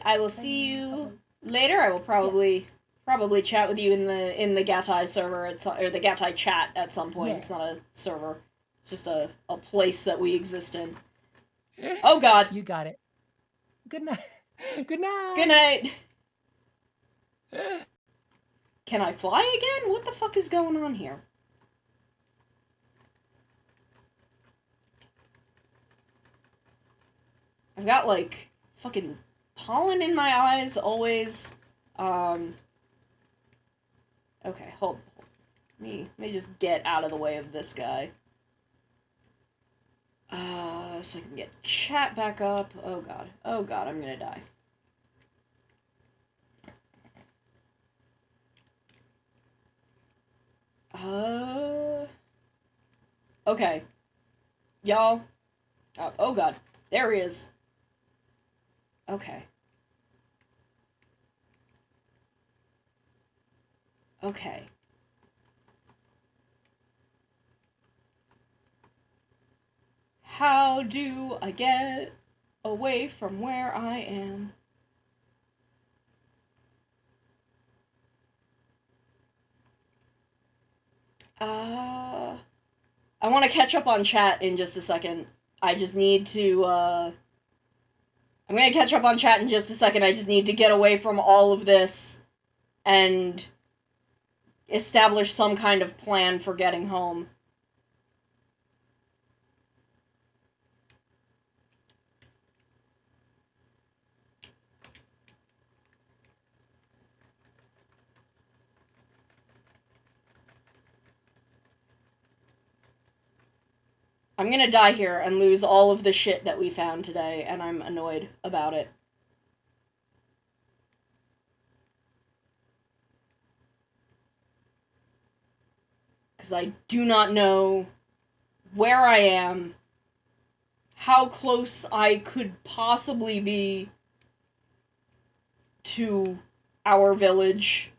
[SPEAKER 1] I will
[SPEAKER 2] Bye.
[SPEAKER 1] see
[SPEAKER 2] Bye.
[SPEAKER 1] you
[SPEAKER 2] Bye.
[SPEAKER 1] later. I will
[SPEAKER 2] Yeah.
[SPEAKER 1] probably chat with you in the Gatai server or the Gatai chat at some point.
[SPEAKER 2] Yeah.
[SPEAKER 1] It's not a server. It's just a place that we exist in. Oh god.
[SPEAKER 2] You got it. Good night. Good
[SPEAKER 1] Good
[SPEAKER 2] night.
[SPEAKER 1] night. Can I fly again? What the fuck is going on here? I've got like fucking pollen in my eyes always. Um Okay, hold. Let me just get out of the way of this guy. So I can get chat back up. Oh god. Oh god, I'm gonna die. Okay. Y'all. Oh god. There he is. Okay. Okay. How do I get away from where I am? I want to catch up on chat in just a second. I just need to, I'm gonna catch up on chat in just a second. I just need to get away from all of this and establish some kind of plan for getting home. I'm gonna die here and lose all of the shit that we found today, and I'm annoyed about it. Because I do not know where I am, how close I could possibly be to our village.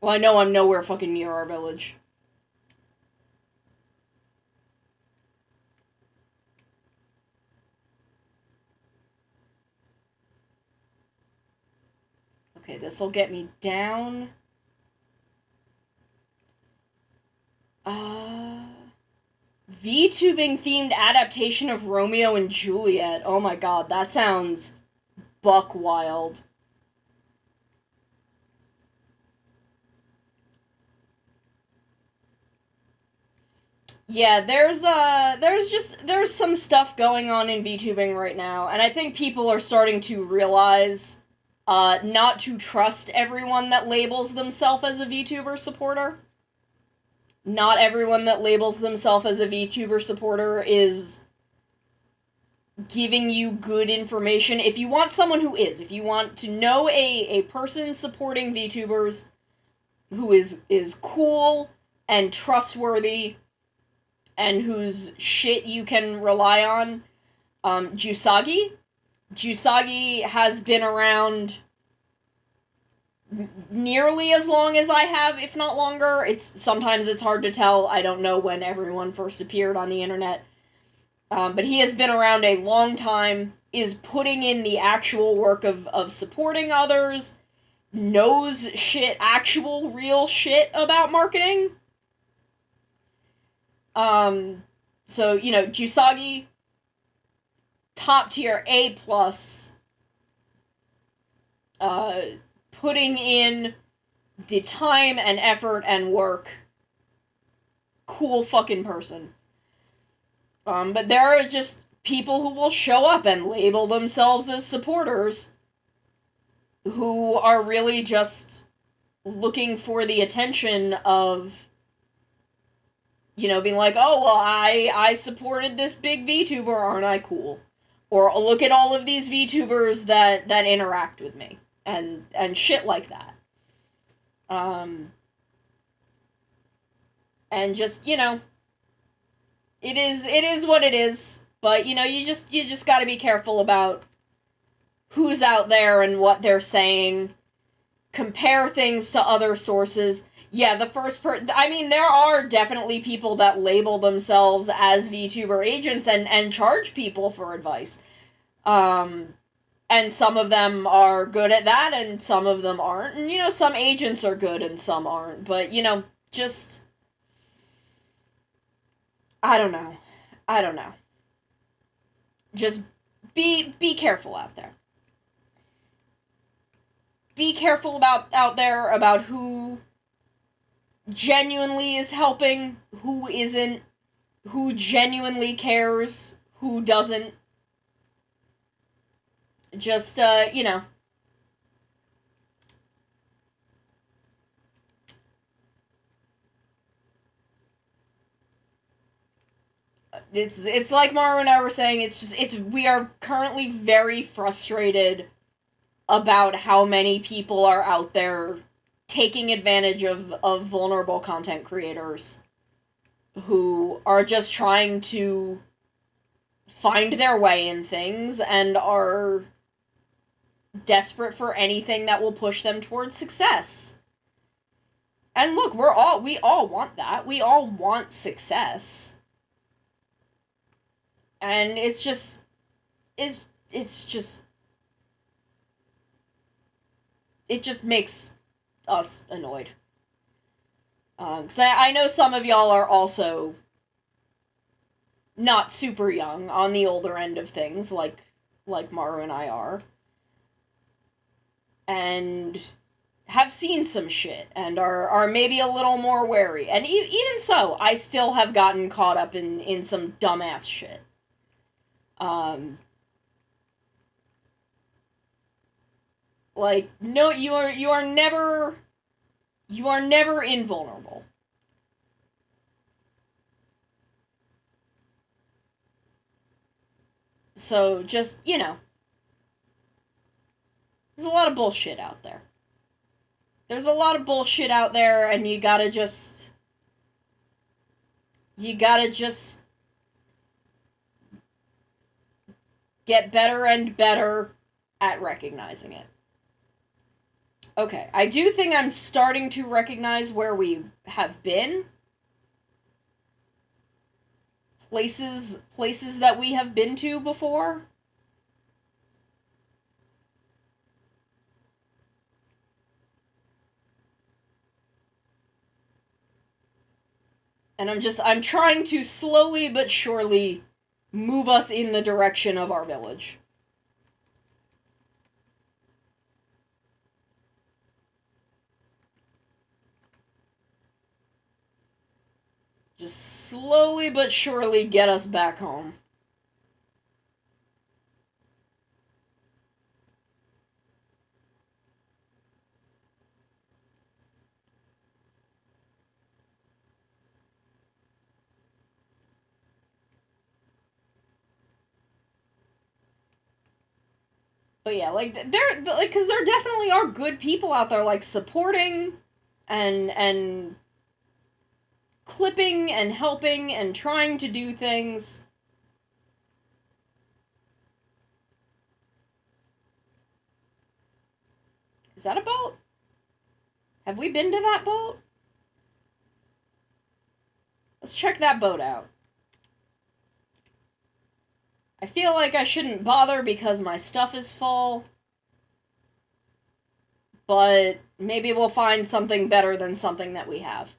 [SPEAKER 1] Well, I know I'm nowhere fucking near our village. Okay, this will get me down. VTubing themed adaptation of Romeo and Juliet. Oh my god, that sounds buck wild. Yeah, there's some stuff going on in VTubing right now, and I think people are starting to realize not to trust everyone that labels themselves as a VTuber supporter. Not everyone that labels themselves as a VTuber supporter is giving you good information. If you want someone who is, if you want to know a person supporting VTubers who is cool and trustworthy and whose shit you can rely on, Jusagi. Jusagi has been around nearly as long as I have, if not longer. Sometimes it's hard to tell. I don't know when everyone first appeared on the internet. But he has been around a long time, is putting in the actual work of supporting others, knows shit, actual real shit about marketing. So, Jusagi, top tier, A+, putting in the time and effort and work. Cool fucking person. But there are just people who will show up and label themselves as supporters who are really just looking for the attention of, being like, oh, well, I supported this big VTuber, aren't I cool? Or look at all of these VTubers that interact with me. And shit like that. And just, it is what it is, but you just got to be careful about who's out there and what they're saying. Compare things to other sources. Yeah, there are definitely people that label themselves as VTuber agents and charge people for advice. And some of them are good at that, and some of them aren't. And, some agents are good and some aren't. But, just... I don't know. Just be careful out there. Be careful out there about who genuinely is helping, who isn't, who genuinely cares, who doesn't. Just, It's like Maru and I were saying, we are currently very frustrated about how many people are out there taking advantage of vulnerable content creators who are just trying to find their way in things and are desperate for anything that will push them towards success. And look, we all want that. We all want success. And it just makes us annoyed. Because I know some of y'all are also not super young, on the older end of things, like Maru and I are. And have seen some shit, and are maybe a little more wary. And even so, I still have gotten caught up in some dumbass shit. No, you are never invulnerable. So just, there's a lot of bullshit out there. There's a lot of bullshit out there, and you gotta just get better and better at recognizing it. Okay, I do think I'm starting to recognize where we have been. Places that we have been to before. And I'm trying to slowly but surely move us in the direction of our village. Just slowly but surely get us back home. But yeah, like because there definitely are good people out there, like supporting, and clipping and helping and trying to do things. Is that a boat? Have we been to that boat? Let's check that boat out. I feel like I shouldn't bother because my stuff is full. But maybe we'll find something better than something that we have.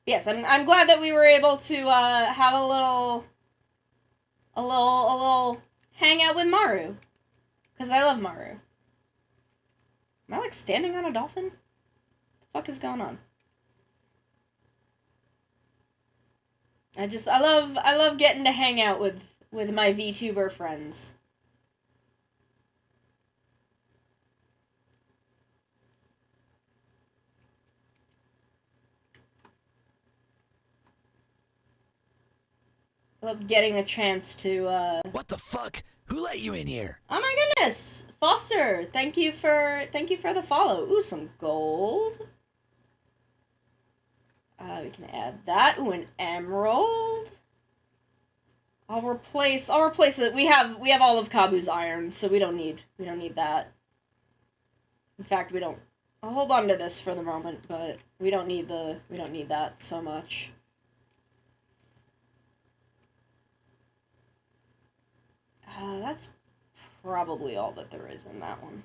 [SPEAKER 1] Yes, I'm glad that we were able to have a little hangout with Maru, because I love Maru. Am I like standing on a dolphin? What the fuck is going on? I love getting to hang out with my VTuber friends. I love getting a chance to
[SPEAKER 3] What the fuck? Who let you in here?
[SPEAKER 1] Oh my goodness! Foster, thank you for the follow. Ooh, some gold. We can add that. Ooh, an emerald. I'll replace it. We have all of Kabu's iron, so we don't need that. In fact, we don't. I'll hold on to this for the moment, but we don't need that so much. That's probably all that there is in that one.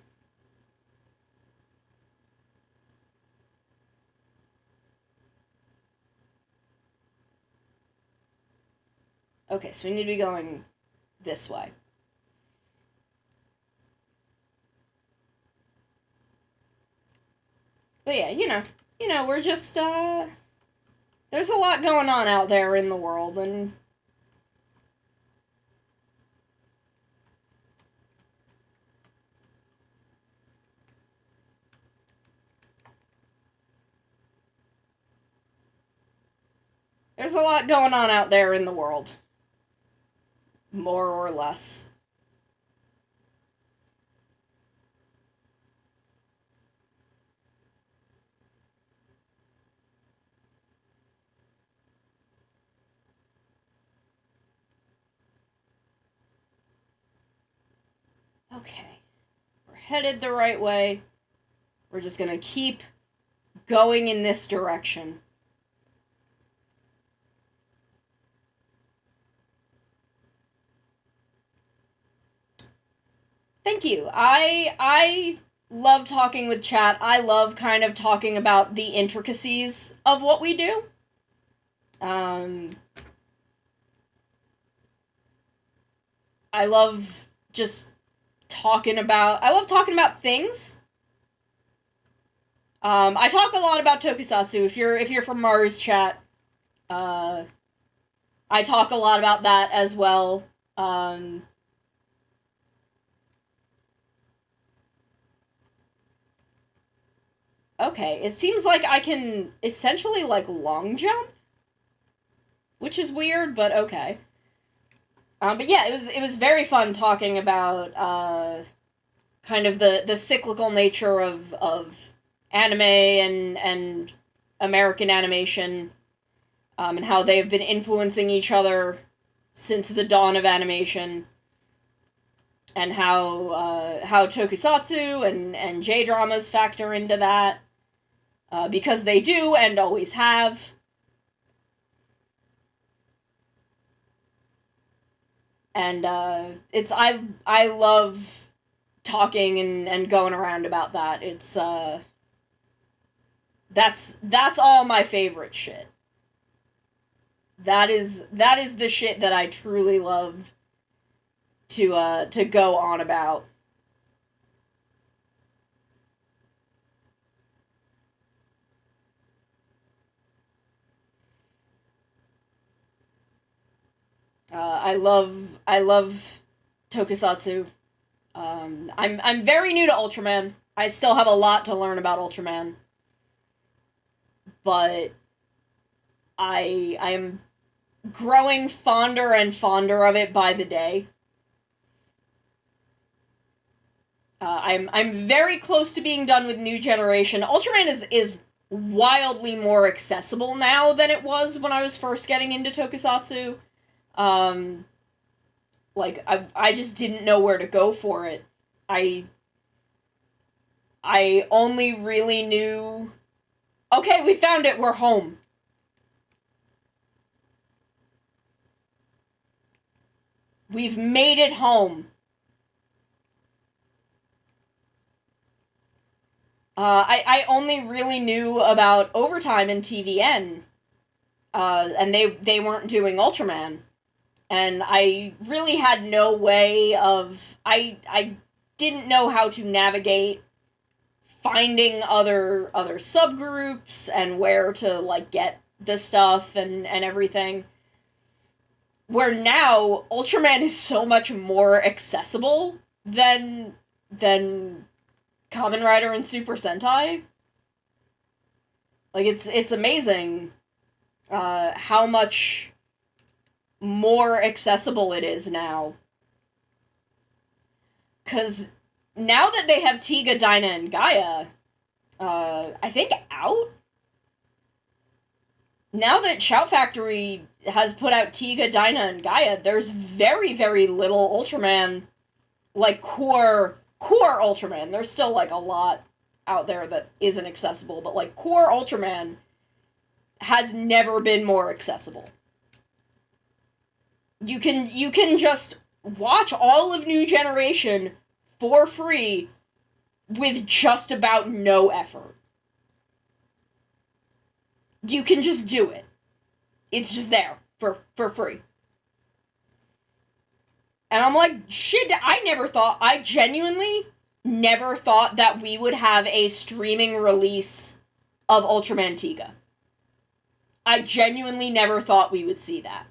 [SPEAKER 1] Okay, so we need to be going this way. But yeah, we're just, there's a lot going on out there in the world, and there's a lot going on out there in the world. More or less. Okay. We're headed the right way. We're just gonna keep going in this direction. Thank you. I love talking with chat. I love kind of talking about the intricacies of what we do. I love just I love talking about things. I talk a lot about Tokusatsu. If you're from Maru's chat, I talk a lot about that as well. Okay, it seems like I can essentially like long jump, which is weird, but okay. But yeah, it was very fun talking about kind of the cyclical nature of anime and American animation, and how they've been influencing each other since the dawn of animation, and how Tokusatsu and J dramas factor into that, because they do and always have. And I love talking and going around about that. It's that's all my favorite shit. That is the shit that I truly love to go on about. I love Tokusatsu. I'm very new to Ultraman. I still have a lot to learn about Ultraman, but I am growing fonder and fonder of it by the day. I'm very close to being done with New Generation. Ultraman is wildly more accessible now than it was when I was first getting into Tokusatsu. Like I just didn't know where to go for it. I only really knew, okay, we found it, we're home. We've made it home. I only really knew about Overtime and TVN, and they weren't doing Ultraman. And I really had no way of... I didn't know how to navigate finding other subgroups and where to, like, get the stuff and everything. Where now, Ultraman is so much more accessible than Kamen Rider and Super Sentai. Like, it's amazing how much more accessible it is now. Because now that they have Tiga, Dyna, and Gaia, I think out? Now that Shout Factory has put out Tiga, Dyna, and Gaia, there's very, very little Ultraman, like, core Ultraman. There's still, like, a lot out there that isn't accessible, but, like, core Ultraman has never been more accessible. You can just watch all of New Generation for free with just about no effort. You can just do it. It's just there for free. And I'm like, shit, I genuinely never thought that we would have a streaming release of Ultraman Tiga. I genuinely never thought we would see that.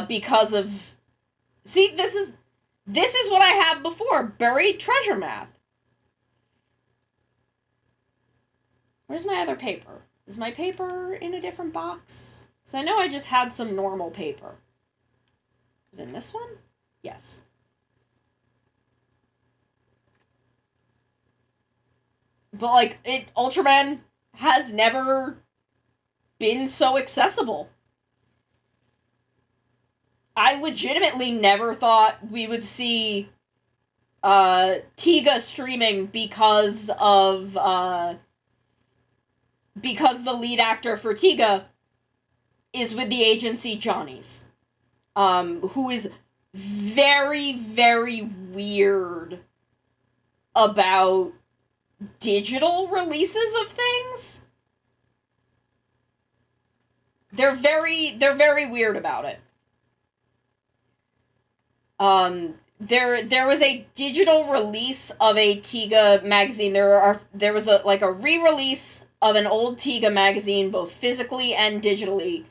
[SPEAKER 1] Because of... See, this is what I had before. Buried treasure map. Where's my other paper? Is my paper in a different box? Because I know I just had some normal paper. Is it in this one? Yes. But, like, Ultraman has never been so accessible. I legitimately never thought we would see Tiga streaming because the lead actor for Tiga is with the agency Johnny's, who is very, very weird about digital releases of things. They're very weird about it. There was a digital release of a Tiga magazine. There was a re-release of an old Tiga magazine, both physically and digitally.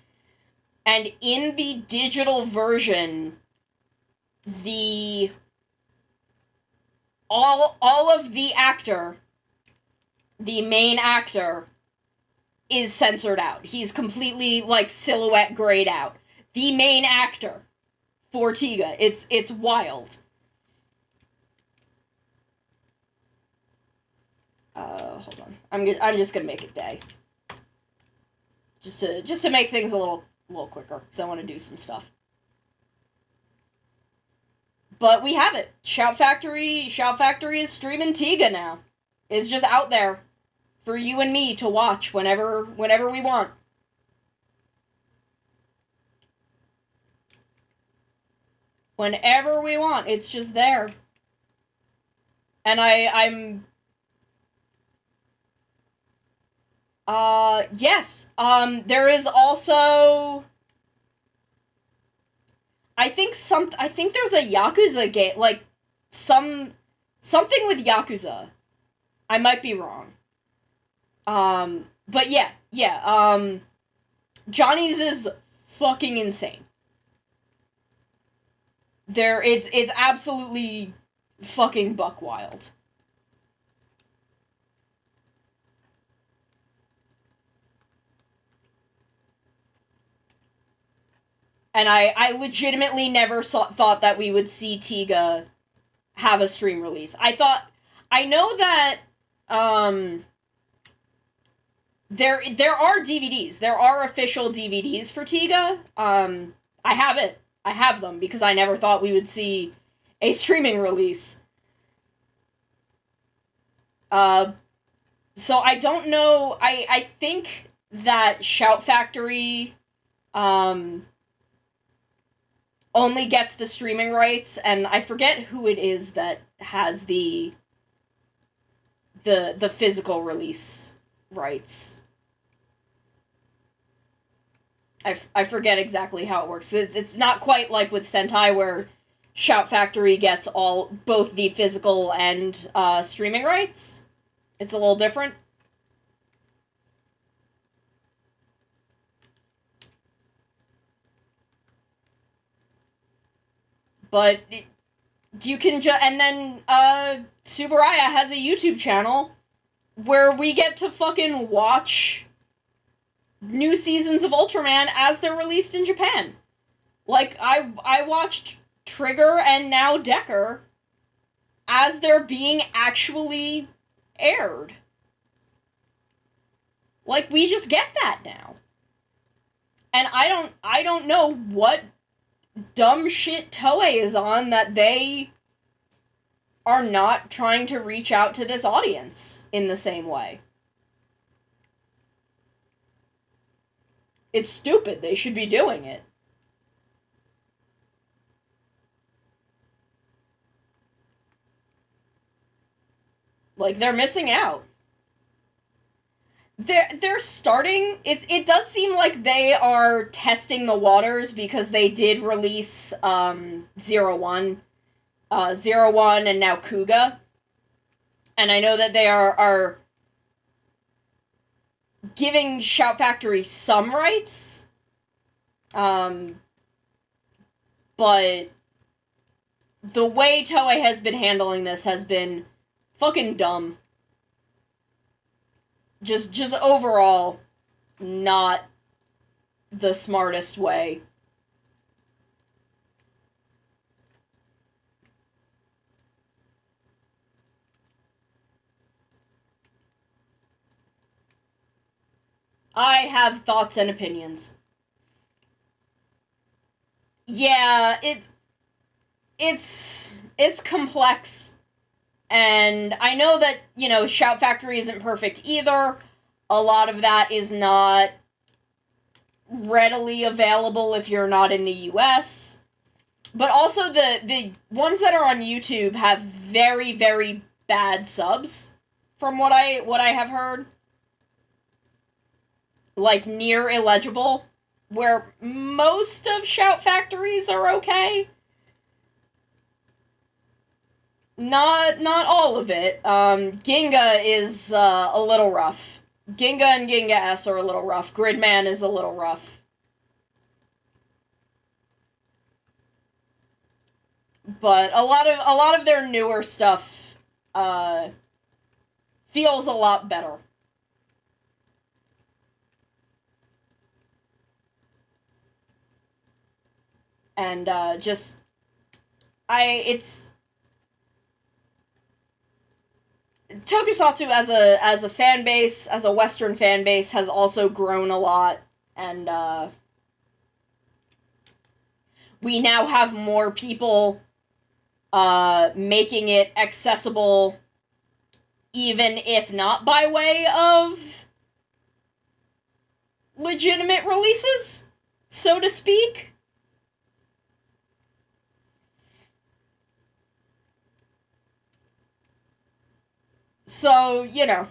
[SPEAKER 1] And in the digital version, all of the actor, the main actor, is censored out. He's completely, like, silhouette grayed out. The main actor for Tiga. It's wild. Hold on. I'm just gonna make it day. Just to make things a little quicker, because I want to do some stuff. But we have it. Shout Factory is streaming Tiga now. It's just out there for you and me to watch whenever we want. Whenever we want, it's just there. And I'm yes. There is also I think there's a Yakuza game, like something with Yakuza. I might be wrong. But yeah. Johnny's is fucking insane. It's absolutely fucking buck wild. And I legitimately never thought that we would see Tiga have a stream release. I know that, there are DVDs. There are official DVDs for Tiga. I have them because I never thought we would see a streaming release. So I don't know. I think that Shout Factory, only gets the streaming rights, and I forget who it is that has the physical release rights. I forget exactly how it works. It's not quite like with Sentai where Shout Factory gets both the physical and streaming rights. It's a little different. But you can and then Tsuburaya has a YouTube channel where we get to fucking watch new seasons of Ultraman as they're released in Japan. Like, I watched Trigger and now Decker as they're being actually aired. Like, we just get that now. And I don't know what dumb shit Toei is on that they are not trying to reach out to this audience in the same way. It's stupid. They should be doing it. Like, they're missing out. They're starting. It does seem like they are testing the waters because they did release 01, 01 and now Kuga. And I know that they are giving Shout Factory some rights. But the way Toei has been handling this has been fucking dumb. Just overall, not the smartest way. I have thoughts and opinions. Yeah, it's complex. And I know that, Shout Factory isn't perfect either. A lot of that is not readily available if you're not in the US. But also the ones that are on YouTube have very, very bad subs, from what I have heard. Like, near illegible, where most of Shout Factories are okay. Not all of it. Ginga is a little rough. Ginga and Ginga S are a little rough. Gridman is a little rough. But a lot of their newer stuff feels a lot better. And it's Tokusatsu as a fan base, as a Western fan base, has also grown a lot, and we now have more people making it accessible, even if not by way of legitimate releases, so to speak. So, you know,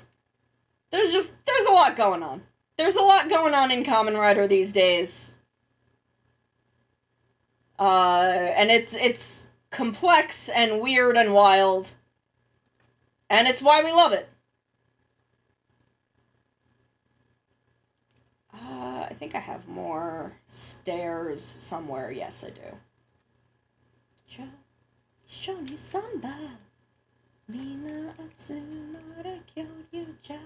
[SPEAKER 1] there's a lot going on. There's a lot going on in Kamen Rider these days. And it's complex and weird and wild. And it's why we love it. I think I have more stairs somewhere. Yes, I do. Show me somebody. Mina Atsumara Kyoryu-ja.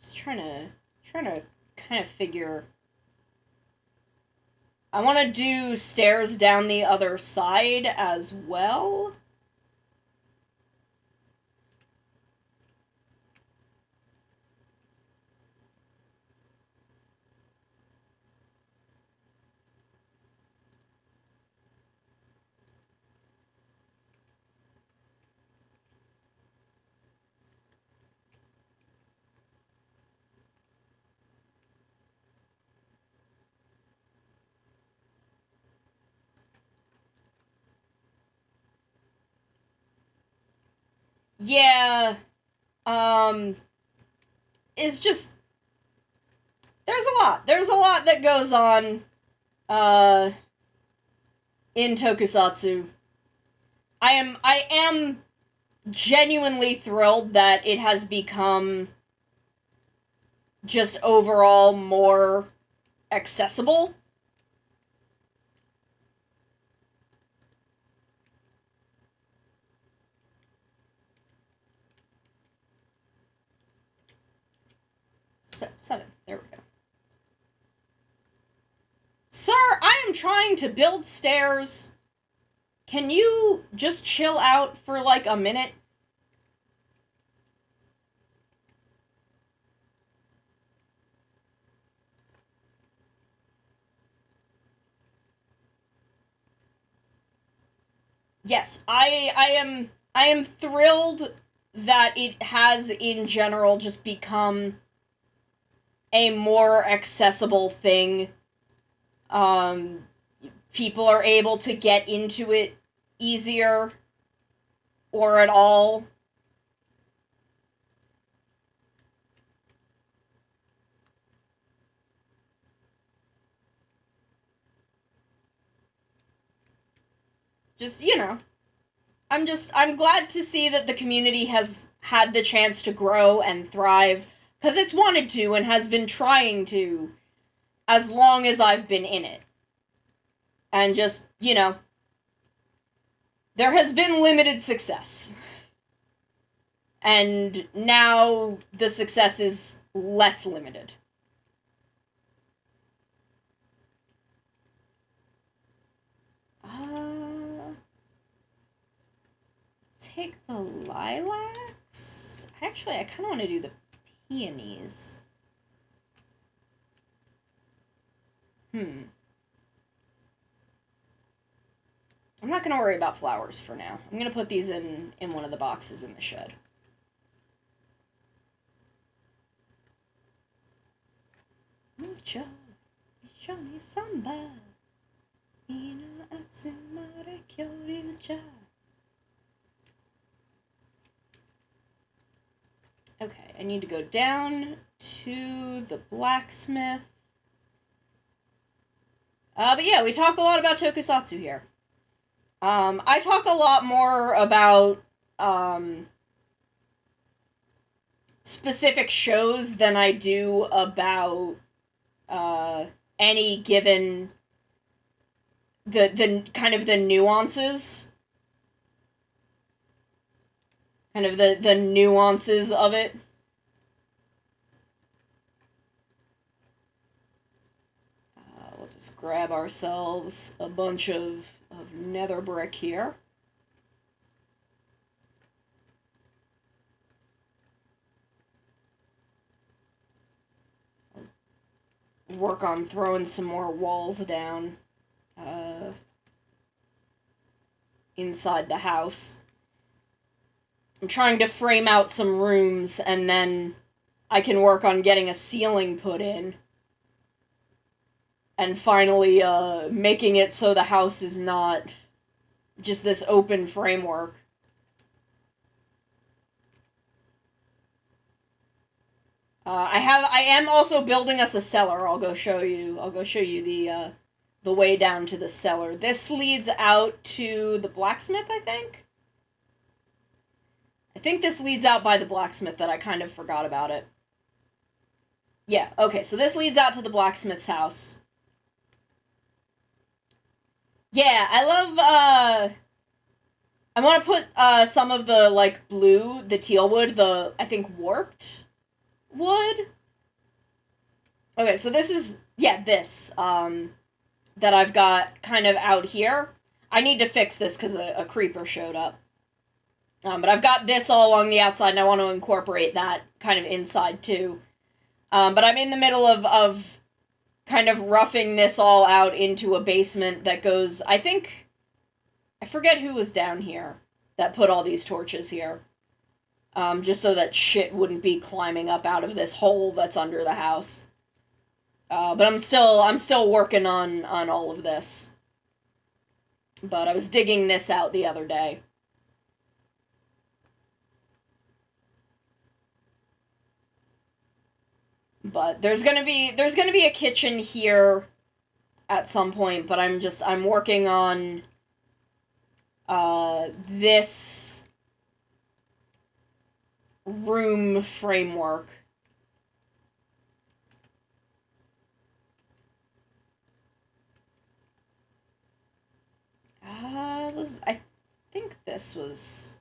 [SPEAKER 1] Just trying to kind of figure. I want to do stairs down the other side as well. Yeah, it's just, there's a lot that goes on, in Tokusatsu. I am genuinely thrilled that it has become just overall more accessible. Seven. There we go. Sir, I am trying to build stairs. Can you just chill out for like a minute? Yes, I am thrilled that it has in general just become a more accessible thing. People are able to get into it easier or at all. Just, you know, I'm glad to see that the community has had the chance to grow and thrive, because it's wanted to and has been trying to as long as I've been in it. And just, you know, there has been limited success. And now the success is less limited. Take the lilacs? Actually, I kind of want to do the peonies. I'm not going to worry about flowers for now. I'm going to put these in one of the boxes in the shed. Mucho, show me somebody. Mina Atsumare Kyoryu-ja. Okay, I need to go down to the blacksmith. But yeah, we talk a lot about Tokusatsu here. I talk a lot more about, specific shows than I do about, any given, the kind of the nuances. Kind of the nuances of it. We'll just grab ourselves a bunch of nether brick here. Work on throwing some more walls down inside the house. I'm trying to frame out some rooms, and then I can work on getting a ceiling put in. and finally making it so the house is not just this open framework. I am also building us a cellar. I'll go show you the way down to the cellar. This leads out to the blacksmith, I think. I think this leads out by the blacksmith that I kind of forgot about it. Yeah, okay, so this leads out to the blacksmith's house. Yeah, I love, I want to put, some of the, like, blue, the teal wood, the, I think, warped wood? Okay, so this is, yeah, this, that I've got kind of out here. I need to fix this because a creeper showed up. But I've got this all along the outside, and I want to incorporate that kind of inside, too. But I'm in the middle of kind of roughing this all out into a basement that goes, I forget who was down here that put all these torches here. Just so that shit wouldn't be climbing up out of this hole that's under the house. But I'm still working on all of this. But I was digging this out the other day. But there's gonna be a kitchen here at some point, but I'm working on this room framework. I think this was...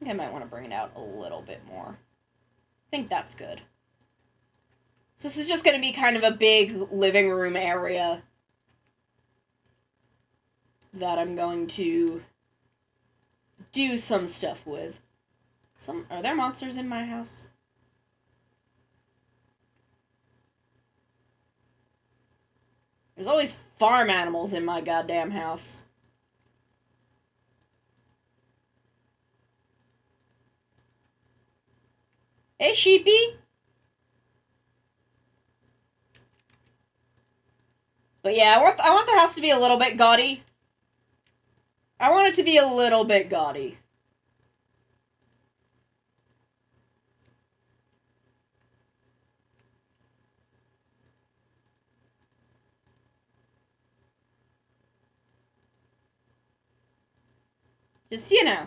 [SPEAKER 1] I think I might want to bring it out a little bit more. I think that's good. So this is just going to be kind of a big living room area that I'm going to do some stuff with. Are there monsters in my house? There's always farm animals in my goddamn house. Hey, sheepy! But yeah, I want the house to be a little bit gaudy. I want it to be a little bit gaudy. Just, you know,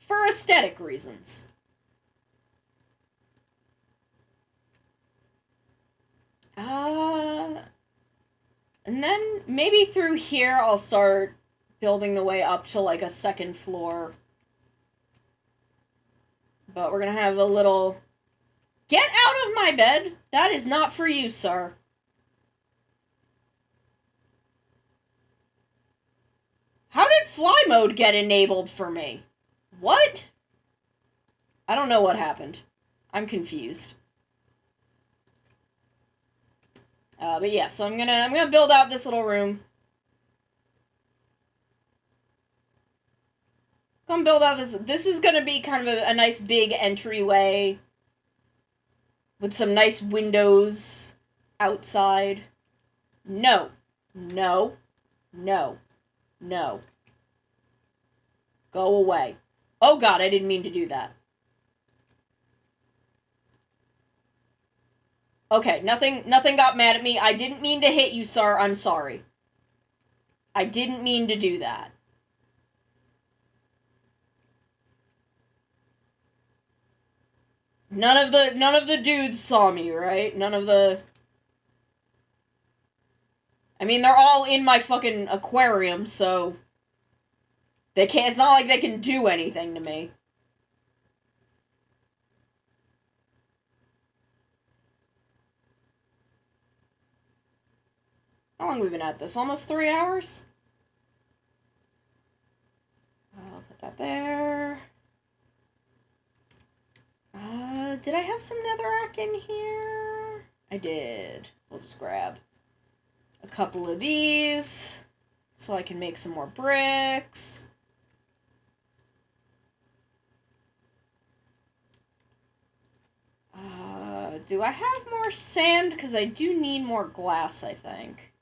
[SPEAKER 1] for aesthetic reasons. And then maybe through here I'll start building the way up to like a second floor. But we're gonna have a little... Get out of my bed! That is not for you, sir. How did fly mode get enabled for me? What? I don't know what happened. I'm confused. But yeah, so I'm gonna build out this little room. Come build out this. This is gonna be kind of a nice big entryway with some nice windows outside. No, no, no, no. Go away. Oh God, I didn't mean to do that. Okay, nothing got mad at me. I didn't mean to hit you, sir. I'm sorry. I didn't mean to do that. None of the dudes saw me, right? None of the... I mean, they're all in my fucking aquarium, so... They can't... It's not like they can do anything to me. How long have we been at this? Almost 3 hours? I'll put that there. Did I have some netherrack in here? I did. We'll just grab a couple of these so I can make some more bricks. Do I have more sand? Because I do need more glass, I think.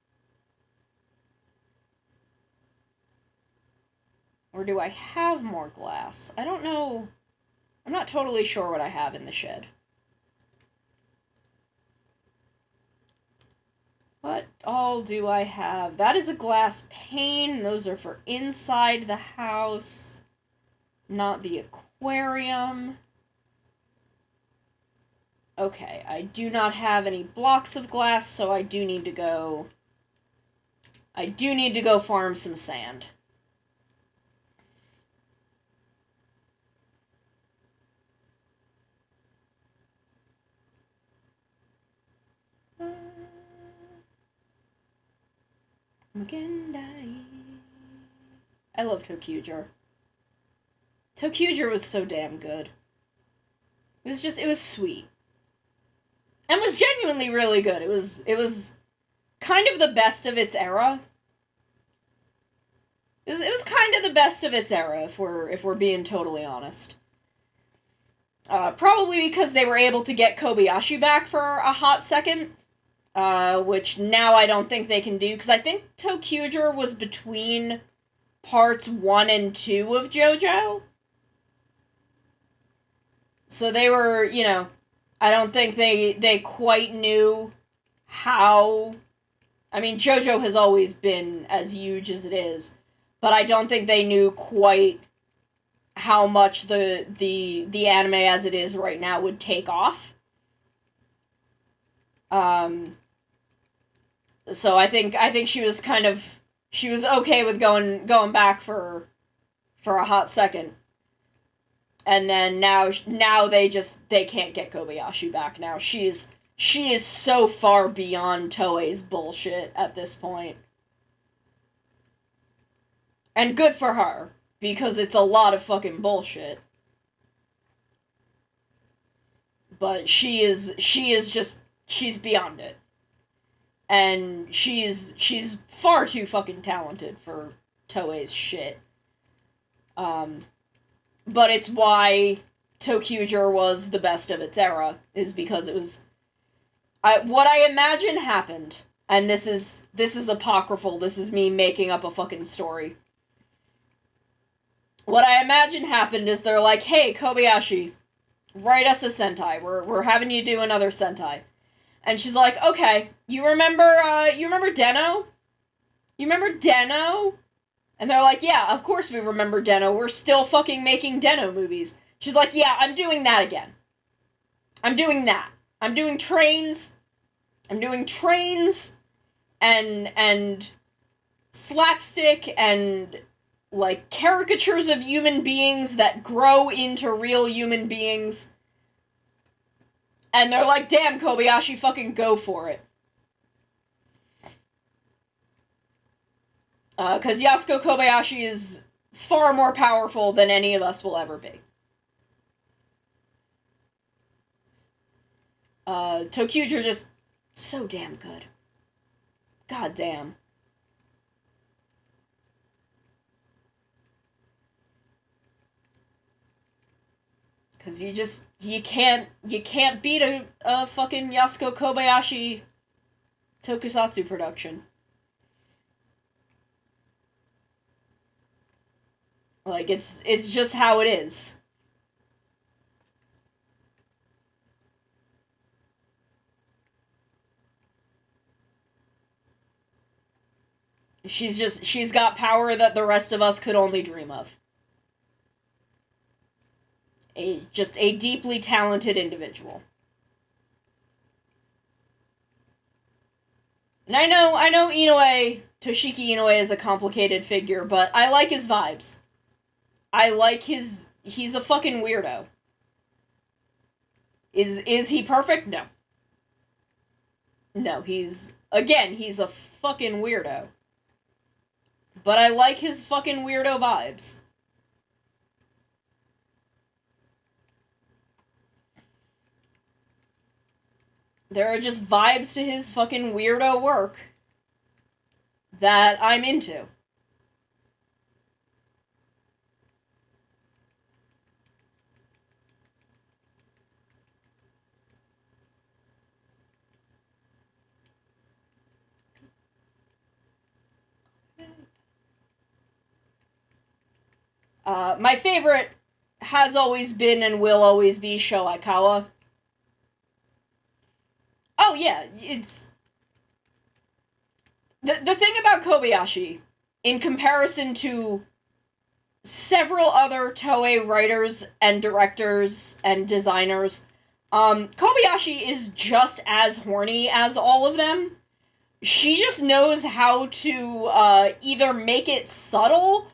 [SPEAKER 1] Or do I have more glass? I don't know. I'm not totally sure what I have in the shed. What all do I have? That is a glass pane. Those are for inside the house, not the aquarium. Okay, I do not have any blocks of glass, so I do need to go... I do need to go farm some sand. I love ToQger. ToQger was so damn good. It was sweet. And was genuinely really good. It was kind of the best of its era. It was kind of the best of its era, if we're being totally honest. Probably because they were able to get Kobayashi back for a hot second. Which now I don't think they can do, because I think ToQger was between parts 1 and 2 of JoJo. So they were, you know, I don't think they quite knew how... I mean, JoJo has always been as huge as it is, but I don't think they knew quite how much the anime as it is right now would take off. So I think she was she was okay with going back for a hot second. And then now they can't get Kobayashi back now. She is so far beyond Toei's bullshit at this point. And good for her, because it's a lot of fucking bullshit. But she's beyond it. And she's far too fucking talented for Toei's shit. But it's why ToQger was the best of its era, is because it was... what I imagine happened, and this is apocryphal, this is me making up a fucking story. What I imagine happened is they're like, hey, Kobayashi, write us a Sentai. We're having you do another Sentai. And she's like, okay, you remember Den-O? You remember Den-O? And they're like, yeah, of course we remember Den-O. We're still fucking making Den-O movies. She's like, yeah, I'm doing that again. I'm doing that. I'm doing trains. I'm doing trains and slapstick and, like, caricatures of human beings that grow into real human beings. And they're like, damn, Kobayashi, fucking go for it. Because Yasuko Kobayashi is far more powerful than any of us will ever be. ToQger just so damn good. God damn. Because you can't beat a fucking Yasuko Kobayashi tokusatsu production. Like, it's just how it is. She's got power that the rest of us could only dream of. Just a deeply talented individual. And I know Inoue, Toshiki Inoue is a complicated figure, but I like his vibes. I like he's a fucking weirdo. Is he perfect? No. No, he's a fucking weirdo. But I like his fucking weirdo vibes. There are just vibes to his fucking weirdo work that I'm into. My favorite has always been and will always be Sho Aikawa. Oh yeah, it's... The thing about Kobayashi, in comparison to several other Toei writers and directors and designers, Kobayashi is just as horny as all of them. She just knows how to either make it subtle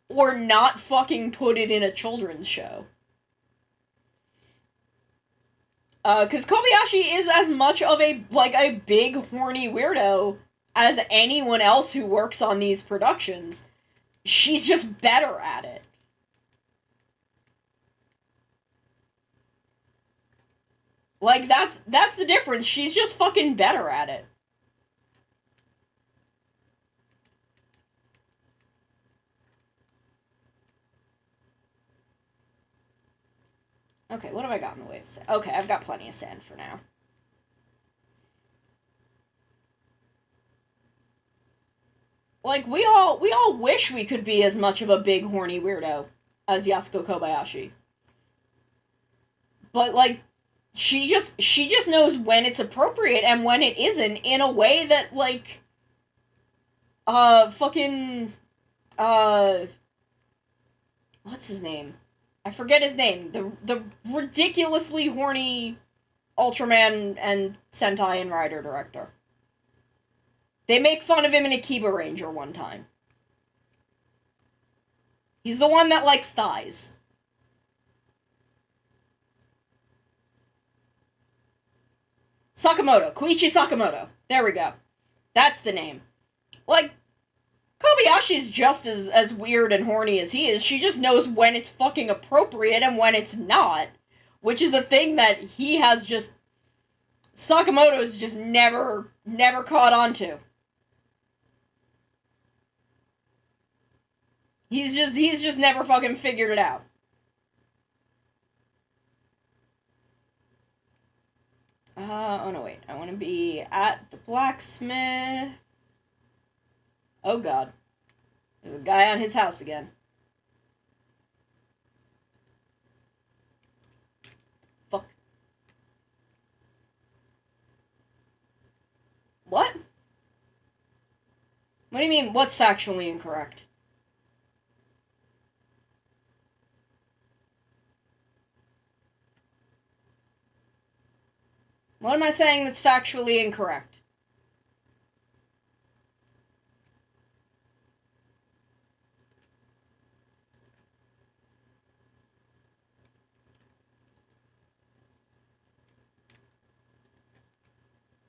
[SPEAKER 1] or not fucking put it in a children's show. Because Kobayashi is as much of a big horny weirdo as anyone else who works on these productions. She's just better at it. Like, that's the difference. She's just fucking better at it. Okay, what have I got in the way of sand? Okay, I've got plenty of sand for now. Like, we all wish we could be as much of a big horny weirdo as Yasuko Kobayashi. But, like, she just knows when it's appropriate and when it isn't in a way that, like, what's his name? I forget his name. The ridiculously horny Ultraman and Sentai and Rider director. They make fun of him in Akiba Ranger one time. He's the one that likes thighs. Sakamoto. Koichi Sakamoto. There we go. That's the name. Like, Kobayashi's just as weird and horny as he is. She just knows when it's fucking appropriate and when it's not. Which is a thing that he has just... Sakamoto's just never caught on to. He's just never fucking figured it out. Oh no, wait. I want to be at the blacksmith. Oh god. There's a guy on his house again. Fuck. What? What do you mean, what's factually incorrect? What am I saying that's factually incorrect?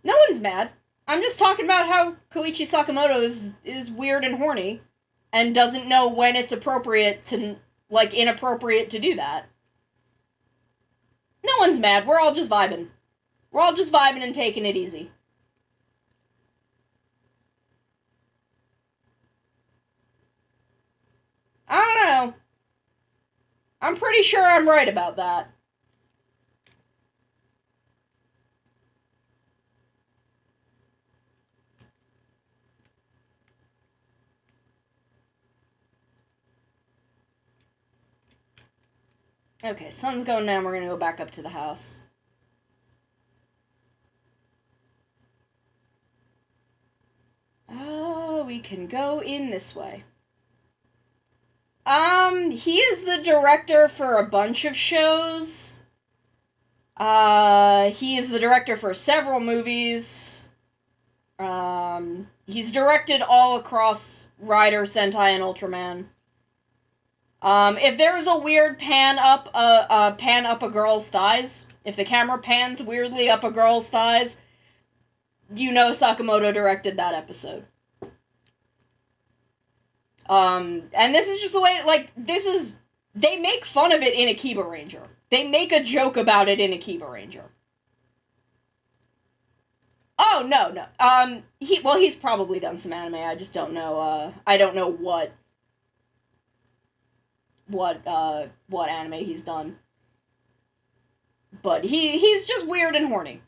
[SPEAKER 1] No one's mad. I'm just talking about how Koichi Sakamoto is weird and horny and doesn't know when it's appropriate to, like, inappropriate to do that. No one's mad. We're all just vibing. We're all just vibing and taking it easy. I don't know. I'm pretty sure I'm right about that. Okay, sun's going down. We're gonna go back up to the house. Oh, we can go in this way. He is the director for a bunch of shows. He is the director for several movies. He's directed all across Rider, Sentai, and Ultraman. If there's a weird pan up a girl's thighs, if the camera pans weirdly up a girl's thighs, you know Sakamoto directed that episode. And this is just the way, like, they make fun of it in Akiba Ranger. They make a joke about it in Akiba Ranger. Oh, no. He's probably done some anime, I just don't know, I don't know what anime he's done. But he's just weird and horny.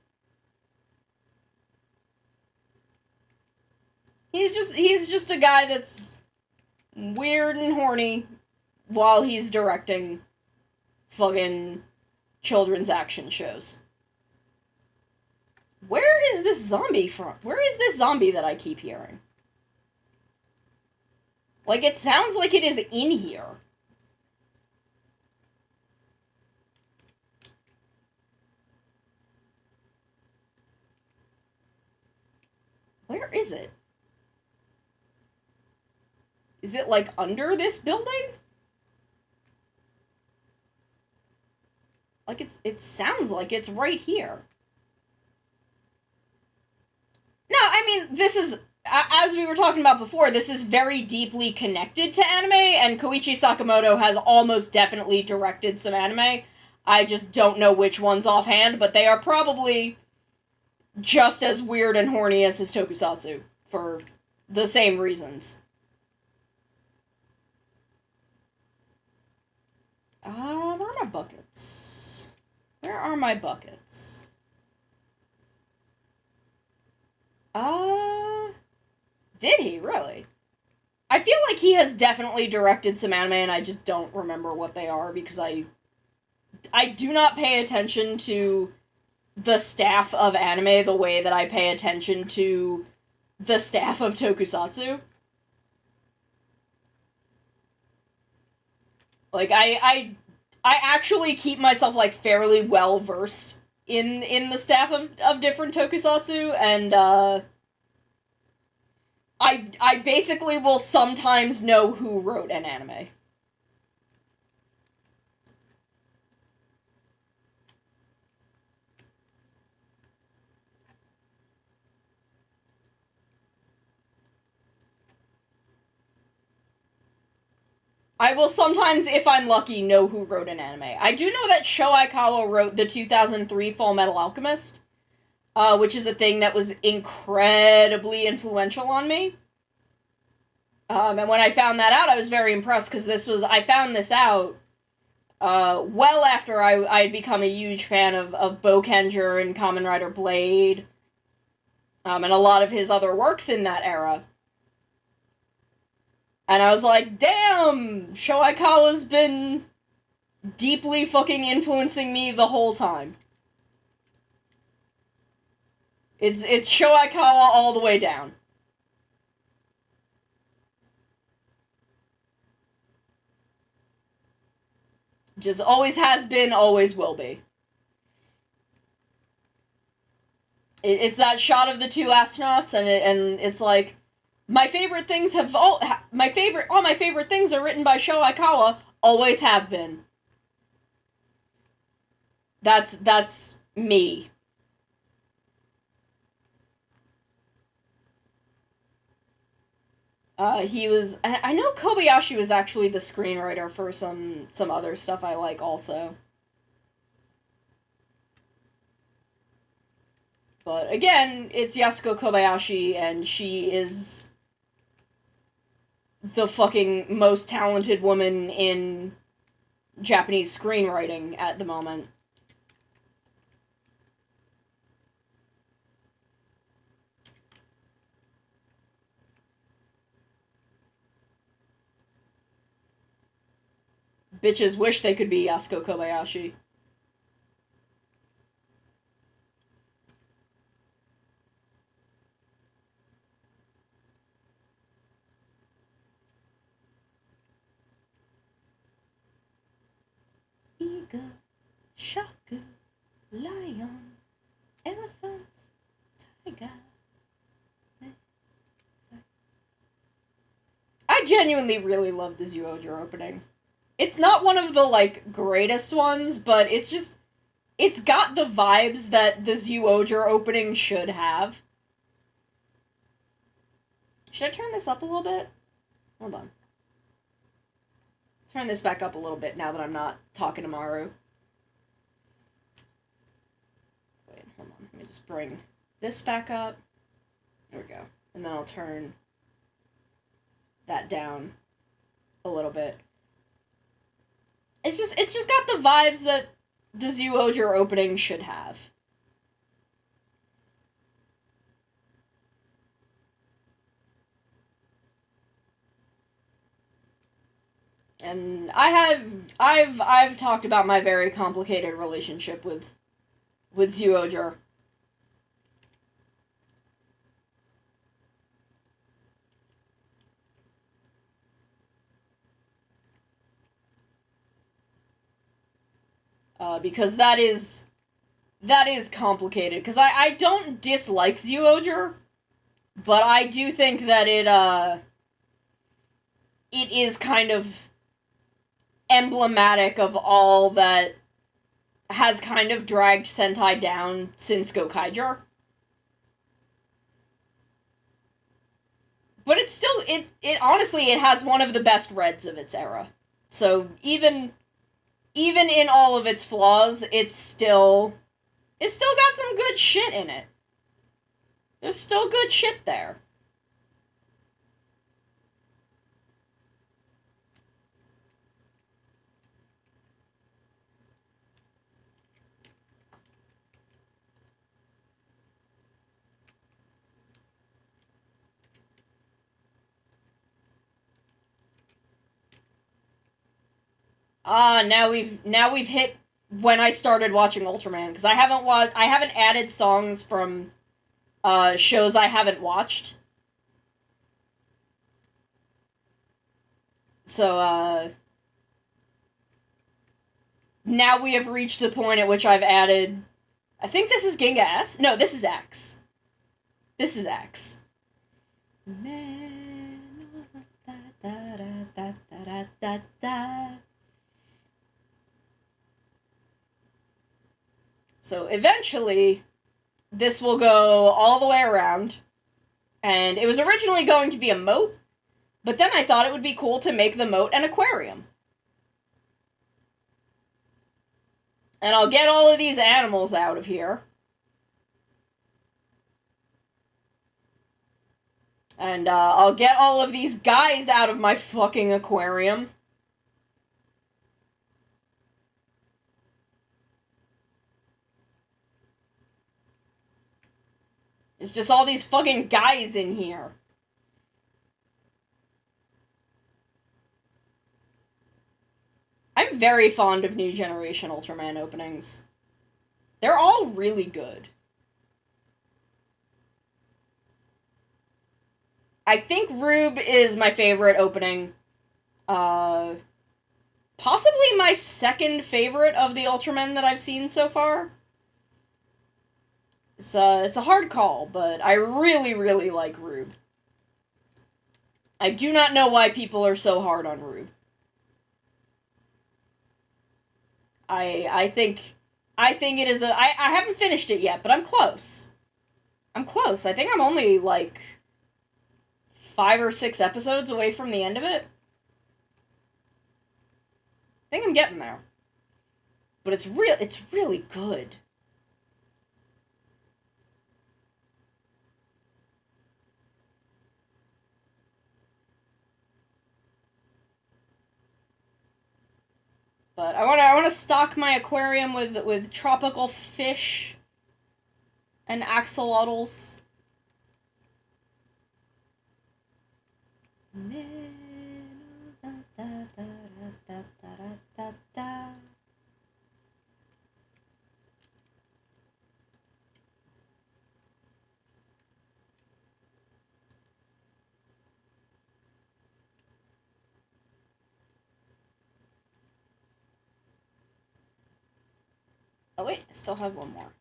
[SPEAKER 1] He's just a guy that's weird and horny, while he's directing fucking children's action shows. Where is this zombie from? Where is this zombie that I keep hearing? Like, it sounds like it is in here. Where is it? Is it, like, under this building? Like, it sounds like it's right here. No, I mean, this is, as we were talking about before, this is very deeply connected to anime, and Koichi Sakamoto has almost definitely directed some anime. I just don't know which ones offhand, but they are probably just as weird and horny as his tokusatsu, for the same reasons. Where are my buckets? Where are my buckets? Did he really? I feel like he has definitely directed some anime and I just don't remember what they are because I do not pay attention to the staff of anime the way that I pay attention to the staff of tokusatsu. Like, I actually keep myself, like, fairly well versed in the staff of different tokusatsu, and, I basically will sometimes know who wrote an anime. I will sometimes, if I'm lucky, know who wrote an anime. I do know that Sho Aikawa wrote the 2003 Full Metal Alchemist, which is a thing that was incredibly influential on me. And when I found that out, I was very impressed, because I found this out, well after I'd become a huge fan of Boukenger and Kamen Rider Blade, and a lot of his other works in that era. And I was like, damn, Sho Aikawa's been deeply fucking influencing me the whole time. It's Sho Aikawa all the way down. Just always has been, always will be. It's that shot of the two astronauts, and it's like, my favorite things all my favorite things are written by Sho Aikawa, always have been. That's me. He was, I know Kobayashi was actually the screenwriter for some other stuff I like also. But again, it's Yasuko Kobayashi, and she is the fucking most talented woman in Japanese screenwriting at the moment. Bitches wish they could be Yasuko Kobayashi. Eagle, shaku, lion, elephant, tiger. I genuinely really love the Zyuohger opening. It's not one of the, like, greatest ones, but it's just, it's got the vibes that the Zyuohger opening should have. Should I turn this up a little bit? Hold on. Turn this back up a little bit now that I'm not talking to Maru. Wait, hold on. Let me just bring this back up. There we go. And then I'll turn that down a little bit. It's just got the vibes that the Zyuohger opening should have. And I've talked about my very complicated relationship with Zyuohger. Because that is complicated. Because I don't dislike Zyuohger, but I do think that it is kind of emblematic of all that has kind of dragged Sentai down since Gokaiger. But it's still it honestly it has one of the best reds of its era. So even in all of its flaws, it's still got some good shit in it. There's still good shit there. Now we've hit when I started watching Ultraman, because I haven't added songs from shows I haven't watched. So now we have reached the point at which I've added, I think this is Ginga S? No, this is X. This is X. So eventually, this will go all the way around. And it was originally going to be a moat, but then I thought it would be cool to make the moat an aquarium. And I'll get all of these animals out of here. And I'll get all of these guys out of my fucking aquarium. It's just all these fucking guys in here. I'm very fond of New Generation Ultraman openings. They're all really good. I think Rube is my favorite opening. Possibly my second favorite of the Ultramen that I've seen so far. It's a hard call, but I really, really like Rube. I do not know why people are so hard on Rube. I think it is I haven't finished it yet, but I'm close. I'm close. I think I'm only like 5 or 6 episodes away from the end of it. I think I'm getting there. But it's really good. But I want to stock my aquarium with tropical fish and axolotls. Oh wait, I still have one more.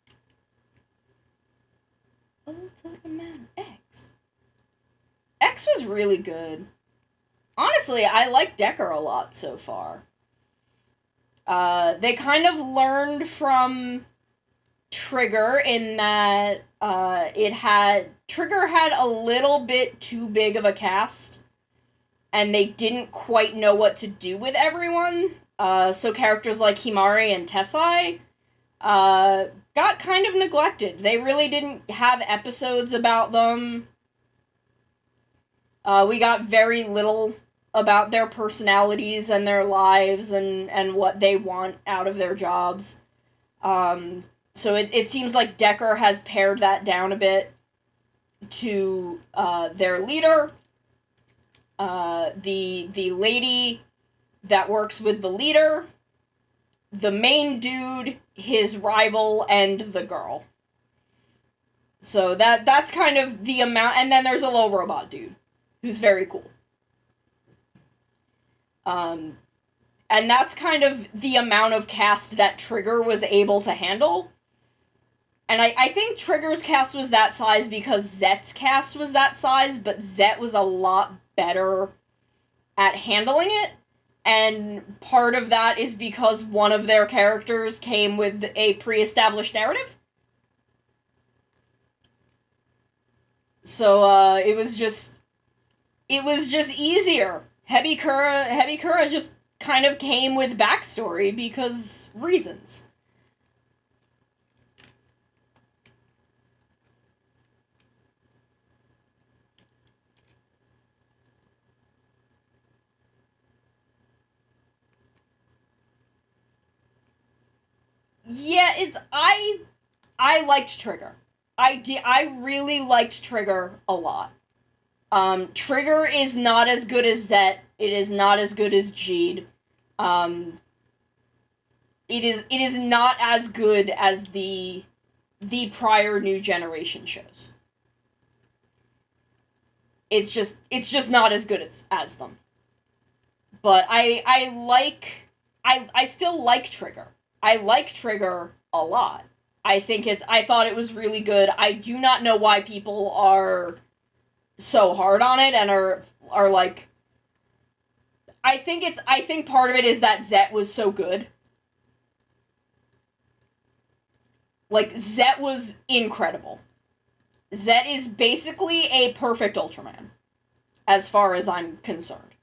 [SPEAKER 1] Ultraman X. X was really good. Honestly, I like Decker a lot so far. They kind of learned from Trigger in that Trigger had a little bit too big of a cast, and they didn't quite know what to do with everyone. So characters like Himari and Tessai got kind of neglected. They really didn't have episodes about them. We got very little about their personalities and their lives and what they want out of their jobs. So it seems like Decker has pared that down a bit to their leader. The lady that works with the leader, the main dude, his rival, and the girl. So that's kind of the amount, and then there's a little robot dude who's very cool. And that's kind of the amount of cast that Trigger was able to handle. And I think Trigger's cast was that size because Zet's cast was that size, but Zet was a lot better at handling it. And part of that is because one of their characters came with a pre-established narrative. So, it was just easier. Hebikura just kind of came with backstory because reasons. Yeah, I liked Trigger. I really liked Trigger a lot. Trigger is not as good as Zet. It is not as good as Jeed. It is not as good as the prior New Generation shows. It's just not as good as them. But I still like Trigger. I like Trigger a lot. I thought it was really good. I do not know why people are so hard on it and are like, I think part of it is that Zet was so good. Like, Zet was incredible. Zet is basically a perfect Ultraman, as far as I'm concerned.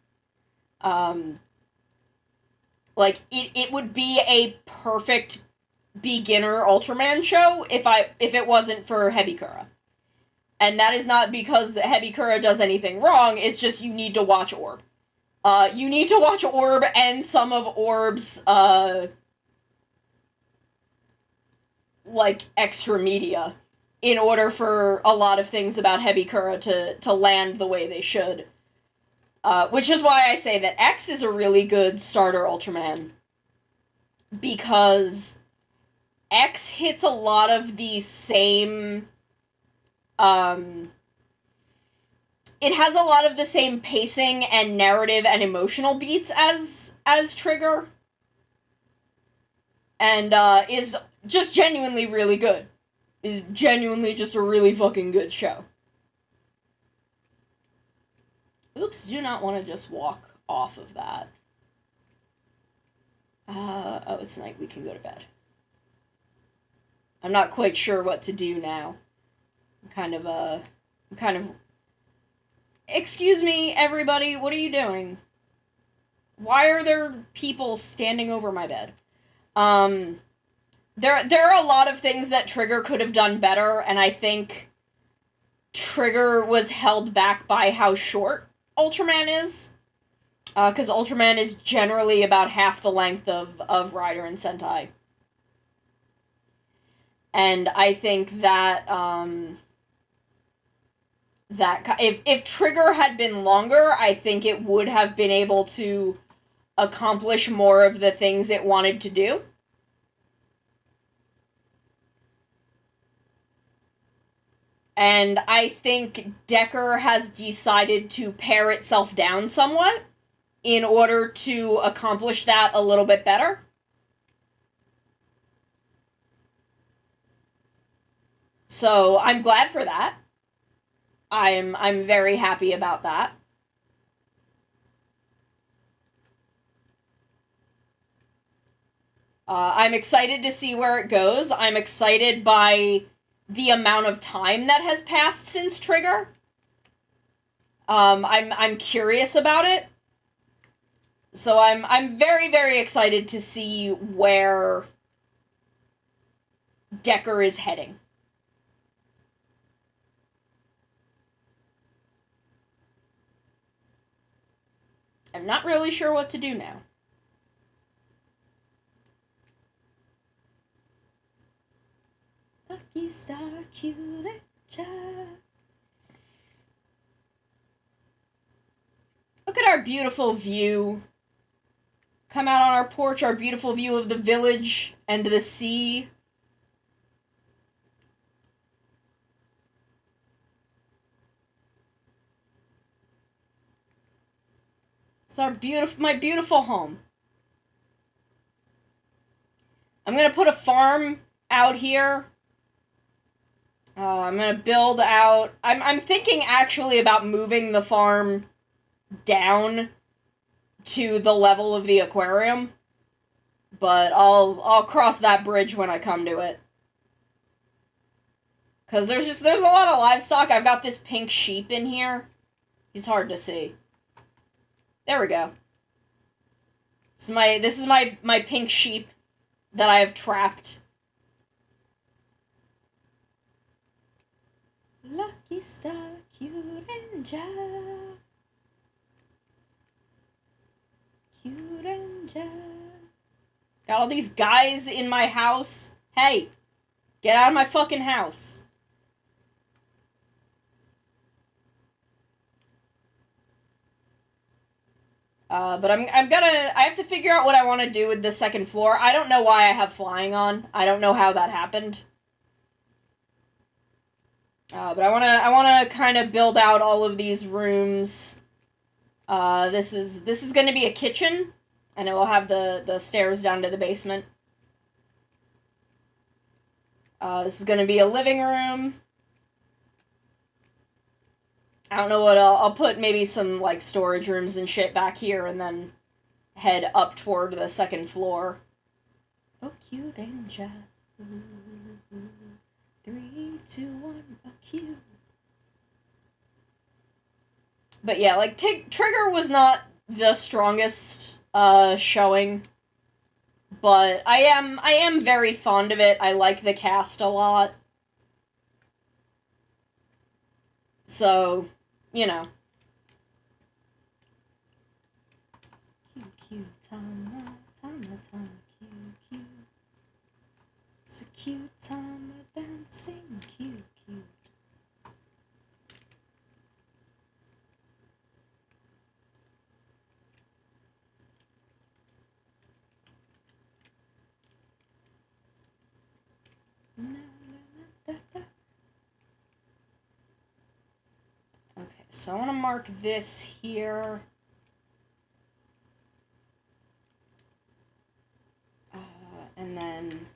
[SPEAKER 1] Like, it would be a perfect beginner Ultraman show if it wasn't for Hebikura. And that is not because Hebikura does anything wrong, it's just you need to watch Orb. You need to watch Orb and some of Orb's, like, extra media in order for a lot of things about Hebikura to land the way they should. Which is why I say that X is a really good starter Ultraman. Because X hits a lot of the same... it has a lot of the same pacing and narrative and emotional beats as Trigger. And, is just genuinely really good. Is genuinely just a really fucking good show. Oops, do not want to just walk off of that. Oh, it's night, we can go to bed. I'm not quite sure what to do now. I'm kind of... Excuse me, everybody, what are you doing? Why are there people standing over my bed? There are a lot of things that Trigger could have done better, and I think Trigger was held back by how short Ultraman is. Because Ultraman is generally about half the length of Rider and Sentai. And I think that, that if Trigger had been longer, I think it would have been able to accomplish more of the things it wanted to do. And I think Decker has decided to pare itself down somewhat in order to accomplish that a little bit better. So I'm glad for that. I'm very happy about that. I'm excited to see where it goes. I'm excited by the amount of time that has passed since Trigger. I'm curious about it. So I'm very, very excited to see where Decker is heading. I'm not really sure what to do now. Lucky Star Cute Child. Look at our beautiful view come out on our porch, our beautiful view of the village and the sea. It's my beautiful home. I'm gonna put a farm out here. I'm gonna build out. I'm thinking actually about moving the farm down to the level of the aquarium, but I'll cross that bridge when I come to it. Cause there's a lot of livestock. I've got this pink sheep in here. He's hard to see. There we go. This is my pink sheep that I have trapped. Lucky Star, Kyuranger. Kyuranger. Got all these guys in my house. Hey, get out of my fucking house. But I have to figure out what I want to do with the second floor. I don't know why I have flying on. I don't know how that happened. But I wanna kind of build out all of these rooms. This is gonna be a kitchen, and it will have the stairs down to the basement. This is gonna be a living room. I don't know what I'll put maybe some like storage rooms and shit back here, and then head up toward the second floor. Oh, Kyuranger. 3, 2, 1, oh, cute. But yeah, like Trigger was not the strongest showing, but I am very fond of it. I like the cast a lot. So, you know. Cute, Tama, cute. It's a cute Tama dancing, cute. Okay, so I want to mark this here. And then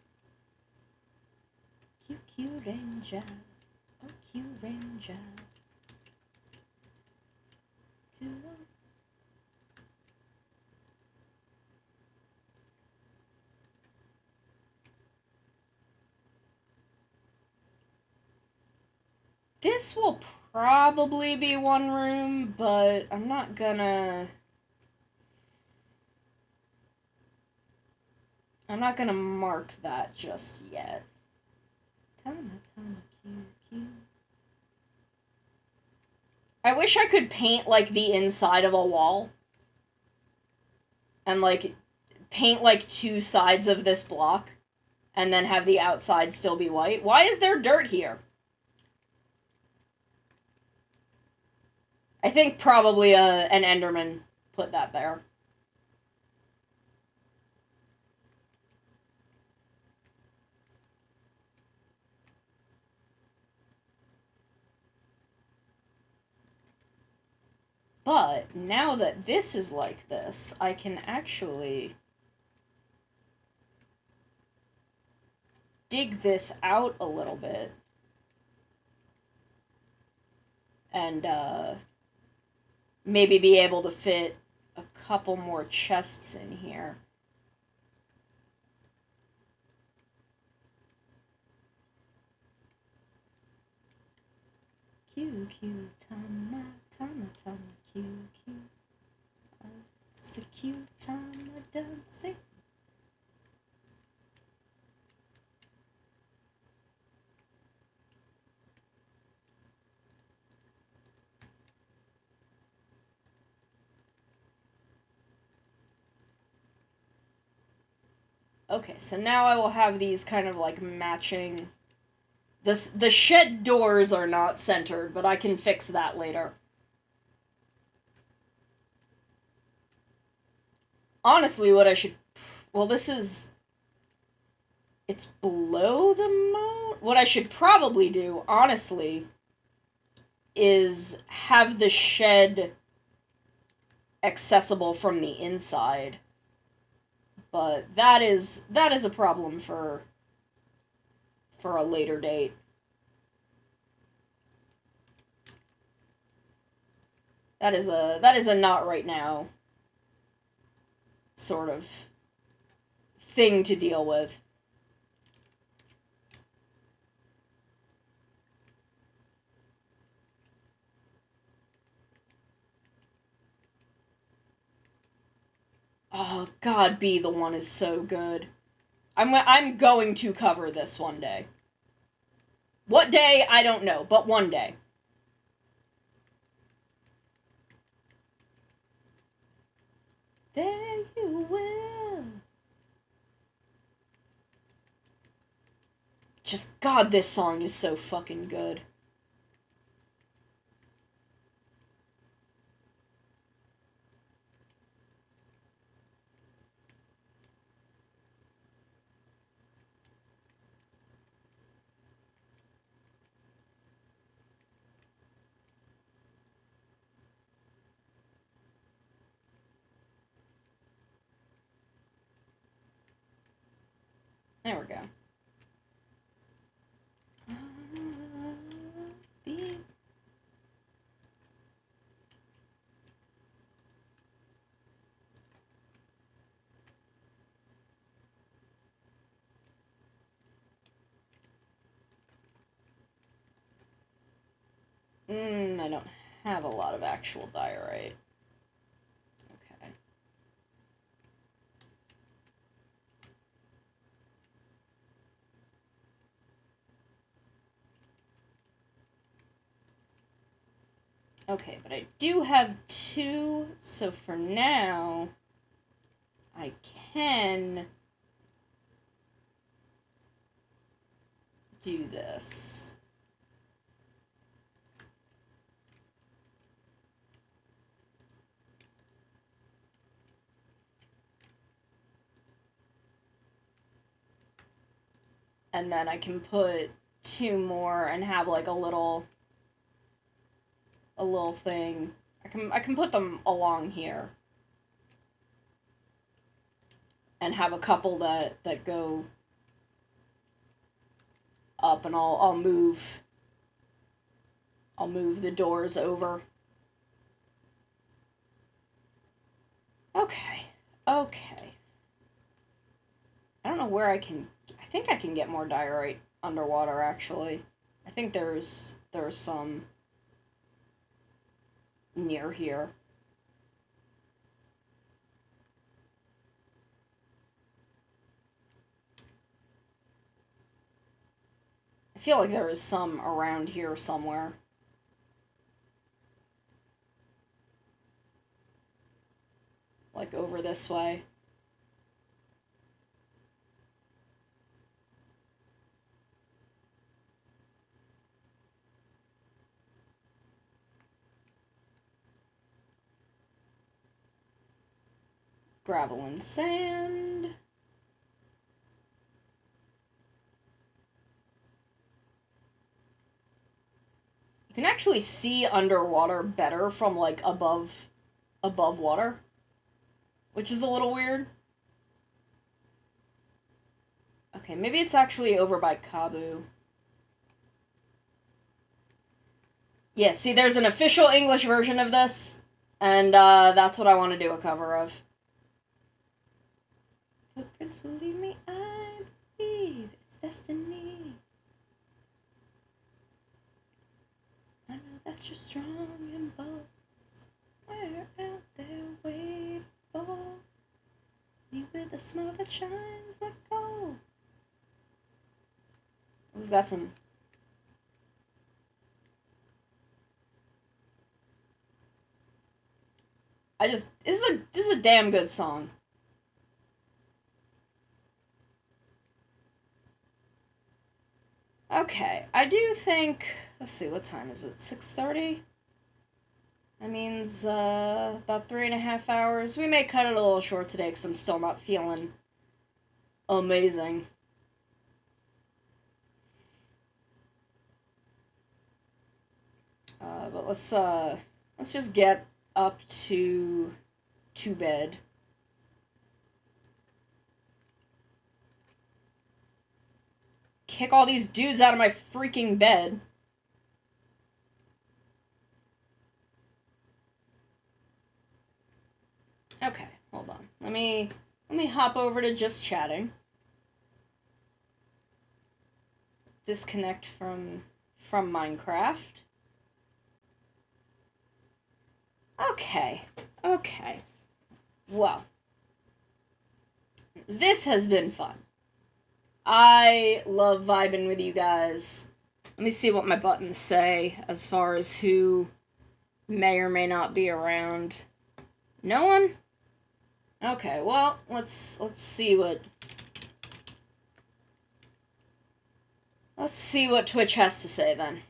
[SPEAKER 1] Kyuranger. Oh, Kyuranger. 2, 1. This will probably be one room, but I'm not gonna mark that just yet. Tama, cute. I wish I could paint, like, the inside of a wall. And, like, paint, like, 2 sides of this block. And then have the outside still be white. Why is there dirt here? I think probably an Enderman put that there. But now that this is like this, I can actually dig this out a little bit. And, maybe be able to fit a couple more chests in here. Cute, Tama, cute. It's a cute Tama dancing. Okay, so now I will have these kind of like matching. The shed doors are not centered, but I can fix that later. Honestly, what I should... Well, this is... It's below the moat? What I should probably do, honestly, is have the shed accessible from the inside. But that is a problem for a later date. That is a not right now sort of thing to deal with. Oh, God, Be the One is so good. I'm going to cover this one day. What day, I don't know, but one day. There you will. Just, God, this song is so fucking good. There we go. Be... I don't have a lot of actual diorite. Okay. Okay, but I do have 2, so for now, I can do this. And then I can put 2 more and have like a little thing. I can put them along here. And have a couple that go up, and I'll move the doors over. Okay. Okay. I don't know where I think I can get more diorite underwater, actually. I think there's some near here. I feel like there is some around here somewhere. Like over this way. Gravel and sand. You can actually see underwater better from like above water, which is a little weird. Okay, maybe it's actually over by Kabu. Yeah, see, there's an official English version of this, and that's what I want to do a cover of. Footprints will lead me, I believe it's destiny. I know that you're strong and bold, somewhere out there waiting for me with a smile that shines like gold. We've got some... this is a damn good song. Okay, I do think... Let's see, what time is it? 6:30? That means, about 3.5 hours. We may cut it a little short today because I'm still not feeling amazing. But let's just get up to bed. Kick all these dudes out of my freaking bed. Okay, hold on. Let me hop over to just chatting. Disconnect from Minecraft. Okay. Well, this has been fun. I love vibing with you guys. Let me see what my buttons say as far as who may or may not be around. No one? Okay, well, let's see what Twitch has to say then.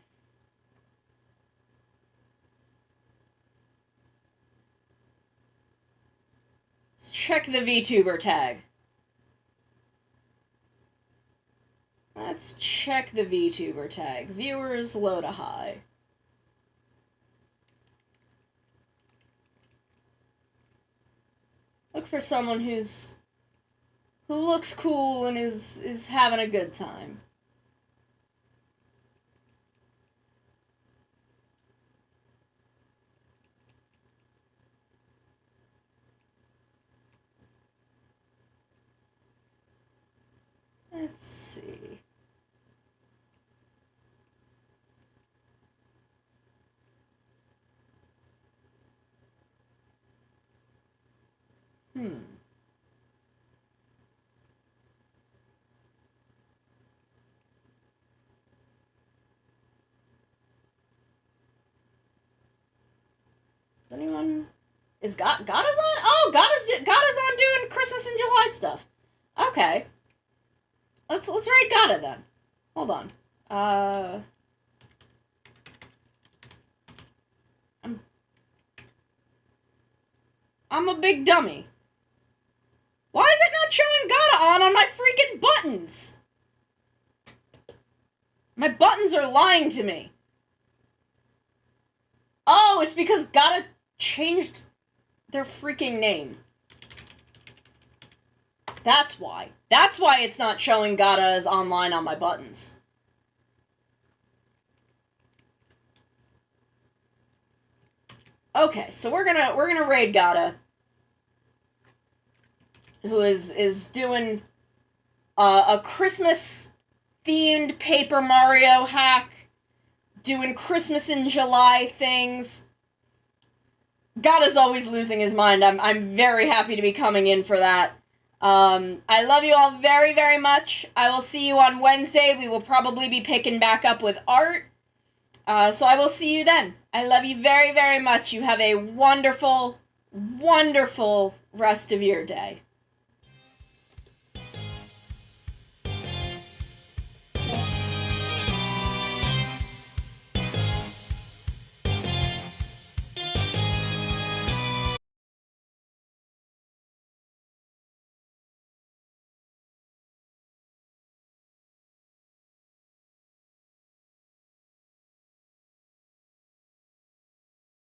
[SPEAKER 1] Let's check the VTuber tag. Let's check the VTuber tag. Viewers low to high. Look for someone who looks cool and is having a good time. Let's see. Anyone? Is Gada's on? Oh, Gada's on doing Christmas in July stuff. Okay. Let's raid Gada then. Hold on. I'm a big dummy. Why is it not showing Gada on my freaking buttons? My buttons are lying to me. Oh, it's because Gada changed their freaking name. That's why. That's why it's not showing Gada as online on my buttons. Okay, so we're gonna raid Gada, who is doing a Christmas themed Paper Mario hack, doing Christmas in July things. Gada's always losing his mind. I'm very happy to be coming in for that. I love you all very, very much. I will see you on Wednesday. We will probably be picking back up with art. So I will see you then. I love you very, very much. You have a wonderful, wonderful rest of your day.